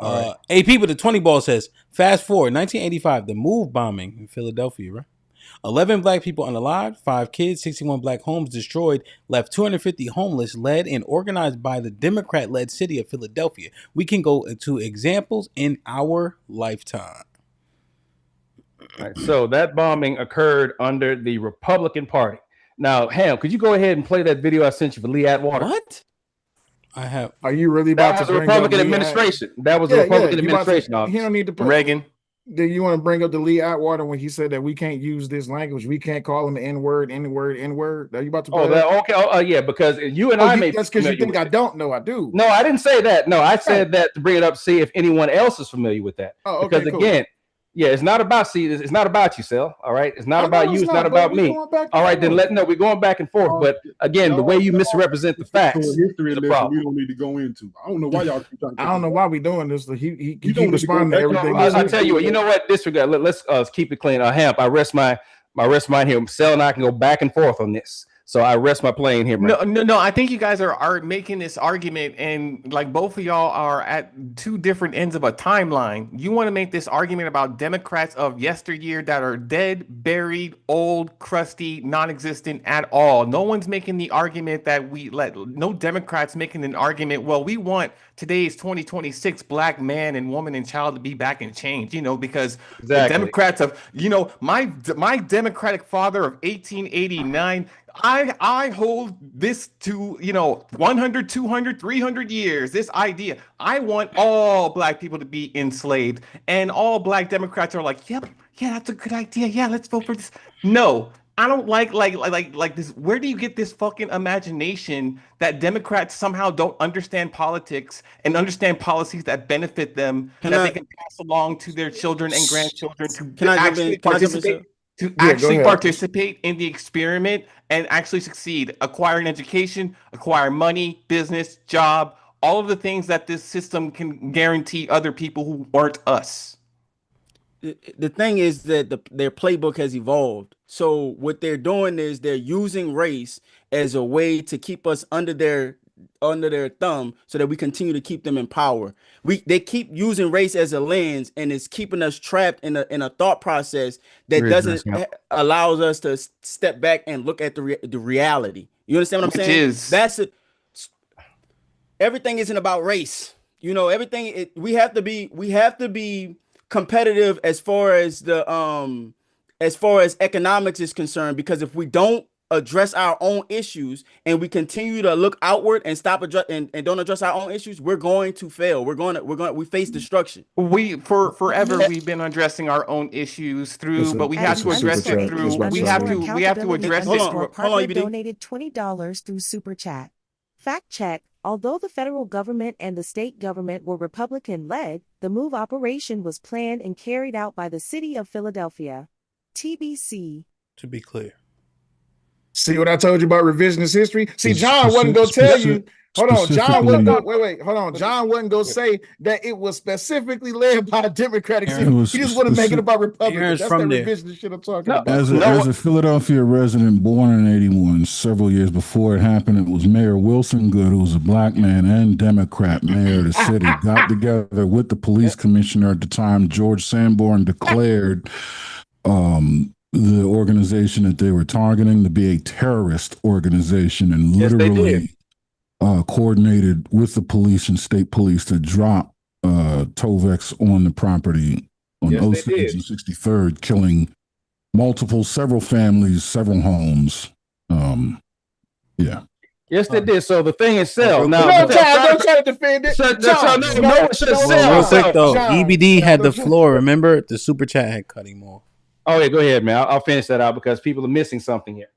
Right. AP with the 20 ball says, fast forward, 1985, the move bombing in Philadelphia, right? 11 Black people unalive, 5 kids, 61 Black homes destroyed, left 250 homeless, led and organized by the Democrat-led city of Philadelphia. We can go into examples in our lifetime. All right, so that bombing occurred under the Republican Party. Now, Ham, could you go ahead and play that video I sent you for Lee Atwater? What? I have. Are you really about to bring up the Republican administration? That was the Republican administration office. He don't need to put Reagan. Do you want to bring up the Lee Atwater when he said that we can't use this language? We can't call him the N-word, N-word, N-word. Are you about to? Okay. Yeah, because you and I may. That's because you think I don't know. I do. No, I didn't say that. No, I said that to bring it up, see if anyone else is familiar with that. Oh, okay. Because again, yeah, it's not about it's not about you, Sel. All right, it's not about you. It's not about me. All right, then we're going back and forth. But again, the way you misrepresent the facts, history lesson we don't need to go into. I don't know why y'all keep talking. I don't know why we doing this. He keep responding to everything. I tell you what. You know what? Disregard. Let's keep it clean. HAMP. I rest my mind here. Sel and I can go back and forth on this. So I rest my plane here, man. No. I think you guys are making this argument, and like both of y'all are at two different ends of a timeline. You want to make this argument about Democrats of yesteryear that are dead, buried, old, crusty, non-existent at all. No one's making the argument that no Democrats making an argument. Well, we want today's 2026 black man and woman and child to be back and change, because the Democrats of, my Democratic father of 1889, I hold this to, 100, 200, 300 years, this idea. I want all black people to be enslaved. And all black Democrats are like, yep, yeah, that's a good idea. Yeah, let's vote for this. No, I don't like this. Where do you get this fucking imagination that Democrats somehow don't understand politics and understand policies that benefit them, they can pass along to their children and grandchildren to actually participate in the experiment and actually succeed, acquire an education, acquire money, business, job, all of the things that this system can guarantee other people who aren't us. The thing is that their playbook has evolved. So what they're doing is they're using race as a way to keep us under their thumb so that we continue to keep them in power. They keep using race as a lens, and it's keeping us trapped in a thought process that doesn't allows us to step back and look at the reality. You understand what I'm saying? Everything isn't about race. Everything we have to be competitive as far as economics is concerned, because if we don't address our own issues and we continue to look outward and and don't address our own issues, we're going to fail. We face destruction. Forever we've been addressing our own issues but we have to address it through. We have to address it. Hold on, donated $20 through Super Chat. Fact check. Although the federal government and the state government were Republican-led, the MOVE operation was planned and carried out by the city of Philadelphia. TBC. To be clear. See what I told you about revisionist history? See, John wasn't going to tell you. Hold on, John wasn't going. Wait. Hold on, John wasn't going to say that it was specifically led by a Democratic city. He just want to make it about Republicans. That's that revisionist shit I'm talking about. As a Philadelphia resident born in '81, several years before it happened, it was Mayor Wilson Good, who was a black man and Democrat mayor of the city, got together with the police commissioner at the time, George Sanborn, declared the organization that they were targeting to be a terrorist organization, and literally coordinated with the police and state police to drop Tovex on the property on Osage and 63rd, killing several families, several homes. Yes, they did. So the thing itself. Don't try to defend it. Real quick though, EBD had the floor. Remember, the super chat had cut him off. Oh yeah, go ahead, man. I'll finish that out because people are missing something here.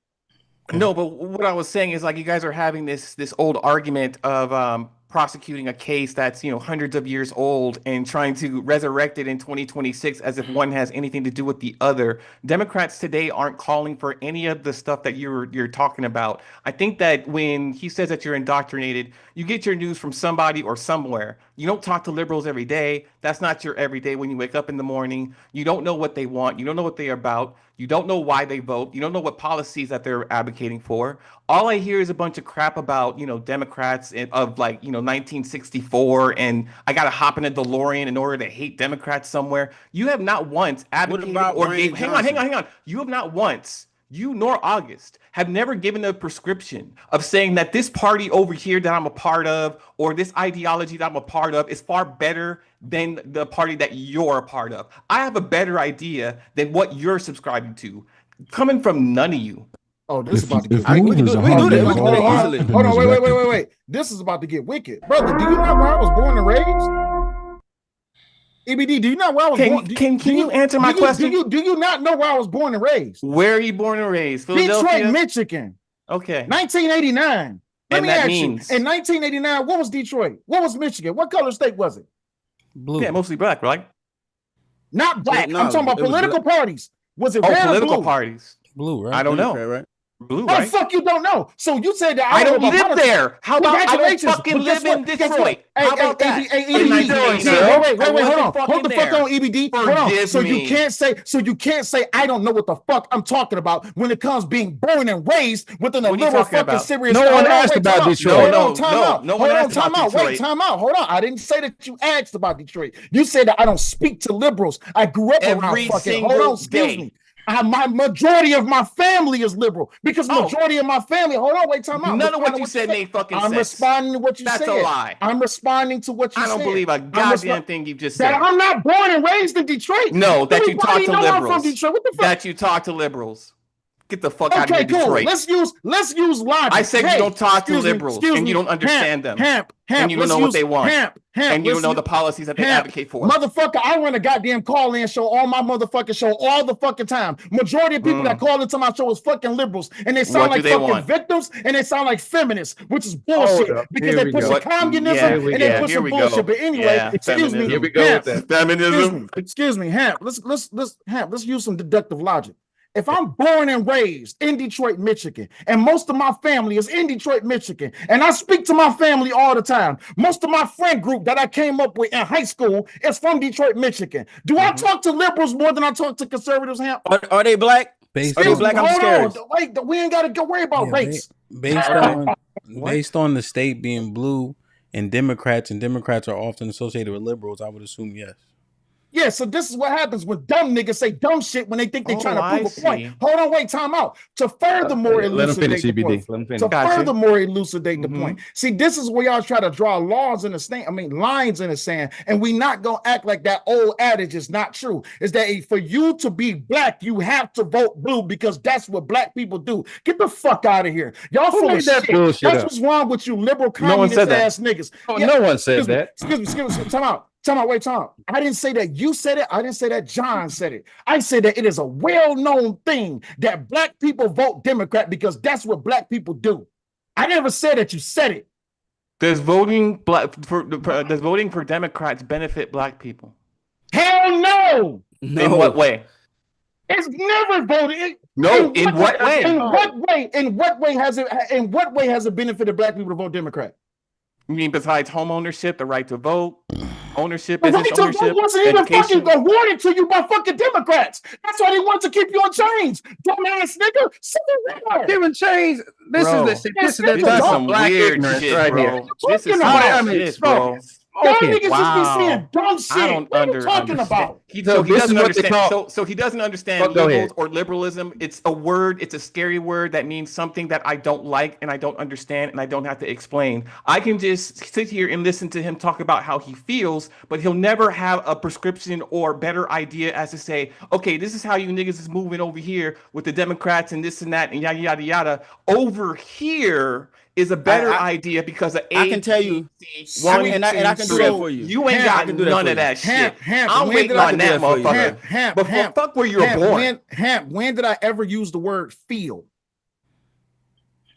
No, but what I was saying is like you guys are having this old argument of prosecuting a case that's hundreds of years old and trying to resurrect it in 2026 as if one has anything to do with the other. Democrats today aren't calling for any of the stuff that you're talking about. I think that when he says that you're indoctrinated, you get your news from somebody or somewhere. You don't talk to liberals every day. That's not your everyday when you wake up in the morning. You don't know what they want. You don't know what they're about. You don't know why they vote. You don't know what policies that they're advocating for. All I hear is a bunch of crap about, Democrats of 1964, and I got to hop in a DeLorean in order to hate Democrats somewhere. You have not once advocated hang on. You have not once, you nor August, have never given a prescription of saying that this party over here that I'm a part of or this ideology that I'm a part of is far better than the party that you're a part of. I have a better idea than what you're subscribing to, coming from none of you. Oh, this is about to get wicked. We can do that easily. Hold on, wait. This is about to get wicked. Brother, do you know where I was born and raised? EBD, do you know where I was born? Can you answer my question? Do you not know where I was born and raised? Where are you born and raised? Philadelphia? Detroit, Michigan. Okay. 1989. Let me ask you. Means... In 1989, what was Detroit? What was Michigan? What color state was it? Blue. Yeah, mostly black, right? Not black. I'm talking about political parties. Was it red or blue? Political parties. Blue, right? I don't know. Right? Blue, How the right? fuck you don't know? So you said that I don't know about live there. How about I don't Congratulations. fucking But guess live in what? Guess what? Detroit? How about that? Hey, In EBD. 1989, Wait, I hold wasn't on. fucking Hold the fuck there. on, EBD. Hold on. Forgive So you me. can't say I don't know what the fuck I'm talking about when it comes being born and raised within a What are you little talking fucking about? serious. No one Hold on, asked wait, about time out. Detroit. Hold on, time out. No one Hold on, asked about time out. Wait, Detroit. time out. Hold on. I didn't say that you asked about Detroit. You said that I don't speak to liberals. I grew up around Every fucking. single Hold on, excuse day. me. My majority of my family is liberal because majority of my family. Hold on, wait, time out. None of what you said made fucking sense. I'm responding to what you said. That's a lie. I'm responding to what you said. I don't believe a goddamn thing you just That said. I'm not born and raised in Detroit. No, that you talk to liberals. I'm from Detroit. What the fuck? That you talk to liberals. Get the fuck out of here, Okay, cool. Detroit. Let's use logic. I said you don't talk to liberals and you don't understand them. And you don't know what they want. And you don't know the policies that they advocate for. Motherfucker, I run a goddamn call-in show on my motherfucking show all the fucking time. Majority of people that call into my show is fucking liberals. And they sound like fucking victims and they sound like feminists, which is bullshit because they push communism and they push bullshit. But anyway, excuse me. Here we go with that. Feminism. Excuse me, Hamp. Let's use some deductive logic. If I'm born and raised in Detroit, Michigan, and most of my family is in Detroit, Michigan, and I speak to my family all the time, most of my friend group that I came up with in high school is from Detroit, Michigan. Do I talk to liberals more than I talk to conservatives, Hamp? Are they black? Based Are they on, black? I'm scared. Wait, we ain't got to go worry about race. Based on the state being blue and Democrats are often associated with liberals, I would assume yes. Yeah, so this is what happens when dumb niggas say dumb shit when they think they're trying to prove a point. Hold on, wait, time out. To furthermore elucidate the point. To furthermore elucidate the point. See, this is where y'all try to draw lines in the sand, and we not gonna act like that old adage is not true. Is that for you to be black, you have to vote blue because that's what black people do. Get the fuck out of here. Y'all full of shit. That's what's wrong with you liberal communist ass niggas. No one said that. Excuse me, time out. Wait. I didn't say that you said it. I didn't say that John said it. I said that it is a well-known thing that black people vote Democrat because that's what black people do. I never said that you said it. Does voting for Democrats benefit black people? Hell no. In what way? It's never voted. In what way? In what way has it benefited black people to vote Democrat? You mean besides home ownership, the right to vote, ownership, The business right to ownership, vote wasn't even fucking awarded to you by fucking Democrats. That's why they want to keep you on chains, dumbass nigga. Giving chains. This is some weird shit, right here. This is some shit, bro. Y'all niggas just be saying dumb shit. I don't what are you talking about? He doesn't understand. So he doesn't understand liberals or liberalism. It's a word. It's a scary word that means something that I don't like and I don't understand and I don't have to explain. I can just sit here and listen to him talk about how he feels, but he'll never have a prescription or better idea as to say, okay, this is how you niggas is moving over here with the Democrats and this and that and yada yada yada. Over here is a better idea because of I can tell you one, and I can do that for you. You ain't got none of that shit. I'm waiting on that motherfucker. But fuck where you were born. When did I ever use the word feel?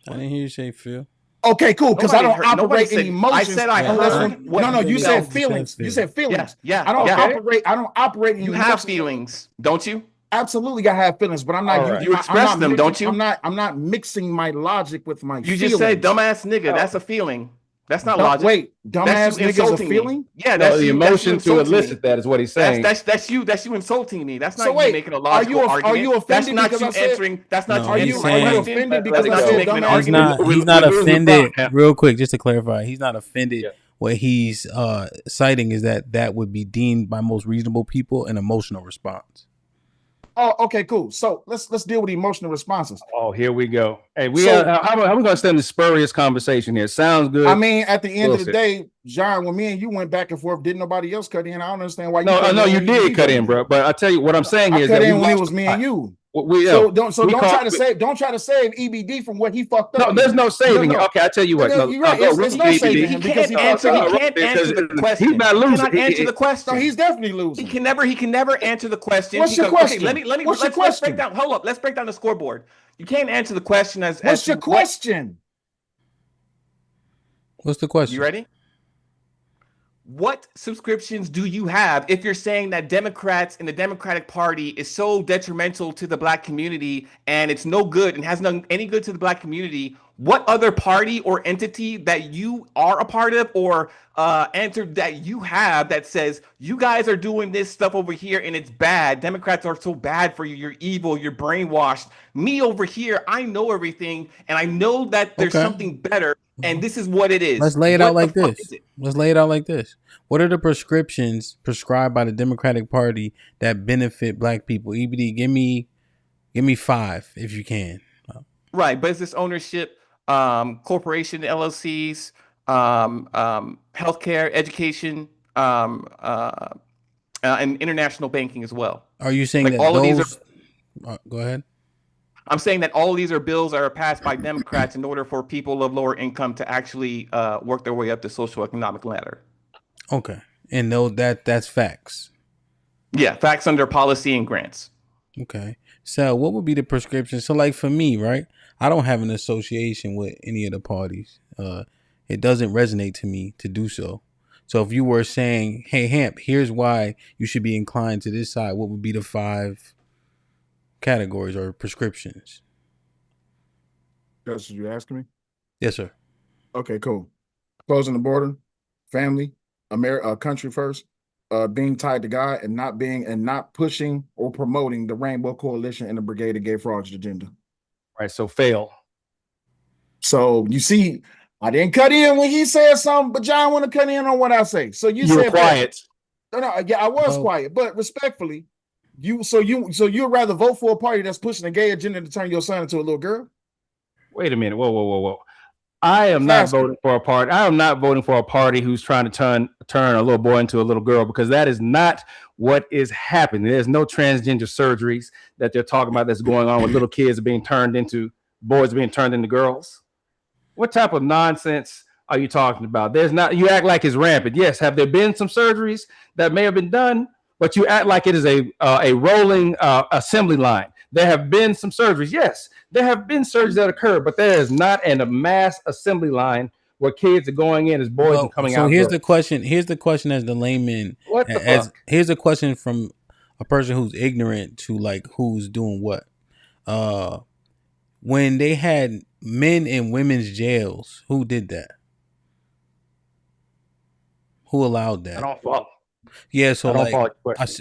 I didn't hear you say feel. Okay, cool. Because I don't operate in emotions. I said I heard. No, you said feelings. You said feelings. Yeah. I don't operate in emotions. You have feelings, don't you? Absolutely, I have feelings, but I'm not. Right. You express them, don't you? I'm not mixing my logic with my. You just said dumbass nigga. That's a feeling. That's not logic. Wait, dumbass nigga is a feeling? Yeah, that's the emotion to elicit that is what he's saying. That's you insulting me. That's not you making a logical argument. Are you offended? That's not you answering. That's not you answering. Are you offended because I said dumbass? He's not offended. Real quick, just to clarify, he's not offended. What he's citing is that would be deemed by most reasonable people an emotional response. Oh, okay, cool. So let's deal with emotional responses. Oh, here we go. Hey, how are we going to stay in the spurious conversation here? Sounds good. I mean, at the end of the day, John, when me and you went back and forth, didn't nobody else cut in? I don't understand why. You did cut in, bro. But I tell you what I'm saying here is that when it was me and you. Don't try to save EBD from what he fucked up. No, there's no saving it. Okay, I tell you what. You're right. There's no saving him because he can't answer the question. He's not losing. He cannot answer the question. No, he's definitely losing. He can never answer the question. What's your question? Let's break down. Hold up. Let's break down the scoreboard. You can't answer the question as. What's your question? What's the question? You ready? what subscriptions do you have if you're saying that Democrats and the Democratic Party is so detrimental to the black community and it's no good and hasn't done any good to the black community? What other party or entity that you are a part of or entered that you have that says you guys are doing this stuff over here and it's bad? Democrats are so bad for you. You're evil. You're brainwashed. Me over here, I know everything and I know that there's something better. And this is what it is. Let's lay it out like this. It? Let's lay it out like this. What are the prescriptions prescribed by the Democratic Party that benefit black people? EBD, give me 5 if you can. Right, business ownership, corporation LLCs, healthcare, education, and international banking as well. Are you saying that all of these are? Go ahead. I'm saying that all of these are bills that are passed by Democrats in order for people of lower income to actually work their way up the social economic ladder. Okay, and no, that's facts. Yeah, facts under policy and grants. Okay, so what would be the prescription? So, like for me, right? I don't have an association with any of the parties. It doesn't resonate to me to do so. So, if you were saying, "Hey, Hamp, here's why you should be inclined to this side," what would be the 5 categories or prescriptions? That's what you asking me? Yes, sir. Okay, cool. Closing the border, family, country first, being tied to God, and not pushing or promoting the Rainbow Coalition and the Brigade of Gay Frogs agenda. Right. So fail. So you see, I didn't cut in when he said something, but John want to cut in on what I say. So you were said quiet. No, yeah, I was quiet, but respectfully, you'd rather vote for a party that's pushing a gay agenda to turn your son into a little girl? Wait a minute. Whoa. I am not voting for a party. I am not voting for a party who's trying to turn a little boy into a little girl, because that is not what is happening. There's no transgender surgeries that they're talking about that's going on with little kids being turned into boys being turned into girls. What type of nonsense are you talking about? There's not. You act like it's rampant. Yes, have there been some surgeries that may have been done, but you act like it is a rolling assembly line. There have been some surgeries. Yes, there have been surgeries that occur, but there is not a mass assembly line where kids are going in as boys and coming out. So here's the question. Here's the question as the layman. Here's the question from a person who's ignorant to like who's doing what. When they had men in women's jails, who did that? Who allowed that? I don't follow. Yeah, so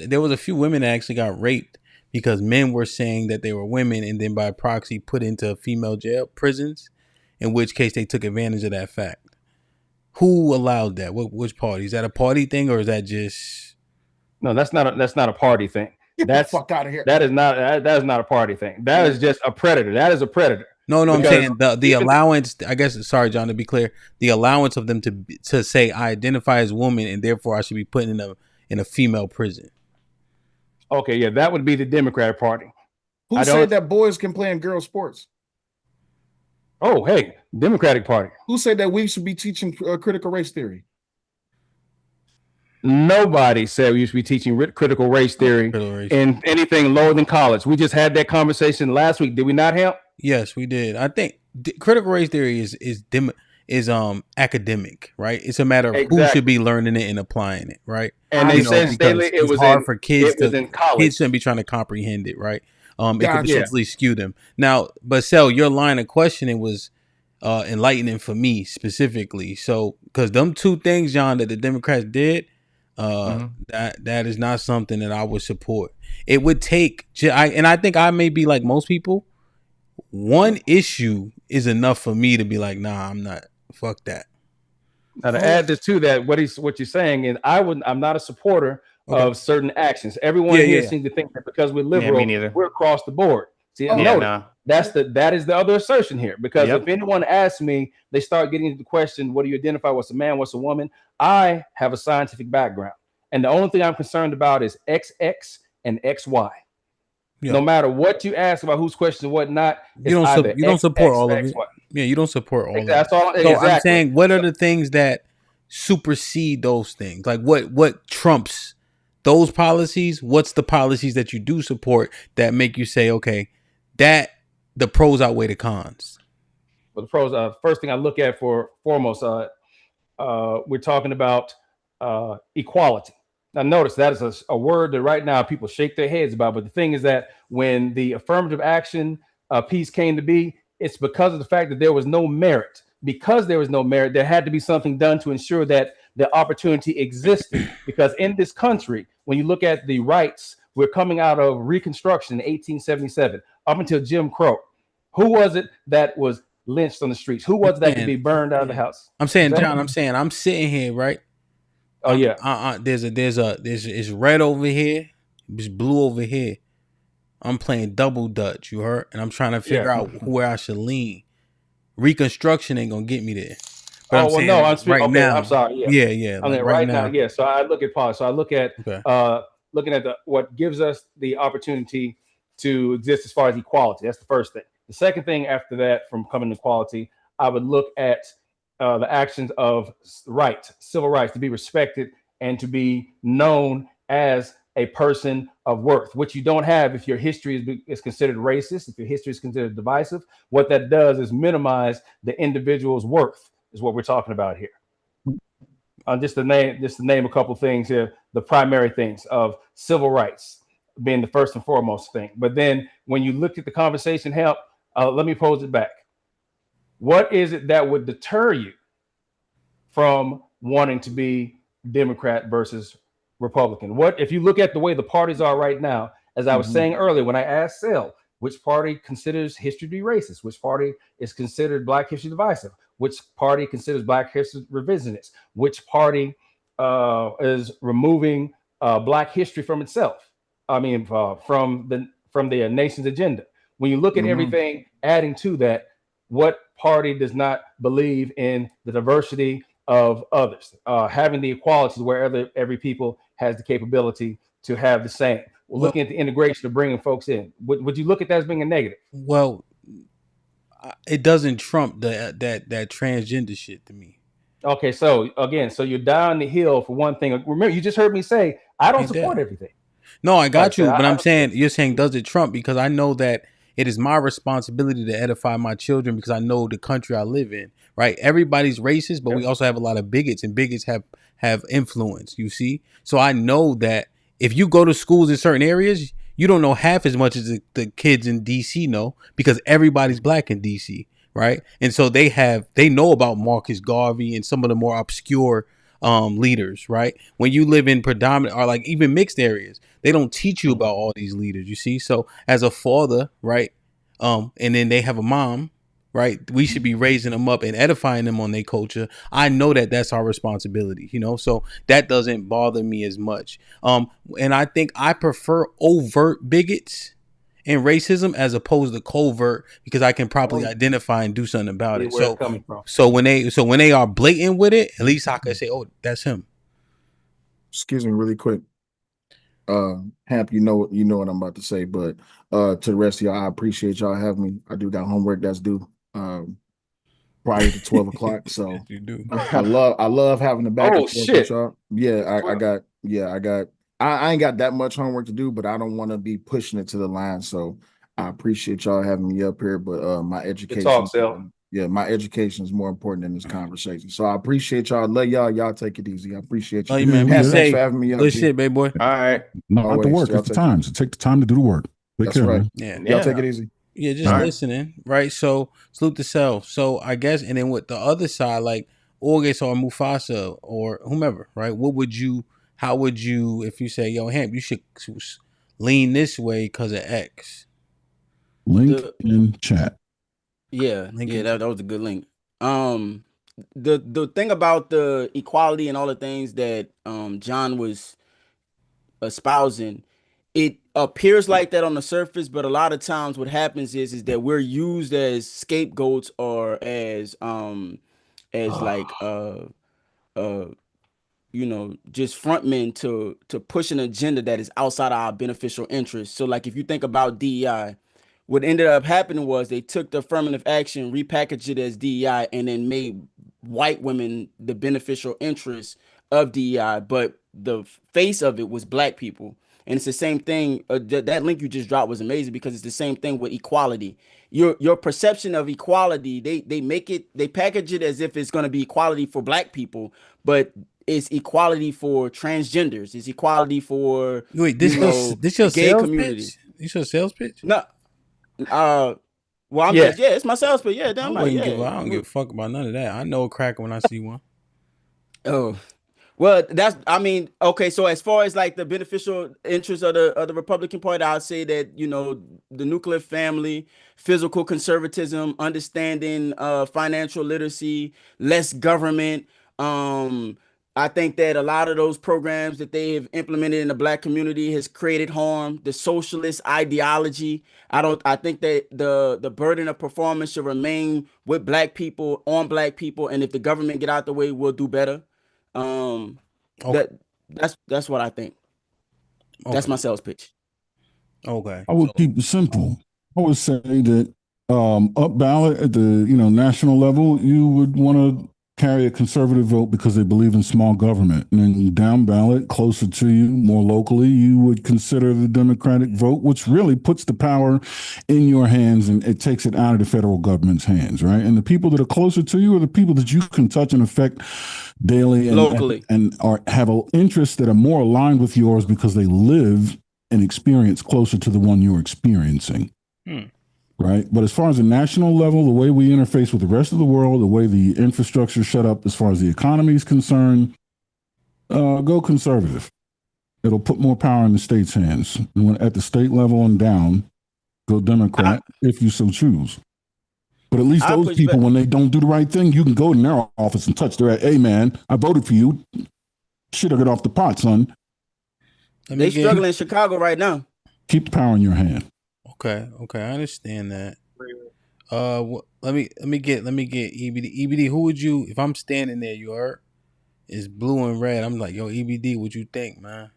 there was a few women that actually got raped because men were saying that they were women and then by proxy put into female jail prisons, in which case they took advantage of that fact. Who allowed that? Which party? Is that a party thing or is that just? No, that's not a party thing. Get the fuck out of here. That is not a party thing. That is just a predator. That is a predator. No, I'm saying the allowance. I guess. Sorry, John. To be clear, the allowance of them to say I identify as woman and therefore I should be put in a female prison. Okay, yeah, that would be the Democratic Party. Who said that boys can play in girls' sports? Oh, hey, Democratic Party. Who said that we should be teaching critical race theory? Nobody said we should be teaching critical race theory in anything lower than college. We just had that conversation last week. Did we not, Hamp? Yes, we did. I think critical race theory is academic, right? It's a matter of who should be learning it and applying it, right? And they said it was hard for kids in college. Kids shouldn't be trying to comprehend it, right? It could potentially skew them. Now, but Sel, your line of questioning was enlightening for me specifically. So, because them two things, John, that the Democrats did, that is not something that I would support. It would take, and I think I may be like most people. One issue is enough for me to be like, nah, I'm not. Fuck that. Now to add this to that, what you're saying is I'm not a supporter of certain actions. Everyone here seems to think that because we're liberal, we're across the board. See, that is the other assertion here. Because if anyone asks me, they start getting into the question, what do you identify? What's a man? What's a woman? I have a scientific background. And the only thing I'm concerned about is XX and XY. Yeah. No matter what you ask about whose question and what not, you don't support all of it. Yeah, you don't support all of it. That's all. So I'm saying, what are the things that supersede those things? Like what trumps those policies? What's the policies that you do support that make you say, okay, that the pros outweigh the cons? Well, the pros. First thing I look at foremost, we're talking about equality. Now, notice that is a word that right now people shake their heads about. But the thing is that when the affirmative action piece came to be, it's because of the fact that there was no merit. Because there was no merit, there had to be something done to ensure that the opportunity existed. Because in this country, when you look at the rights, we're coming out of Reconstruction in 1877 up until Jim Crow. Who was it that was lynched on the streets? Who was it that could be burned out of the house? I'm saying, John, I'm sitting here, right? Oh yeah. It's red over here, it's blue over here. I'm playing double dutch, you heard? And I'm trying to figure out where I should lean. Reconstruction ain't gonna get me there. But I'm saying now. I'm sorry. Yeah. I mean, right now, yeah. So I look at politics. So I look at looking at what gives us the opportunity to exist as far as equality. That's the first thing. The second thing after that, from coming to equality, I would look at the actions of rights, civil rights, to be respected and to be known as a person of worth, which you don't have if your history is considered racist, if your history is considered divisive. What that does is minimize the individual's worth, is what we're talking about here. Just to name a couple things here, the primary things of civil rights being the first and foremost thing. But then when you look at the conversation, HAMP, let me pose it back. What is it that would deter you from wanting to be Democrat versus Republican? What if you look at the way the parties are right now? As I was saying earlier, when I asked Sel, which party considers history to be racist, which party is considered Black history divisive, which party considers Black history revisionist, which party is removing Black history from itself, I mean from the nation's agenda. When you look at everything adding to that, what party does not believe in the diversity of others, having the equality where every people has the capability to have the same? Well, looking at the integration of bringing folks in, would you look at that as being a negative? Well, it doesn't trump that transgender shit to me. Okay, so again, so you're down the hill for one thing. Remember, you just heard me say I don't support everything. No, I got you, but I'm saying, you're saying does it trump, because I know that it is my responsibility to edify my children because I know the country I live in, right? Everybody's racist, but we also have a lot of bigots, and bigots have influence, you see? So I know that if you go to schools in certain areas, you don't know half as much as the kids in DC know, because everybody's Black in DC, right? And so they know about Marcus Garvey and some of the more obscure leaders, right? When you live in predominant or like even mixed areas, they don't teach you about all these leaders, you see? So as a father, right? And then they have a mom, right? We should be raising them up and edifying them on their culture. I know that that's our responsibility, you know? So that doesn't bother me as much. And I think I prefer overt bigots and racism as opposed to covert, because I can properly identify and do something about it. So when they are blatant with it, at least I can say, oh, that's him. Excuse me, really quick. Hamp, you know what I'm about to say, but to the rest of y'all, I appreciate y'all having me. I do got homework that's due prior to 12 o'clock. So you do. I love having the back and forth with y'all. Yeah, I ain't got that much homework to do, but I don't want to be pushing it to the line. So I appreciate y'all having me up here. But my education, my education is more important than this conversation. So I appreciate y'all. Love y'all. Y'all take it easy. I appreciate you. Oh, man, thanks for having me up. Good shit, baby boy. All right. Not the work. It's the time. So take the time to do the work. That's right. Man. Yeah. Y'all take it easy. Yeah, just listening, right? So salute the self. So I guess, and then with the other side, like August or Mufasa or whomever, right? How would you, if you say, yo, Hamp, you should lean this way because of X? Link in chat. Yeah, that was a good link. The thing about the equality and all the things that John was espousing, it appears like that on the surface, but a lot of times what happens is that we're used as scapegoats or as like you know, just frontmen to push an agenda that is outside our beneficial interest. So like if you think about DEI, what ended up happening was they took the affirmative action, repackaged it as DEI, and then made white women the beneficial interest of DEI, but the face of it was Black people. And it's the same thing. That link you just dropped was amazing because it's the same thing with equality. Your perception of equality, they package it as if it's going to be equality for Black people, but it's equality for transgenders. It's equality for Wait, this the your gay sales community. pitch? This your sales pitch? No, well, I'm Yes. just it's my sales pitch. Yeah, I damn right. Yeah. I don't give a fuck about none of that. I know a cracker when I see one. Oh, well, I mean, okay. So as far as like the beneficial interests of the Republican Party, I'd say that the nuclear family, physical conservatism, understanding financial literacy, less government. Um, I think that a lot of those programs that they have implemented in the black community has created harm. The socialist ideology. I think that the burden of performance should remain with black people on black people, and if the government get out the way, we'll do better. Um, Okay. that's what I think. That's my sales pitch. Okay. I would keep it simple. I would say that up ballot at the national level, you would want to carry a conservative vote because they believe in small government. And then down ballot, closer to you, more locally, you would consider the Democratic vote, which really puts the power in your hands and it takes it out of the federal government's hands, right? And the people that are closer to you are the people that you can touch and affect daily and Locally. and have interests that are more aligned with yours because they live an experience closer to the one you're experiencing. Right. But as far as the national level, the way we interface with the rest of the world, the way the infrastructure is set up as far as the economy is concerned, go conservative. It'll put more power in the state's hands. And at the state level and down, go Democrat if you so choose. But at least those people, when they don't do the right thing, you can go in their office and touch their head. Hey, man, I voted for you. Shit, I get off the pot, son. They struggling in Chicago right now. Keep the power in your hand. Okay, I understand that. Let me get EBD. EBD, who would you, if I'm standing there, you heard, it's blue and red. I'm like, yo, EBD, what you think, man?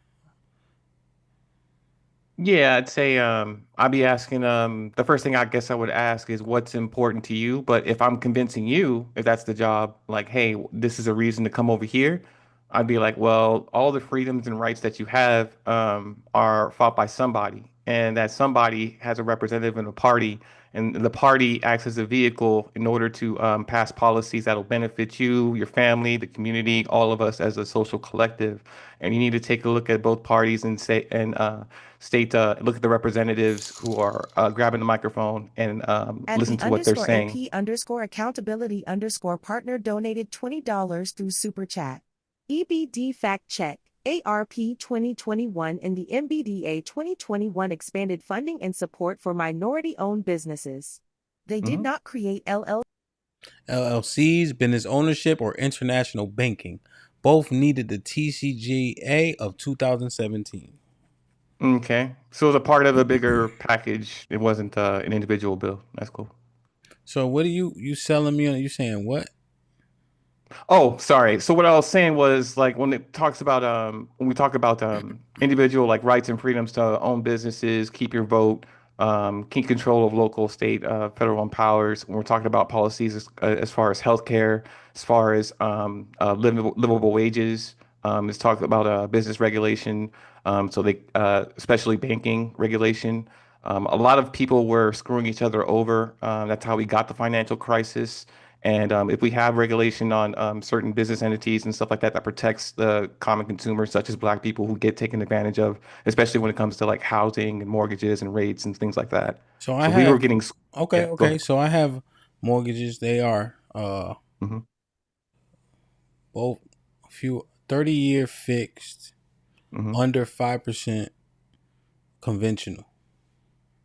Yeah, I'd say I'd be asking the first thing I guess I would ask is what's important to you. But if I'm convincing you, if that's the job, like, hey, this is a reason to come over here, I'd be like, well, all the freedoms and rights that you have are fought by somebody, and that somebody has a representative in a party, and the party acts as a vehicle in order to pass policies that'll benefit you, your family, the community, all of us as a social collective. And you need to take a look at both parties and say look at the representatives who are grabbing the microphone and listen to what they're saying. @the_AP_accountability_partner donated $20 through Super Chat. EBD Fact Check. ARP 2021 and the MBDA 2021 expanded funding and support for minority-owned businesses. They did not create LLCs, business ownership, or international banking. Both needed the TCJA of 2017. Okay. So it was a part of a bigger package. It wasn't an individual bill. That's cool. So what are you selling me on? You saying what? Oh, sorry. So what I was saying was like when it talks about when we talk about individual like rights and freedoms to own businesses, keep your vote, keep control of local, state, federal and powers. When we're talking about policies as far as healthcare, as far as livable wages, it's talking about business regulation. So they especially banking regulation. A lot of people were screwing each other over. That's how we got the financial crisis. And if we have regulation on certain business entities and stuff like that that protects the common consumer, such as Black people who get taken advantage of, especially when it comes to like housing and mortgages and rates and things like that. So we were getting okay. So I have mortgages. They are both a few 30-year fixed, under 5% conventional.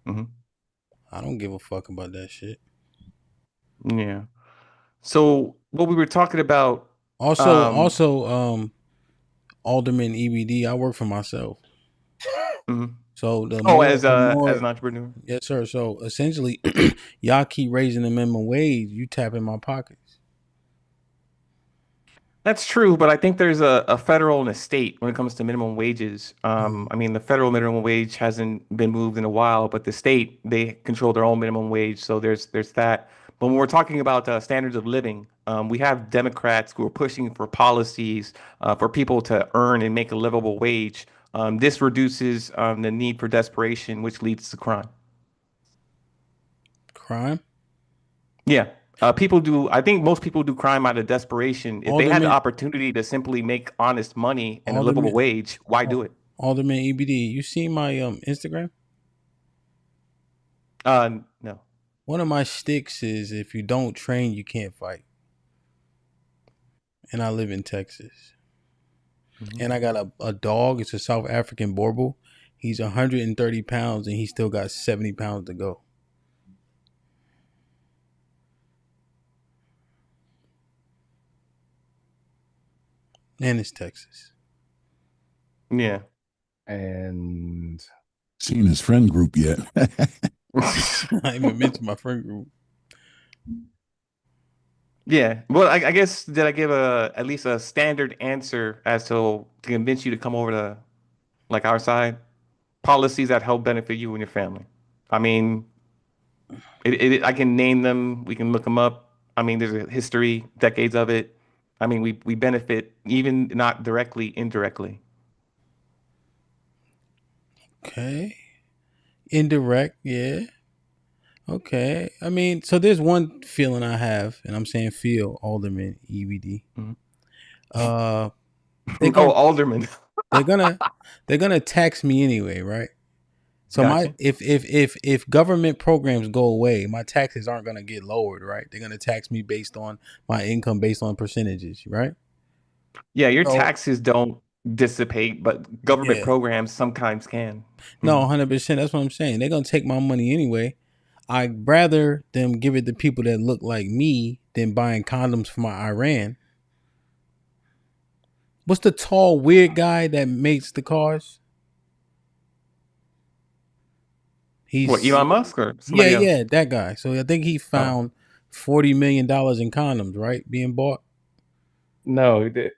I don't give a fuck about that shit. Yeah. So what we were talking about also Alderman EBD, I work for myself. So as an entrepreneur. Yes, sir. So essentially y'all keep raising the minimum wage, you tap in my pockets. That's true, but I think there's a federal and a state when it comes to minimum wages. I mean, the federal minimum wage hasn't been moved in a while, but the state, they control their own minimum wage. So there's that. But when we're talking about standards of living, we have Democrats who are pushing for policies for people to earn and make a livable wage. This reduces the need for desperation, which leads to crime. Crime? Yeah. People do. I think most people do crime out of desperation. If they had the Alderman, opportunity to simply make honest money and a livable Alderman, wage, why do it? Alderman EBD. You see my Instagram? No. One of my sticks is if you don't train, you can't fight. And I live in Texas. And I got a dog. It's a South African Borbal. He's 130 pounds and he still got 70 pounds to go. And it's Texas. Yeah. And seen his friend group yet. I even mentioned my friend group. Yeah. Well, I guess did I give at least a standard answer as to convince you to come over to like our side? Policies that help benefit you and your family. I mean, I can name them. We can look them up. I mean, there's a history, decades of it. I mean, we benefit even not directly, indirectly. Okay. Indirect, yeah. Okay. I mean, so there's one feeling I have, and I'm saying feel, Alderman, EBD. Alderman. they're gonna tax me anyway, right? So Gotcha. if government programs go away, my taxes aren't gonna get lowered, right? They're gonna tax me based on my income, based on percentages, right? Yeah, your taxes don't dissipate, but government programs sometimes can. No, 100%. That's what I'm saying. They're gonna take my money anyway. I'd rather them give it to people that look like me than buying condoms for my Iran. What's the tall, weird guy that makes the cars? He's what, Elon Musk or somebody else? Yeah, that guy. So I think he found $40 million in condoms, right? Being bought. No, he did.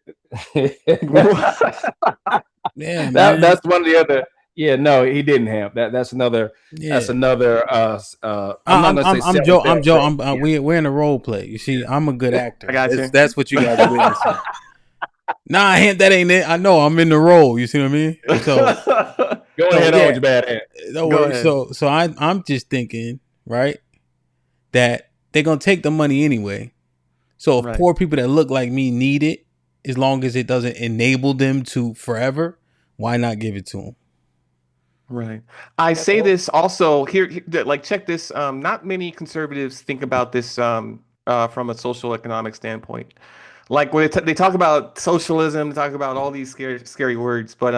Yeah, man. That's one of the other. Yeah, no, he didn't have that. That's another. Yeah. That's another. I'm Joe. We're in a role play. You see, I'm a good actor. I got you. That's what you guys are witnessing. Nah, that ain't it. I know I'm in the role. You see what I mean? So go ahead on with your bad hand. Go ahead. So I'm just thinking, right, that they're gonna take the money anyway. So if poor people that look like me need it, as long as it doesn't enable them to forever, why not give it to them? Right. I say this also here, like check this. Not many conservatives think about this from a social economic standpoint. Like when they talk about socialism, they talk about all these scary words, but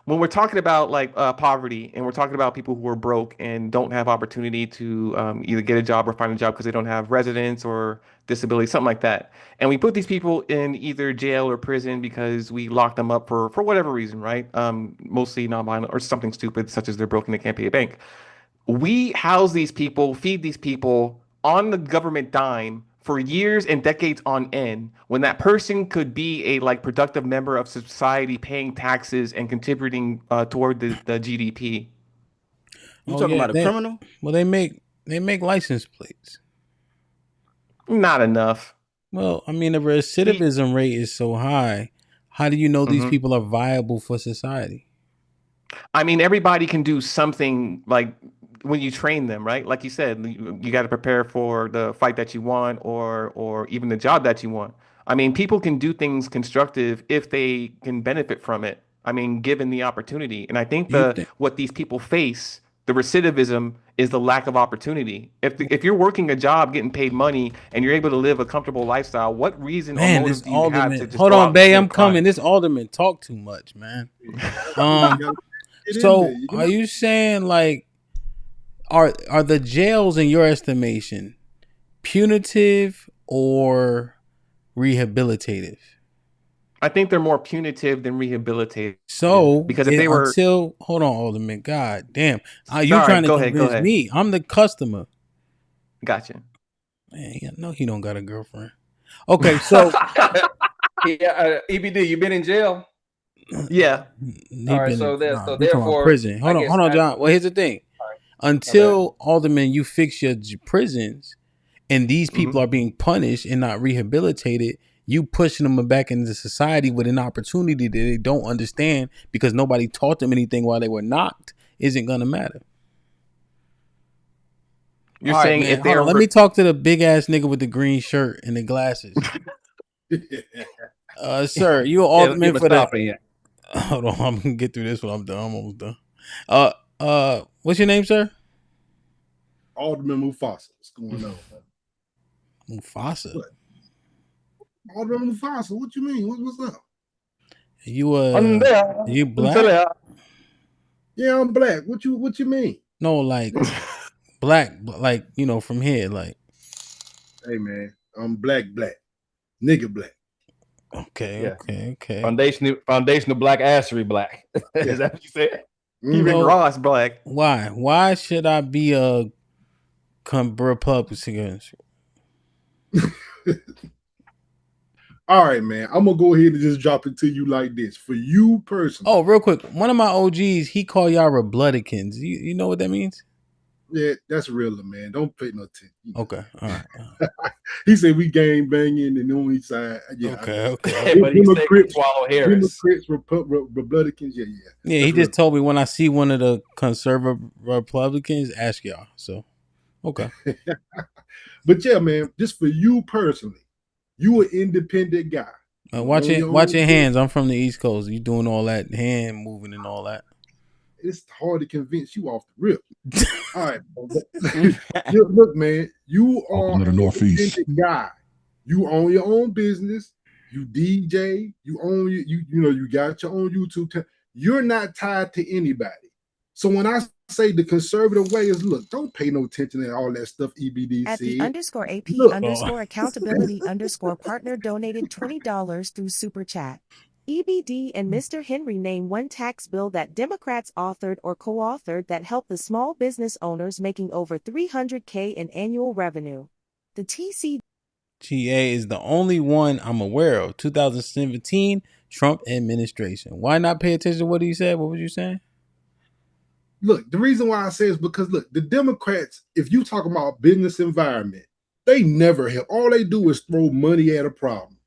when we're talking about like poverty and we're talking about people who are broke and don't have opportunity to either get a job or find a job because they don't have residence or disability, something like that. And we put these people in either jail or prison because we lock them up for whatever reason, right? Mostly nonviolent or something stupid, such as they're broke and they can't pay a bank. We house these people, feed these people on the government dime for years and decades on end, when that person could be a like productive member of society, paying taxes and contributing toward the GDP. You talking about a criminal? Well, they make license plates. Not enough. Well, I mean, the recidivism rate is so high. How do you know these people are viable for society? I mean, everybody can do something like when you train them, right? Like you said, you got to prepare for the fight that you want or even the job that you want. I mean, people can do things constructive if they can benefit from it. I mean, given the opportunity. And I think what these people face, the recidivism, is the lack of opportunity. If you're working a job, getting paid money, and you're able to live a comfortable lifestyle, what reason or motive do you have to just hold on, Bay, I'm coming. This alderman talk too much, man. So are you saying like are the jails in your estimation punitive or rehabilitative? I think they're more punitive than rehabilitative. So because if they were hold on, Alderman, God damn, you're trying to convince me. I'm the customer. Gotcha. Man, I know he don't got a girlfriend. Okay, so EBD, you been in jail? Yeah. All right, so therefore prison. Hold on, John. Well, here's the thing. Until Alderman, you fix your prisons, and these people are being punished and not rehabilitated, you pushing them back into society with an opportunity that they don't understand because nobody taught them anything while they were knocked isn't gonna matter. You're All right, saying man. if Hold they're on. Let me talk to the big ass nigga with the green shirt and the glasses. Sir, you an alderman for the. Hold on, I'm gonna get through this when I'm done. I'm almost done. What's your name, sir? Alderman Mufasa. What's going on, man? Mufasa. What? Alderman Mufasa. What you mean? What's up? You black? Yeah, I'm black. What you mean? No, like black, like from here, like. Hey man, I'm black, nigga black. Okay. Foundational black assery black. Is that what you said? Even Ross black. Why? Why should I be a Republican? All right, man. I'm gonna go ahead and just drop it to you like this. For you personally. Oh, real quick. One of my OGs, he called y'all Republicans. You know what that means? Yeah, that's realer, man. Don't pay no attention. Okay, all right. He said we gang banging and on each side. Yeah, okay. But he said we swallow Harris. Democrats, Republicans, yeah. Yeah, he just told me when I see one of the conservative Republicans, ask y'all. So, okay. But yeah, man, just for you personally, you an independent guy. Watch your hands. I'm from the East Coast. You doing all that hand moving and all that. It's hard to convince you off the rip. All right, look, man, you are the Northeast guy. You own your own business. You DJ. You own you got your own YouTube channel. You're not tied to anybody. So when I say the conservative way is, look, don't pay no attention to all that stuff EBD At the _AP _ accountability partner donated $20 through Super Chat. EBD and Mr. Henry name one tax bill that Democrats authored or co-authored that helped the small business owners making over $300K in annual revenue. The TCGA is the only one I'm aware of. 2017 Trump administration. Why not pay attention to what he said? What was you saying? Look, the reason why I say is because, look, the Democrats, if you talk about business environment, they never help. All they do is throw money at a problem.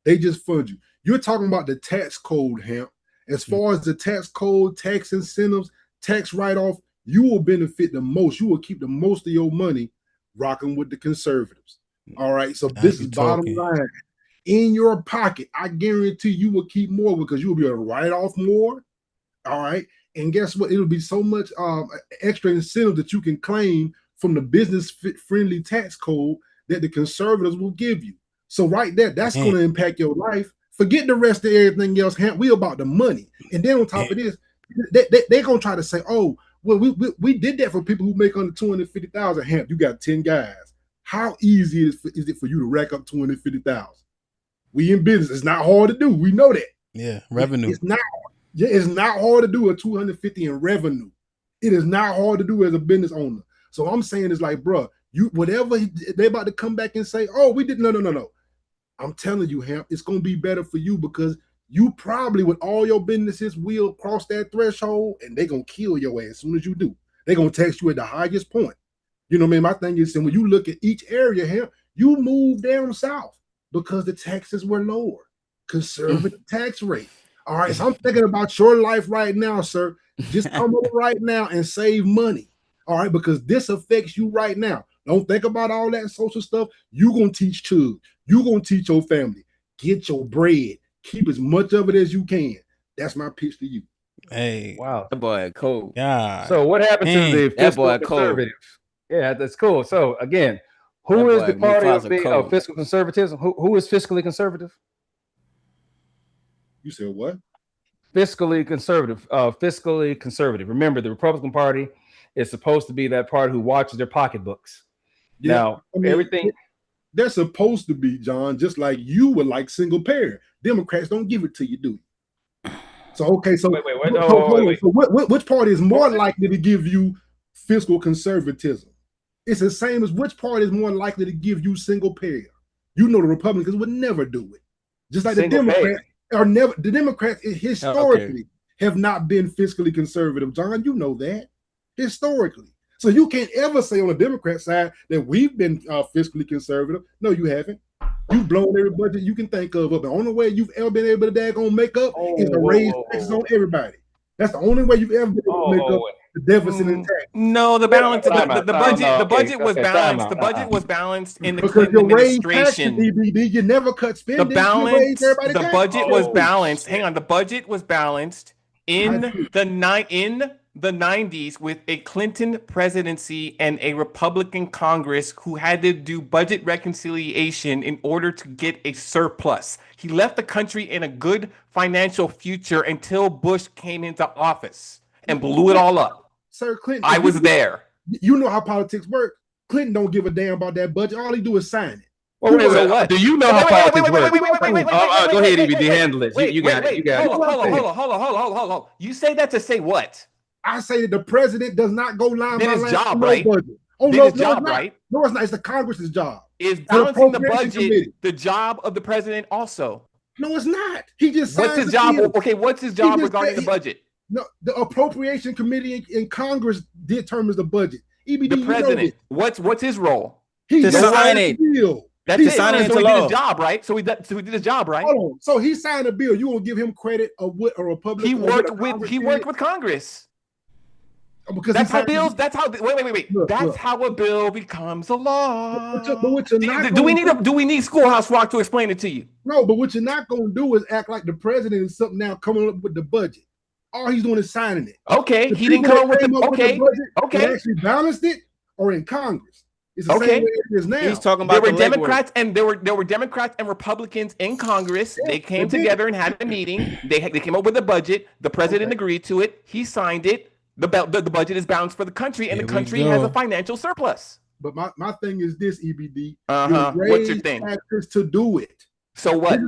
They just fund you. You're talking about the tax code, Hamp. As far as the tax code, tax incentives, tax write-off, you will benefit the most. You will keep the most of your money rocking with the conservatives. All right. So this is bottom line. In your pocket, I guarantee you will keep more because you will be able to write off more. All right. And guess what? It'll be so much extra incentive that you can claim from the business-friendly tax code that the conservatives will give you. So right there, that's going to impact your life. Forget the rest of everything else. We about the money. And then on top of this, they're going to try to say, oh, well, we did that for people who make under 250,000. Hamp, you got 10 guys. How easy is it for you to rack up 250,000? We in business. It's not hard to do. We know that. Yeah, revenue. It's not. Yeah, it's not hard to do a 250 in revenue. It is not hard to do as a business owner. So I'm saying is like, bro, you whatever they about to come back and say, oh, we did no. I'm telling you, Hamp, it's gonna be better for you because you probably with all your businesses will cross that threshold and they're gonna kill your ass as soon as you do. They're gonna tax you at the highest point. You know what I mean? My thing is, and when you look at each area, Hamp, you move down south because the taxes were lower, conservative tax rate. All right, so I'm thinking about your life right now, sir. Just come over right now and save money. All right, because this affects you right now. Don't think about all that social stuff. You're going to teach children. You're going to teach your family. Get your bread. Keep as much of it as you can. That's my pitch to you. Hey. Wow. That boy cool. Yeah. So what happened to the fiscal conservative? Yeah, that's cool. So again, who is the party of fiscal conservatism? Who is fiscally conservative? You said what? Fiscally conservative. Fiscally conservative. Remember, the Republican Party is supposed to be that party who watches their pocketbooks. Yeah, now, everything they're supposed to be, John, just like you would like single payer. Democrats don't give it to you, do you? So okay, so wait. So which party is more likely to give you fiscal conservatism? It's the same as which party is more likely to give you single payer. You know the Republicans would never do it. Just like the Democrats are never. The Democrats historically have not been fiscally conservative, John. You know that historically. So you can't ever say on the Democrat side that we've been fiscally conservative. No, you haven't. You've blown every budget you can think of. But the only way you've ever been able to daggone make up is to raise taxes on everybody. That's the only way you've ever been able to make up the deficit intact. No, the balance, the budget was okay, balanced. The budget was balanced in the Because Clinton you raise taxes, administration. EBD, you never cut spending. You raise everybody The taxes. budget was balanced. Hang on, the budget was balanced in the 90s with a Clinton presidency and a Republican Congress who had to do budget reconciliation in order to get a surplus. He left the country in a good financial future until Bush came into office and blew it all up. Sir Clinton, I was there. You know how politics work. Clinton don't give a damn about that budget. All he do is sign it. Well, so what? Do you know how politics work? Go ahead, EBD, handle it. You got it. You got it. Hold on. You say that to say what? I say that the president does not go line by line. His job, right? Budget. Oh, no, it's not. Right? No, it's not. It's the Congress's job. Is balancing the budget the job of the president also? No, it's not. He just what's his job? Okay, what's his job regarding the budget? No, the appropriation committee in Congress determines the budget. EBD, the president. What's his role? He to sign it. That's to sign it into law. He did his job, right? So he did his job, right? Hold on. So he signed a bill. You won't give him credit of what a Republican. He worked with Congress. Because that's how bills. That's how. Wait. That's how a bill becomes a law. Do we need Schoolhouse Rock to explain it to you? No, but what you're not going to do is act like the president is something now coming up with the budget. All he's doing is signing it. Okay, he didn't come up with the budget. Okay, actually balanced it, or in Congress. It's the same way it is now. He's talking about there were Democrats and there were Democrats and Republicans in Congress. Yeah, they came together and had a meeting. They came up with a budget. The president agreed to it. He signed it. The budget is balanced for the country, and the country has a financial surplus. But my thing is this, EBD. What's your thing? Taxes to do it. So what?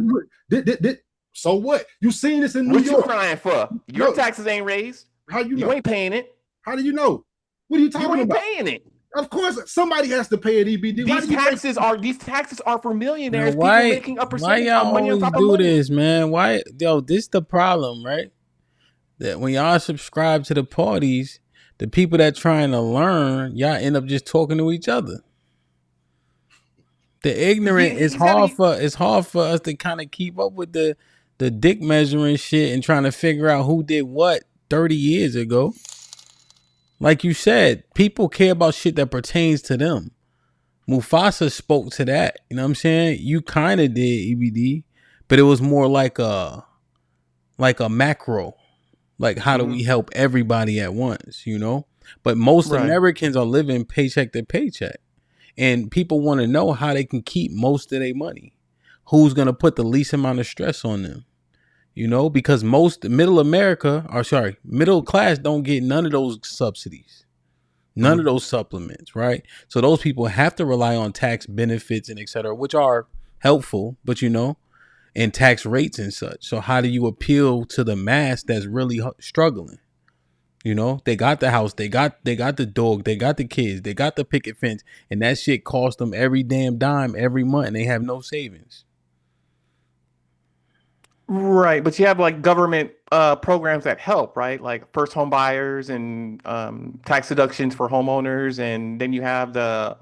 So what? You seen this in New York? What you crying for? Your taxes ain't raised. How you know? You ain't paying it. How do you know? What are you talking about? You ain't paying it. Of course, somebody has to pay it, EBD. These taxes are for millionaires. Now, why, people making a percentage y'all of money on top always do of money. this, man? Why, this the problem, right? That when y'all subscribe to the parties, the people that trying to learn, y'all end up just talking to each other. The ignorant is hard for us to kind of keep up with the dick measuring shit and trying to figure out who did what 30 years ago. Like you said, people care about shit that pertains to them. Mufasa spoke to that. You know what I'm saying? You kind of did, EBD, but it was more like a macro. Like, how do we help everybody at once, you know? But most Americans are living paycheck to paycheck. And people want to know how they can keep most of their money. Who's going to put the least amount of stress on them? You know, because most middle class don't get none of those subsidies. None of those supplements, right? So those people have to rely on tax benefits and et cetera, which are helpful, but you know, and tax rates and such. So how do you appeal to the mass that's really struggling? You know, they got the house, they got the dog, they got the kids, they got the picket fence, and that shit costs them every damn dime every month, and they have no savings. Right, but you have like government programs that help, right? Like first home buyers and tax deductions for homeowners, and then you have the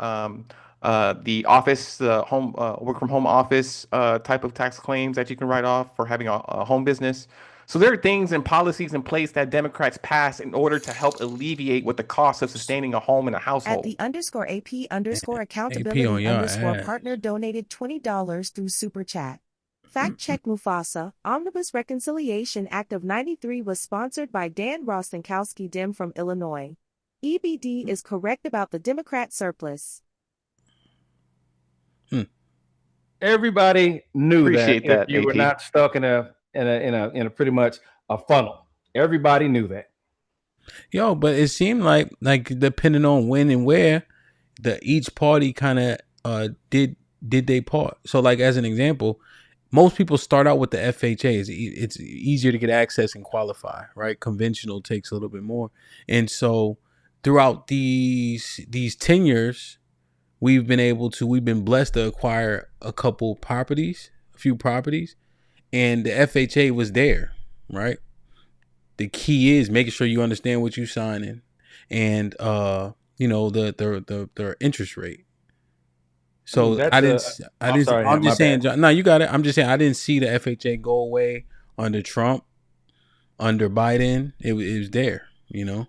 office, the home work from home office type of tax claims that you can write off for having a home business. So there are things and policies in place that Democrats pass in order to help alleviate what the cost of sustaining a home and a household. At the _AP_accountability_ partner donated $20 through Super Chat. Fact check Mufasa. Omnibus Reconciliation Act of 93 was sponsored by Dan Rostenkowski Dem from Illinois. EBD is correct about the Democrat surplus. Everybody knew Appreciate that you were not stuck in a pretty much a funnel. Everybody knew that. Yo, but it seemed like depending on when and where, each party kind of did their part. So like as an example, most people start out with the FHA. It's easier to get access and qualify, right? Conventional takes a little bit more. And so throughout these tenures, we've been blessed to acquire a few properties, and the FHA was there, right? The key is making sure you understand what you're signing and you know, the interest rate. So I'm just saying, no, you got it. I'm just saying, I didn't see the FHA go away under Trump, under Biden. It was there, you know?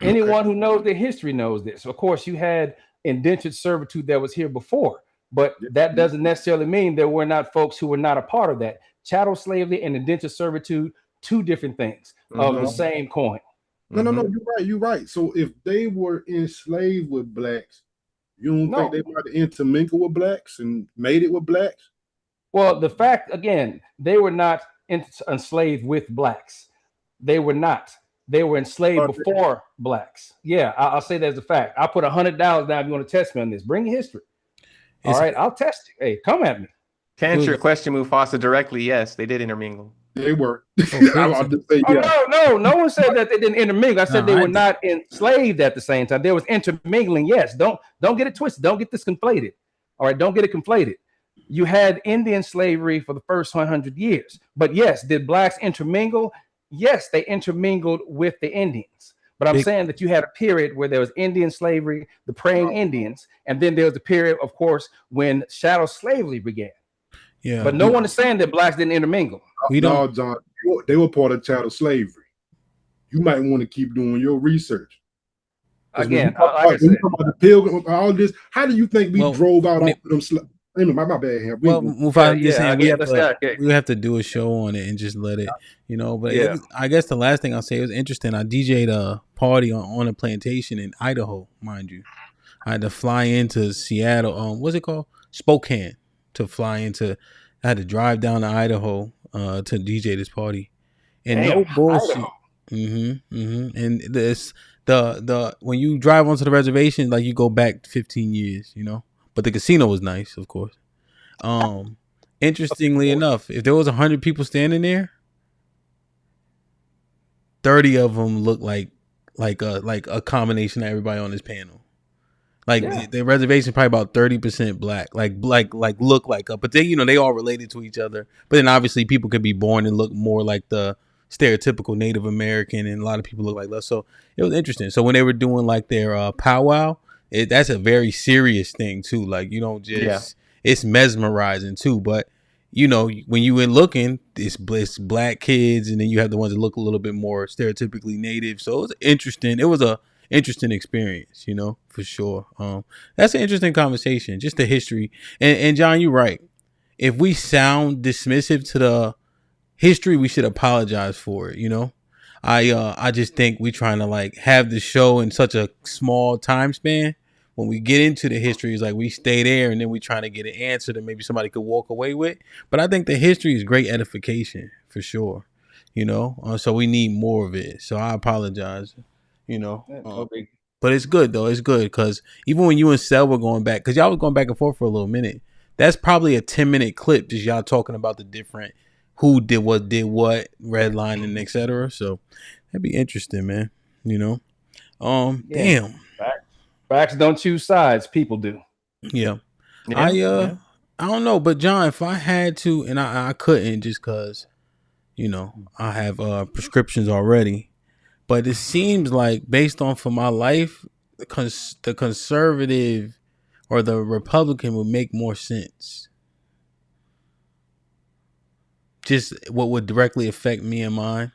Anyone who knows their history knows this. Of course, you had indentured servitude that was here before, but that doesn't necessarily mean there were not folks who were not a part of that. Chattel slavery and indentured servitude, two different things of the same coin. No, you're right. So if they were enslaved with blacks, you don't think they might have intermingled with blacks and made it with blacks? Well, the fact, again, they were not enslaved with blacks. They were not. They were enslaved before blacks. Yeah, I'll say that as a fact. I'll put $100 down if you want to test me on this. Bring your history. All right, I'll test you. Hey, come at me. To answer your question, Mufasa, directly, yes, they did intermingle. They were. No one said that they didn't intermingle. I said they were not enslaved at the same time. There was intermingling. Yes, don't get it twisted. Don't get this conflated. All right, don't get it conflated. You had Indian slavery for the first 100 years. But yes, did blacks intermingle? Yes, they intermingled with the Indians. But I'm saying that you had a period where there was Indian slavery, the praying Indians, and then there was a period, of course, when chattel slavery began. Yeah, but no one is saying that blacks didn't intermingle. No, John, they were part of chattel slavery. You might want to keep doing your research. Again, like I said, about the pilgrim, all this. How do you think we drove out all of them slaves? My bad here. Well, we have to do a show on it and just let it, But I guess the last thing I'll say, it was interesting. I DJ'd a party on a plantation in Idaho, mind you. I had to fly into Seattle. What's it called? Spokane. To fly into. I had to drive down to Idaho to DJ this party, and no bullshit. And this the when you drive onto the reservation, like you go back 15 years, But the casino was nice, of course. Interestingly enough, if there was 100 people standing there, 30 of them looked like a combination of everybody on this panel. The reservation probably about 30% black, look like but they all related to each other. But then obviously people could be born and look more like the stereotypical Native American, and a lot of people look like less. So it was interesting. So when they were doing like their powwow, that's a very serious thing too. Like you don't just it's mesmerizing too. But when you went looking, it's black kids, and then you have the ones that look a little bit more stereotypically Native. So it was interesting. It was a interesting experience, for sure. That's an interesting conversation, just the history. And John, you're right. If we sound dismissive to the history, we should apologize for it. I just think we trying to have the show in such a small time span. When we get into the history, it's like we stay there and then we trying to get an answer that maybe somebody could walk away with. But I think the history is great edification for sure. So we need more of it. So I apologize. But it's good though. It's good because even when you and Sel were going back, because y'all was going back and forth for a little minute, that's probably a 10-minute clip, just y'all talking about the different who did what, redlining, etc. So that'd be interesting, man. Damn. Facts don't choose sides. People do. Yeah. I don't know, but John, if I had to, and I couldn't, just because, I have prescriptions already. But it seems like, based on for my life, the conservative or the Republican would make more sense. Just what would directly affect me and mine.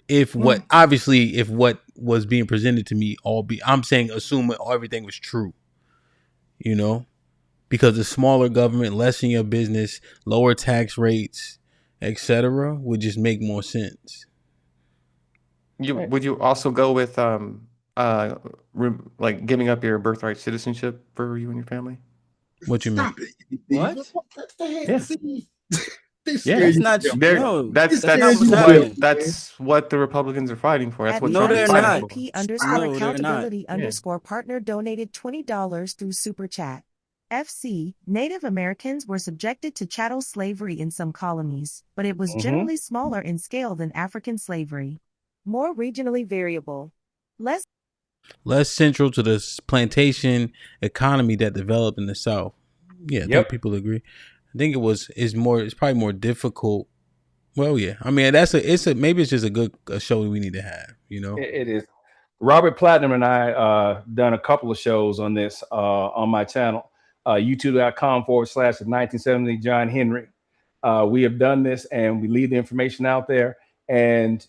If what was being presented to me I'm saying assume everything was true. Because the smaller government, less in your business, lower tax rates, etc., would just make more sense. Would you also go with giving up your birthright citizenship for you and your family? What you mean? What? That's not true. That's what the Republicans are fighting for. That's what they're not. _accountability_partner donated $20 through Super Chat. FC, Native Americans were subjected to chattel slavery in some colonies, but it was generally smaller in scale than African slavery. More regionally variable. Less central to the plantation economy that developed in the South. Yeah, I think people agree. I think it's probably more difficult. Well, yeah. I mean, maybe it's just a good show we need to have, It is. Robert Platinum and I done a couple of shows on this on my channel, youtube.com/1970 John Henry. We have done this and we leave the information out there, and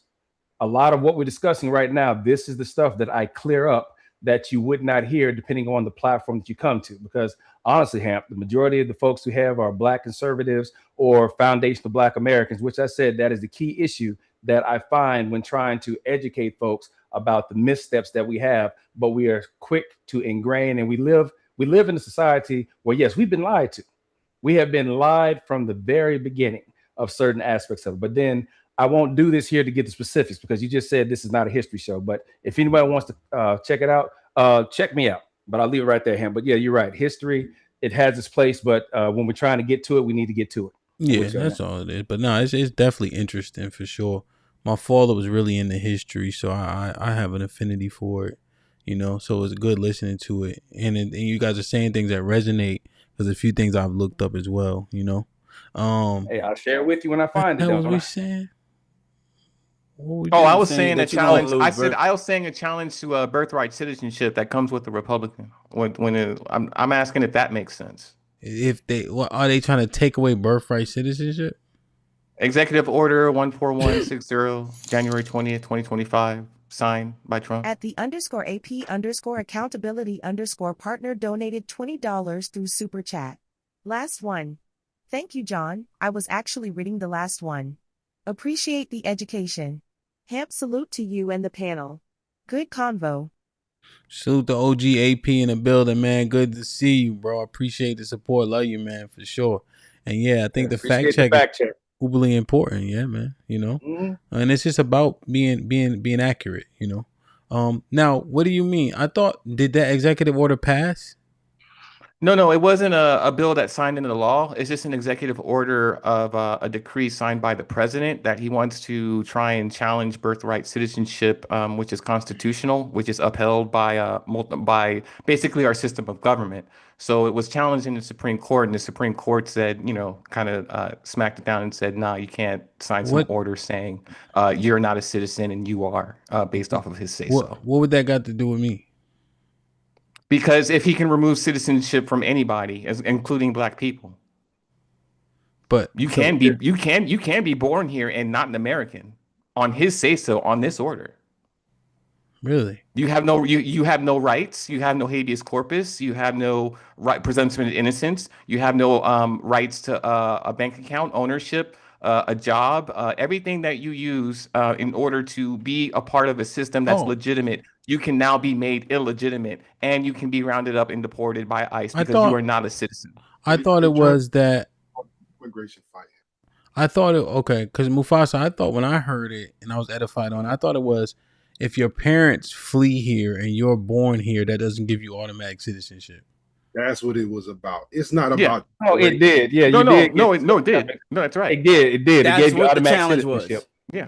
a lot of what we're discussing right now, this is the stuff that I clear up that you would not hear depending on the platform that you come to. Because honestly, Hamp, the majority of the folks who have are Black conservatives or foundational Black Americans, which I said that is the key issue that I find when trying to educate folks about the missteps that we have. But we are quick to ingrain, and we live in a society where, yes, we've been lied to. We have been lied from the very beginning of certain aspects of it. But then I won't do this here to get the specifics because you just said this is not a history show. But if anybody wants to check it out, check me out. But I'll leave it right there, Ham. But yeah, you're right. History, it has its place. But when we're trying to get to it, we need to get to it. Yeah, that's all it is. But no, it's definitely interesting for sure. My father was really into history, so I have an affinity for it, you know. So it's good listening to it, and you guys are saying things that resonate because a few things I've looked up as well, you know. Hey, I'll share it with you when I find it. What was we saying? I was saying a challenge. I was saying a challenge to birthright citizenship that comes with the Republican. I'm asking if that makes sense. If are they trying to take away birthright citizenship? Executive Order 14160, January 20th, 2025, signed by Trump. At the _AP_accountability_partner donated $20 through Super Chat. Last one. Thank you, John. I was actually reading the last one. Appreciate the education. Hamp, salute to you and the panel. Good convo. Salute the OG AP in the building, man. Good to see you, bro. Appreciate the support. Love you, man, for sure. And yeah, I think the fact check is uberly important. Yeah, man. You know, and it's just about being accurate. You know. Now, what do you mean? I thought, did that executive order pass? No, it wasn't a bill that signed into the law. It's just an executive order of a decree signed by the president that he wants to try and challenge birthright citizenship, which is constitutional, which is upheld by basically our system of government. So it was challenged in the Supreme Court, and the Supreme Court said, kind of smacked it down and said, nah, you can't sign some order saying you're not a citizen and you are, based off of his say-so. What would that got to do with me? Because if he can remove citizenship from anybody, including Black people, but you can be born here and not an American on his say so on this order. Really? You have no rights. You have no habeas corpus. You have no presumption of innocence. You have no rights to a bank account, ownership, a job, everything that you use in order to be a part of a system that's legitimate. You can now be made illegitimate, and you can be rounded up and deported by ICE because you are not a citizen. I thought it was that immigration fight. I thought because Mufasa, I thought when I heard it and I was edified on it, I thought it was if your parents flee here and you're born here, that doesn't give you automatic citizenship. That's what it was about. It's not about. Oh, it did. Yeah, it did. No, that's right. It did. That's it gave what you the challenge citizenship. was. Yeah.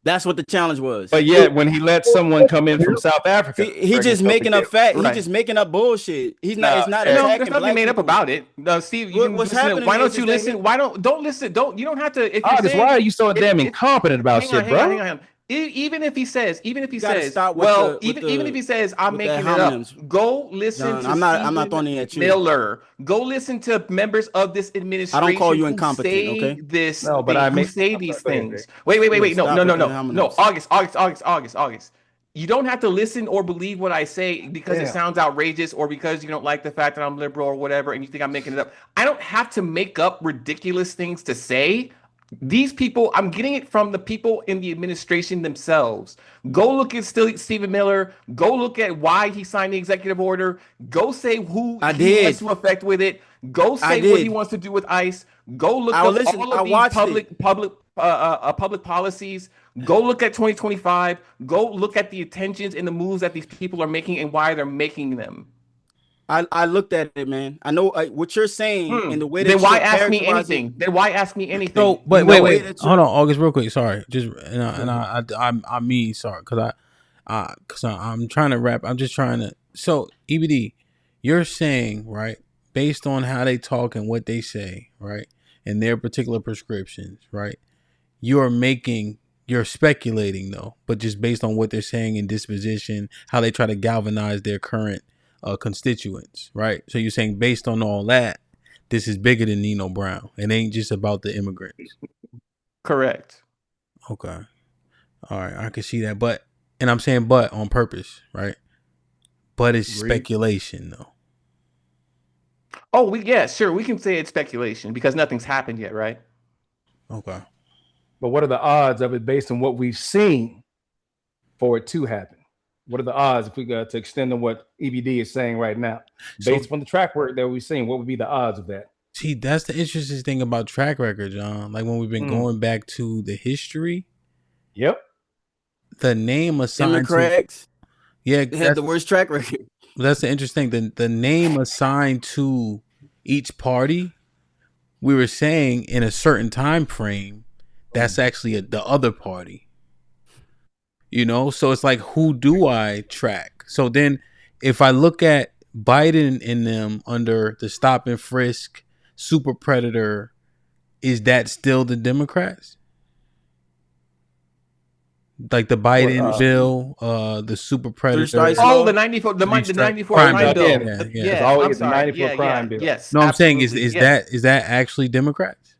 That's what the challenge was. But yet, when he let someone come in from South Africa, he just making up facts. He just making up bullshit. He's not. It's not. There's nothing made up about it. No, Steve. What's happening? Why don't you listen? Don't listen. You don't have to. If August, why are you so damn incompetent about shit, bro? Hang on. Even if he says, even if he says, I'm making it up, go listen to I'm not throwing it at you. Miller. Go listen to members of this administration. I don't call you incompetent, okay? Say these things. Wait. No. August. You don't have to listen or believe what I say because it sounds outrageous or because you don't like the fact that I'm liberal or whatever and you think I'm making it up. I don't have to make up ridiculous things to say. These people, I'm getting it from the people in the administration themselves. Go look at Stephen Miller. Go look at why he signed the executive order. Go say who he wants to affect with it. Go say what he wants to do with ICE. Go look at all of these public policies. Go look at 2025. Go look at the intentions and the moves that these people are making and why they're making them. I looked at it, man. I know what you're saying in the way that then why ask me anything? Then why ask me anything? So, but wait. Hold on, August, real quick. Sorry, I mean, sorry, because I'm trying to wrap. I'm just trying to. So, EBD, you're saying, right, based on how they talk and what they say, right, and their particular prescriptions, right, you're speculating though, but just based on what they're saying in disposition, how they try to galvanize their current constituents, right? So you're saying based on all that, this is bigger than Nino Brown. It ain't just about the immigrants. Correct. Okay. All right, I can see that, but and I'm saying but on purpose, right? But it's speculation though. Oh, sure. We can say it's speculation because nothing's happened yet, right? Okay. But what are the odds of it based on what we've seen for it to happen? What are the odds if we got to extend on what EBD is saying right now? Based on the track record that we've seen, what would be the odds of that? See, that's the interesting thing about track record, John. Like when we've been going back to the history. Yep. The name assigned Democrats. They had the worst track record. That's the interesting thing. The name assigned to each party, we were saying in a certain time frame, that's actually the other party. You know, so it's like, who do I track? So then if I look at Biden in them under the stop and frisk super predator, is that still the Democrats? Like the Biden bill, the super predator. Oh, the 94 crime bill. Yeah. Always the 94 crime bill. Yes. No, I'm saying is that actually Democrats?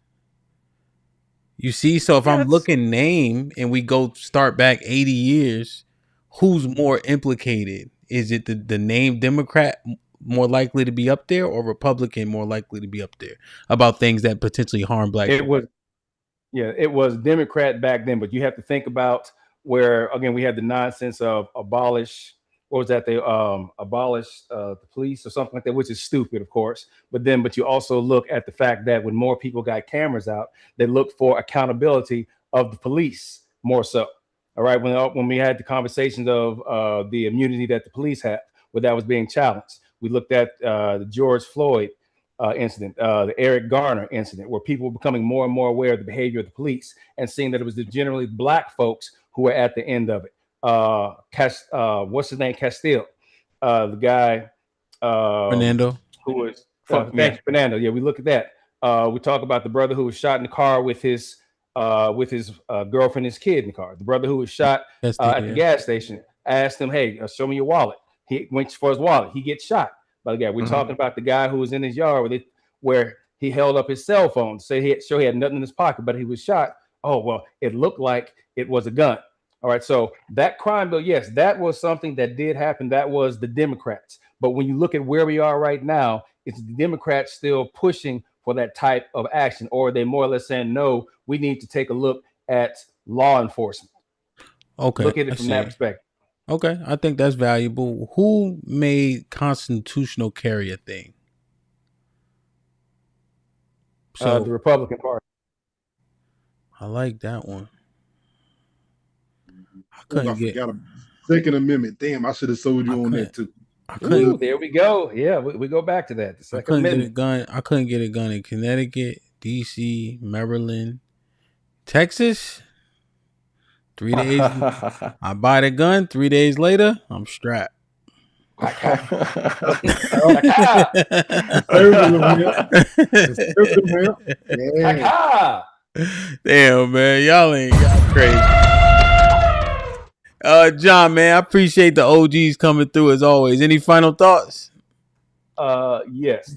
You see, so if I'm looking name and we go start back 80 years, who's more implicated? Is it the name Democrat more likely to be up there, or Republican more likely to be up there about things that potentially harm black people? It was Democrat back then, but you have to think about where, again, we had the nonsense of abolish the police or something like that, which is stupid, of course. But you also look at the fact that when more people got cameras out, they looked for accountability of the police more so. All right, when we had the conversations of the immunity that the police have, where that was being challenged, we looked at the George Floyd incident, the Eric Garner incident, where people were becoming more and more aware of the behavior of the police and seeing that it was the generally black folks who were at the end of it. What's his name? Castile, the guy, Fernando, who was Fernando. Yeah, we look at that. We talk about the brother who was shot in the car with his girlfriend, his kid in the car. The brother who was shot at the gas station asked him, "Hey, show me your wallet." He went for his wallet. He gets shot by the guy. We're talking about the guy who was in his yard where he held up his cell phone to say he had nothing in his pocket, but he was shot. Oh, well, it looked like it was a gun. All right. So that crime bill, yes, that was something that did happen. That was the Democrats. But when you look at where we are right now, it's the Democrats still pushing for that type of action, or they more or less saying, no, we need to take a look at law enforcement. Okay. Look at it from that perspective. Okay. I think that's valuable. Who made constitutional carry a thing? So the Republican Party. I like that one. I forgot a Second Amendment. Damn, I should have sold you on that too. There we go. Yeah, we go back to that. The Second Amendment. I couldn't get a gun in Connecticut, DC, Maryland, Texas. 3 days. I buy the gun. 3 days later, I'm strapped. Damn, man, y'all ain't got crazy. John, man, I appreciate the OGs coming through as always. Any final thoughts? Yes.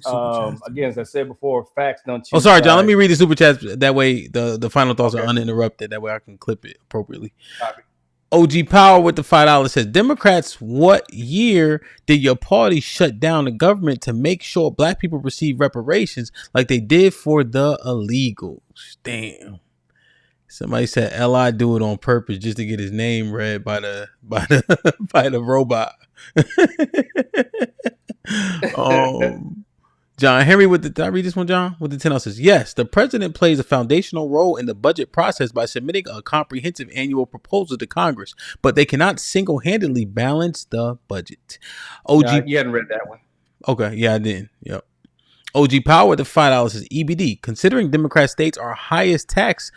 Again, as I said before, facts don't choose. Oh, sorry, John. Let me read the super chats. That way, the final thoughts are uninterrupted. That way, I can clip it appropriately. Copy. OG Power with the $5 says, Democrats, what year did your party shut down the government to make sure black people receive reparations like they did for the illegals? Damn. Somebody said Li do it on purpose just to get his name read by the robot. John Henry did I read this one, John? With the 10 says, yes, the president plays a foundational role in the budget process by submitting a comprehensive annual proposal to Congress, but they cannot single-handedly balance the budget. OG, you hadn't read that one. Okay, yeah, I didn't. Yep. OG Power, the $5 says, EBD, considering Democrat states are highest tax,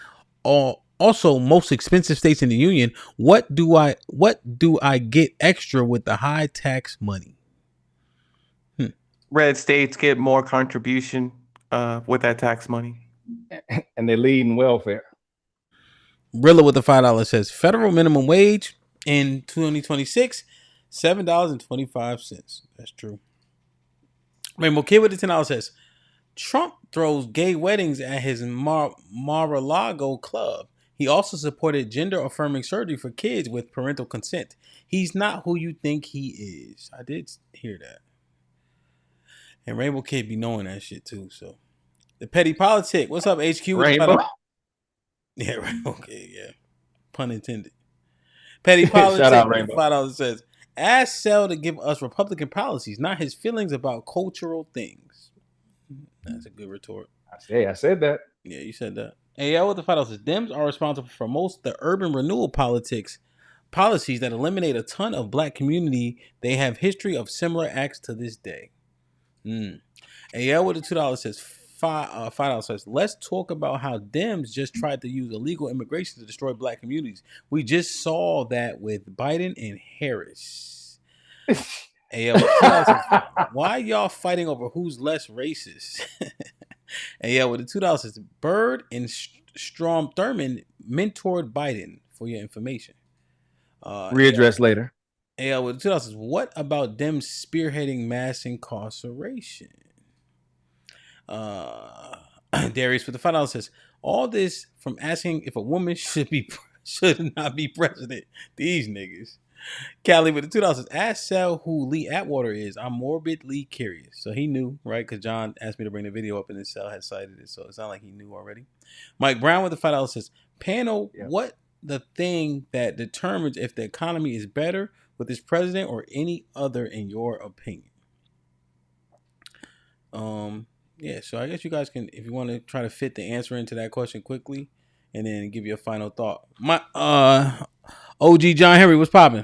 also most expensive states in the union, what do I get extra with the high tax money? Red states get more contribution with that tax money. And they lead in welfare. Rilla with the $5 says, federal minimum wage in 2026, $7.25. That's true. Rainbow Kid with the $10 says, Trump throws gay weddings at his Mar-a-Lago club. He also supported gender-affirming surgery for kids with parental consent. He's not who you think he is. I did hear that. And Rainbow Kid be knowing that shit too. So the petty politic. What's up, HQ? Rainbow. Yeah, Rainbow Kid. Yeah, pun intended. Petty Shout out, politic. Rainbow. $5 says, ask Sel to give us Republican policies, not his feelings about cultural things. That's a good retort. I said that. Yeah, you said that. AL with the $5 says, Dems are responsible for most of the urban renewal policies that eliminate a ton of black community. They have history of similar acts to this day. AL with the $2 says, $5 says, let's talk about how Dems just tried to use illegal immigration to destroy black communities. We just saw that with Biden and Harris. AL with the $2 says, why y'all fighting over who's less racist? AL with the $2 says, Bird and Strom Thurmond mentored Biden, for your information. Readdress later. AL with the $2 says, what about Dems spearheading mass incarceration? Darius with the $5 says, all this from asking if a woman should not be president. These niggas. Callie with the $2 says, ask Sal who Lee Atwater is. I'm morbidly curious. So he knew, right? Because John asked me to bring the video up and then Sal had cited it. So it's not like he knew already. Mike Brown with the $5 says, panel, what the thing that determines if the economy is better with this president or any other in your opinion? Yeah, so I guess you guys can, if you want to try to fit the answer into that question quickly and then give you a final thought. My OG John Henry, what's popping?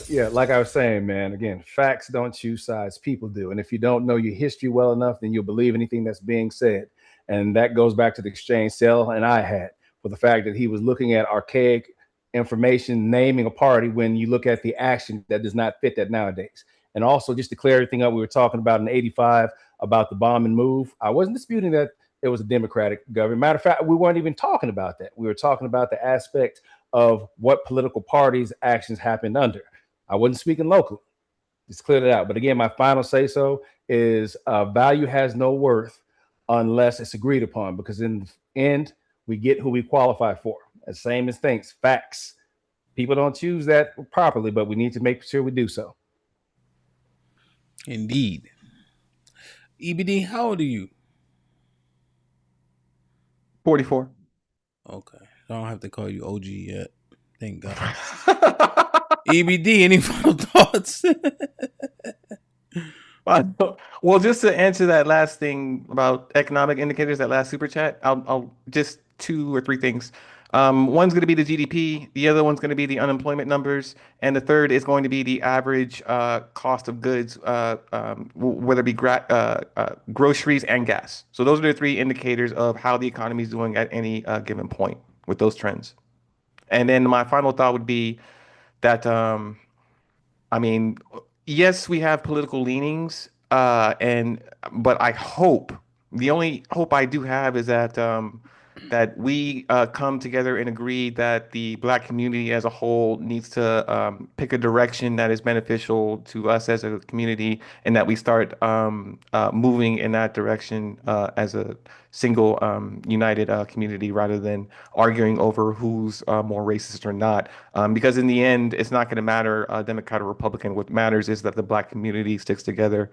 Yeah, like I was saying, man, again, facts don't choose sides, people do. And if you don't know your history well enough, then you'll believe anything that's being said. And that goes back to the exchange Sel and I had with the fact that he was looking at archaic information, naming a party when you look at the action that does not fit that nowadays. And also, just to clear everything up, we were talking about in '85 about the bomb and move. I wasn't disputing that it was a Democratic government. Matter of fact, we weren't even talking about that. We were talking about the aspect of what political parties' actions happened under. I wasn't speaking locally. Just clear that out. But again, my final say so is value has no worth unless it's agreed upon, because in the end, we get who we qualify for. As same as things, facts. People don't choose that properly, but we need to make sure we do so. Indeed. EBD, how old are you? 44. Okay. I don't have to call you OG yet. Thank God. EBD, any final thoughts? Well, just to answer that last thing about economic indicators, that last super chat, I'll just 2 or 3 things. One's going to be the GDP, the other one's going to be the unemployment numbers, and the third is going to be the average cost of goods, whether it be groceries and gas. So those are the 3 indicators of how the economy is doing at any given point with those trends. And then my final thought would be that, I mean, yes, we have political leanings, but I hope, the only hope I do have is that that we come together and agree that the black community as a whole needs to pick a direction that is beneficial to us as a community, and that we start moving in that direction as a single united community, rather than arguing over who's more racist or not. Because in the end, it's not going to matter Democrat or Republican. What matters is that the black community sticks together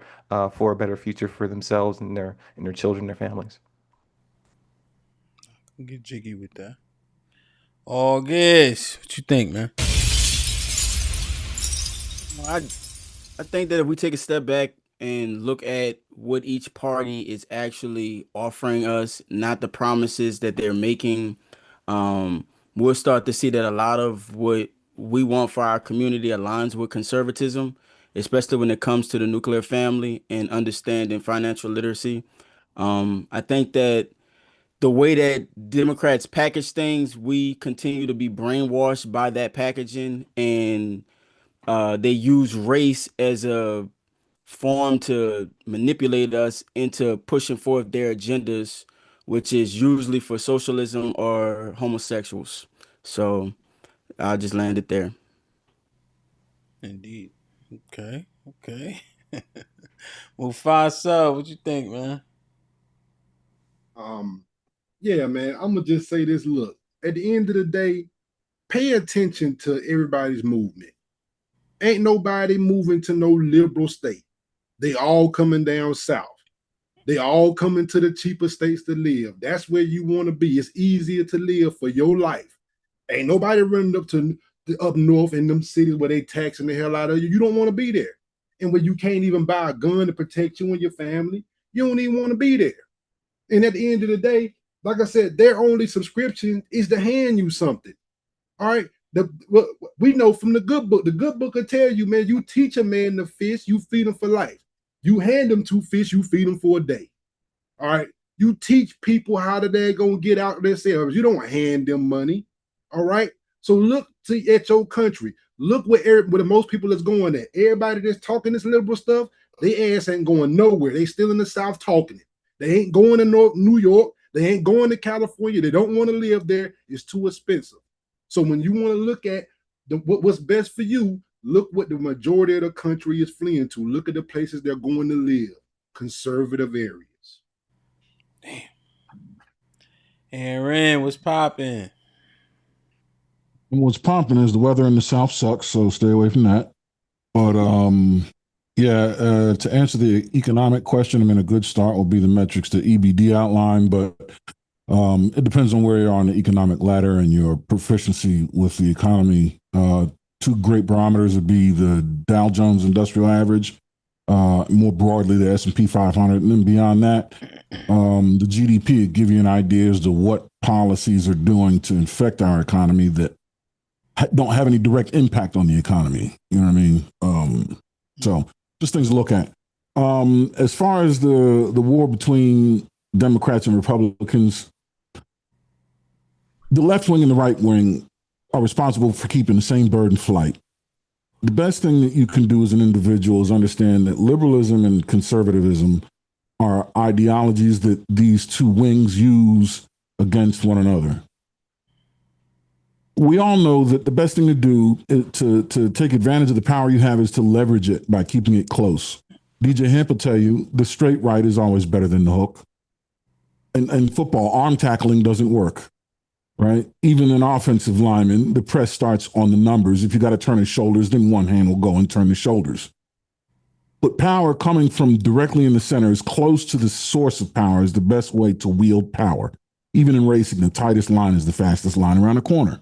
for a better future for themselves and their children, their families. Get jiggy with that. August, what you think, man? I think that if we take a step back and look at what each party is actually offering us, not the promises that they're making, we'll start to see that a lot of what we want for our community aligns with conservatism, especially when it comes to the nuclear family and understanding financial literacy. I think that the way that Democrats package things, we continue to be brainwashed by that packaging, and they use race as a form to manipulate us into pushing forth their agendas, which is usually for socialism or homosexuals. So I'll just land it there. Indeed. Okay. Mufasa, what you think, man? Yeah, man. I'm gonna just say this. Look, at the end of the day, pay attention to everybody's movement. Ain't nobody moving to no liberal state. They all coming down south. They all coming to the cheaper states to live. That's where you want to be. It's easier to live for your life. Ain't nobody running up to up north in them cities where they taxing the hell out of you. You don't want to be there. And where you can't even buy a gun to protect you and your family, you don't even want to be there. And at the end of the day, like I said, their only subscription is to hand you something. All right. We know from the good book. The good book will tell you, man, you teach a man to fish, you feed him for life. You hand them 2 fish, you feed them for a day. All right. You teach people how they're going to get out themselves. You don't hand them money. All right. So look at your country. Look where the most people is going at. Everybody that's talking this liberal stuff, they ass ain't going nowhere. They still in the South talking it. They ain't going to New York. They ain't going to California. They don't want to live there. It's too expensive. So when you want to look at what's best for you, look what the majority of the country is fleeing to. Look at the places they're going to live. Conservative areas. Damn. Aaron, what's popping? What's popping is the weather in the South sucks, so stay away from that. But to answer the economic question, I mean, a good start will be the metrics that EBD outlined, but it depends on where you are on the economic ladder and your proficiency with the economy. 2 great barometers would be the Dow Jones Industrial Average, more broadly the S&P 500, and then beyond that, the GDP would give you an idea as to what policies are doing to infect our economy that don't have any direct impact on the economy. You know what I mean? So just things to look at. As far as the war between Democrats and Republicans, the left wing and the right wing are responsible for keeping the same bird in flight. The best thing that you can do as an individual is understand that liberalism and conservatism are ideologies that these 2 wings use against one another. We all know that the best thing to do to take advantage of the power you have is to leverage it by keeping it close. DJ Hamp will tell you the straight right is always better than the hook. And football, arm tackling doesn't work, right? Even an offensive lineman, the press starts on the numbers. If you got to turn his shoulders, then one hand will go and turn the shoulders. But power coming from directly in the center, as close to the source of power, is the best way to wield power. Even in racing, the tightest line is the fastest line around the corner.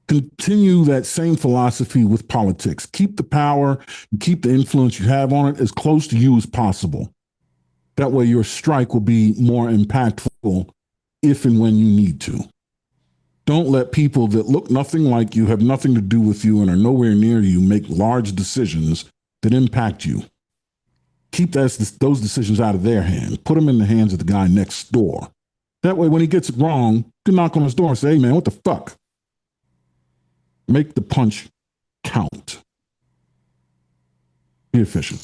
Continue that same philosophy with politics. Keep the power, keep the influence you have on it as close to you as possible. That way your strike will be more impactful if and when you need to. Don't let people that look nothing like you, have nothing to do with you, and are nowhere near you make large decisions that impact you. Keep those decisions out of their hands. Put them in the hands of the guy next door. That way when he gets it wrong, you can knock on his door and say, hey man, what the fuck? Make the punch count. Be efficient.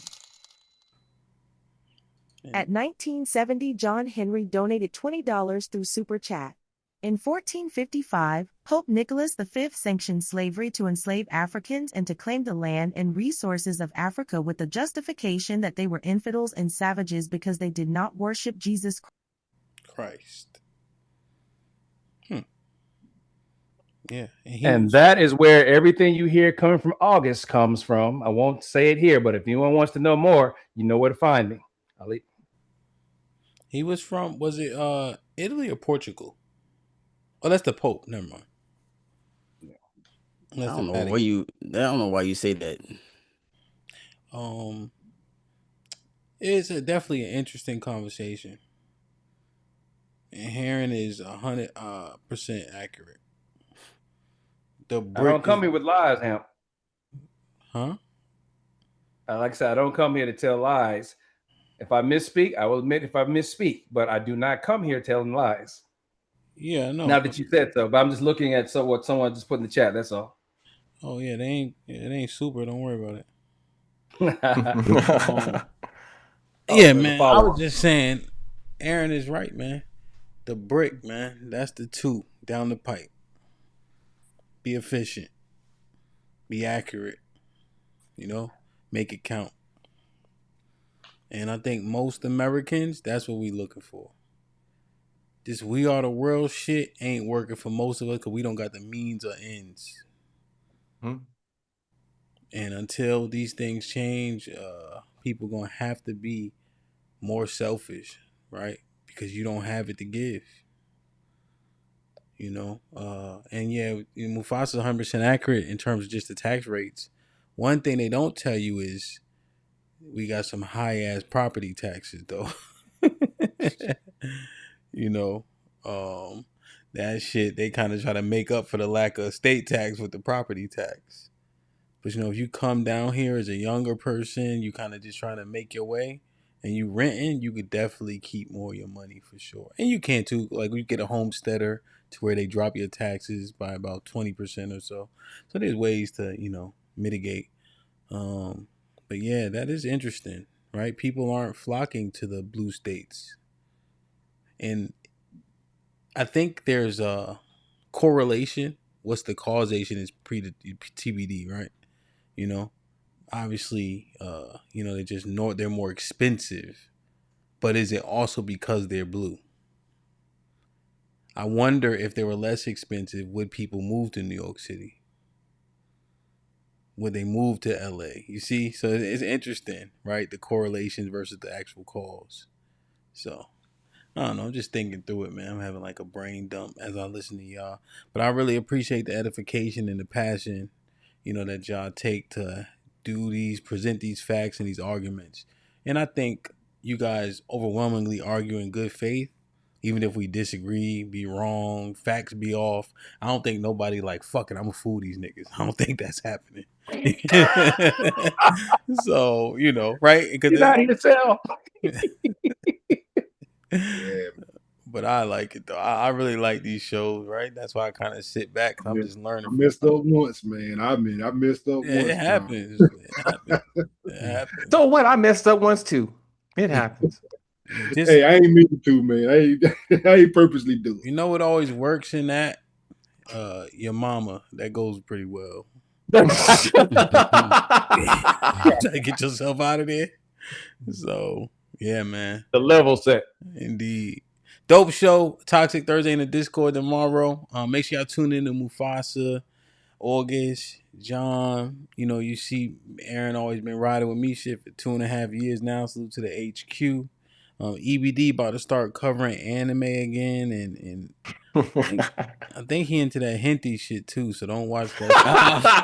At 1970, John Henry donated $20 through Super Chat. In 1455, Pope Nicholas V sanctioned slavery to enslave Africans and to claim the land and resources of Africa with the justification that they were infidels and savages because they did not worship Jesus Christ. Yeah. And that is where everything you hear coming from August comes from. I won't say it here, but if anyone wants to know more, you know where to find me. He was from, was it Italy or Portugal? Oh, that's the Pope. Never mind. I don't know why you say that. It's definitely an interesting conversation. And Heron is 100% accurate. I don't come here with lies, Hamp. Huh? Like I said, I don't come here to tell lies. If I misspeak, I will admit if I misspeak, but I do not come here telling lies. Yeah, I know. Now that you said so, but I'm just looking at what someone just put in the chat. That's all. Oh yeah, it ain't super. Don't worry about it. Yeah, man. I was just saying, Aaron is right, man. The brick, man. That's the 2 down the pipe. Be efficient. Be accurate. Make it count. And I think most Americans, that's what we looking for. this we are the world shit ain't working for most of us because we don't got the means or ends. And until these things change, people gonna have to be more selfish, right? Because you don't have it to give. And yeah, Mufasa's 100% accurate in terms of just the tax rates. One thing they don't tell you is we got some high ass property taxes though. That shit they kind of try to make up for the lack of state tax with the property tax. But if you come down here as a younger person, you kind of just trying to make your way, and you renting, you could definitely keep more of your money for sure. And you can too, like we get a homesteader to where they drop your taxes by about 20% or so. So there's ways to mitigate. But yeah, that is interesting, right? People aren't flocking to the blue states, and I think there's a correlation. What's the causation is TBD, right? Obviously, they're more expensive, but is it also because they're blue? I wonder if they were less expensive, would people move to New York City? Would they move to LA? You see, so it's interesting, right? The correlations versus the actual cause. So I don't know. I'm just thinking through it, man. I'm having like a brain dump as I listen to y'all. But I really appreciate the edification and the passion, that y'all take to present these facts and these arguments. And I think you guys overwhelmingly argue in good faith, even if we disagree, be wrong, facts be off. I don't think nobody like, fuck it, I'm gonna fool these niggas. I don't think that's happening. So, right? You're not here to sell. Yeah. But I like it though. I really like these shows, right? That's why I kind of sit back. I'm just learning. I messed up once, man. I messed up once. It happens. It happens. So what? I messed up once too. It happens. Hey, I ain't mean to, man. I ain't purposely do it. You know what always works in that? Your mama. That goes pretty well. Try to get yourself out of there. So yeah, man. The level set. Indeed. Dope show. Toxic Thursday in the Discord tomorrow. Make sure y'all tune in to Mufasa, August, John. You see Aaron always been riding with me shit for 2.5 years now. Salute to the HQ. EBD about to start covering anime again, and I think he into that henty shit too. So don't watch that.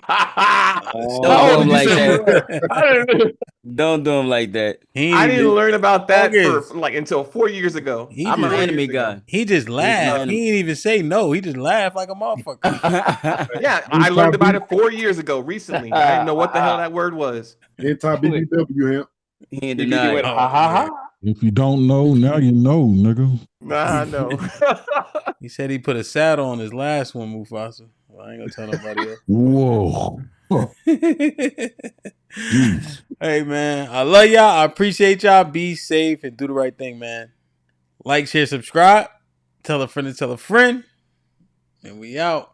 Don't do him like that. Don't do him like that. I didn't learn about that for until 4 years ago. I'm an anime guy. He just laughed. He didn't even say no. He just laughed like a motherfucker. Yeah, I learned about it 4 years ago. Recently, I didn't know what the hell that word was. Anti-BBW, hemp. He ain't denied. If you don't know, now you know, nigga. Nah, I know. He said he put a saddle on his last one, Mufasa. Well, I ain't gonna tell nobody else. Whoa. Hey, man. I love y'all. I appreciate y'all. Be safe and do the right thing, man. Like, share, subscribe. Tell a friend to tell a friend. And we out.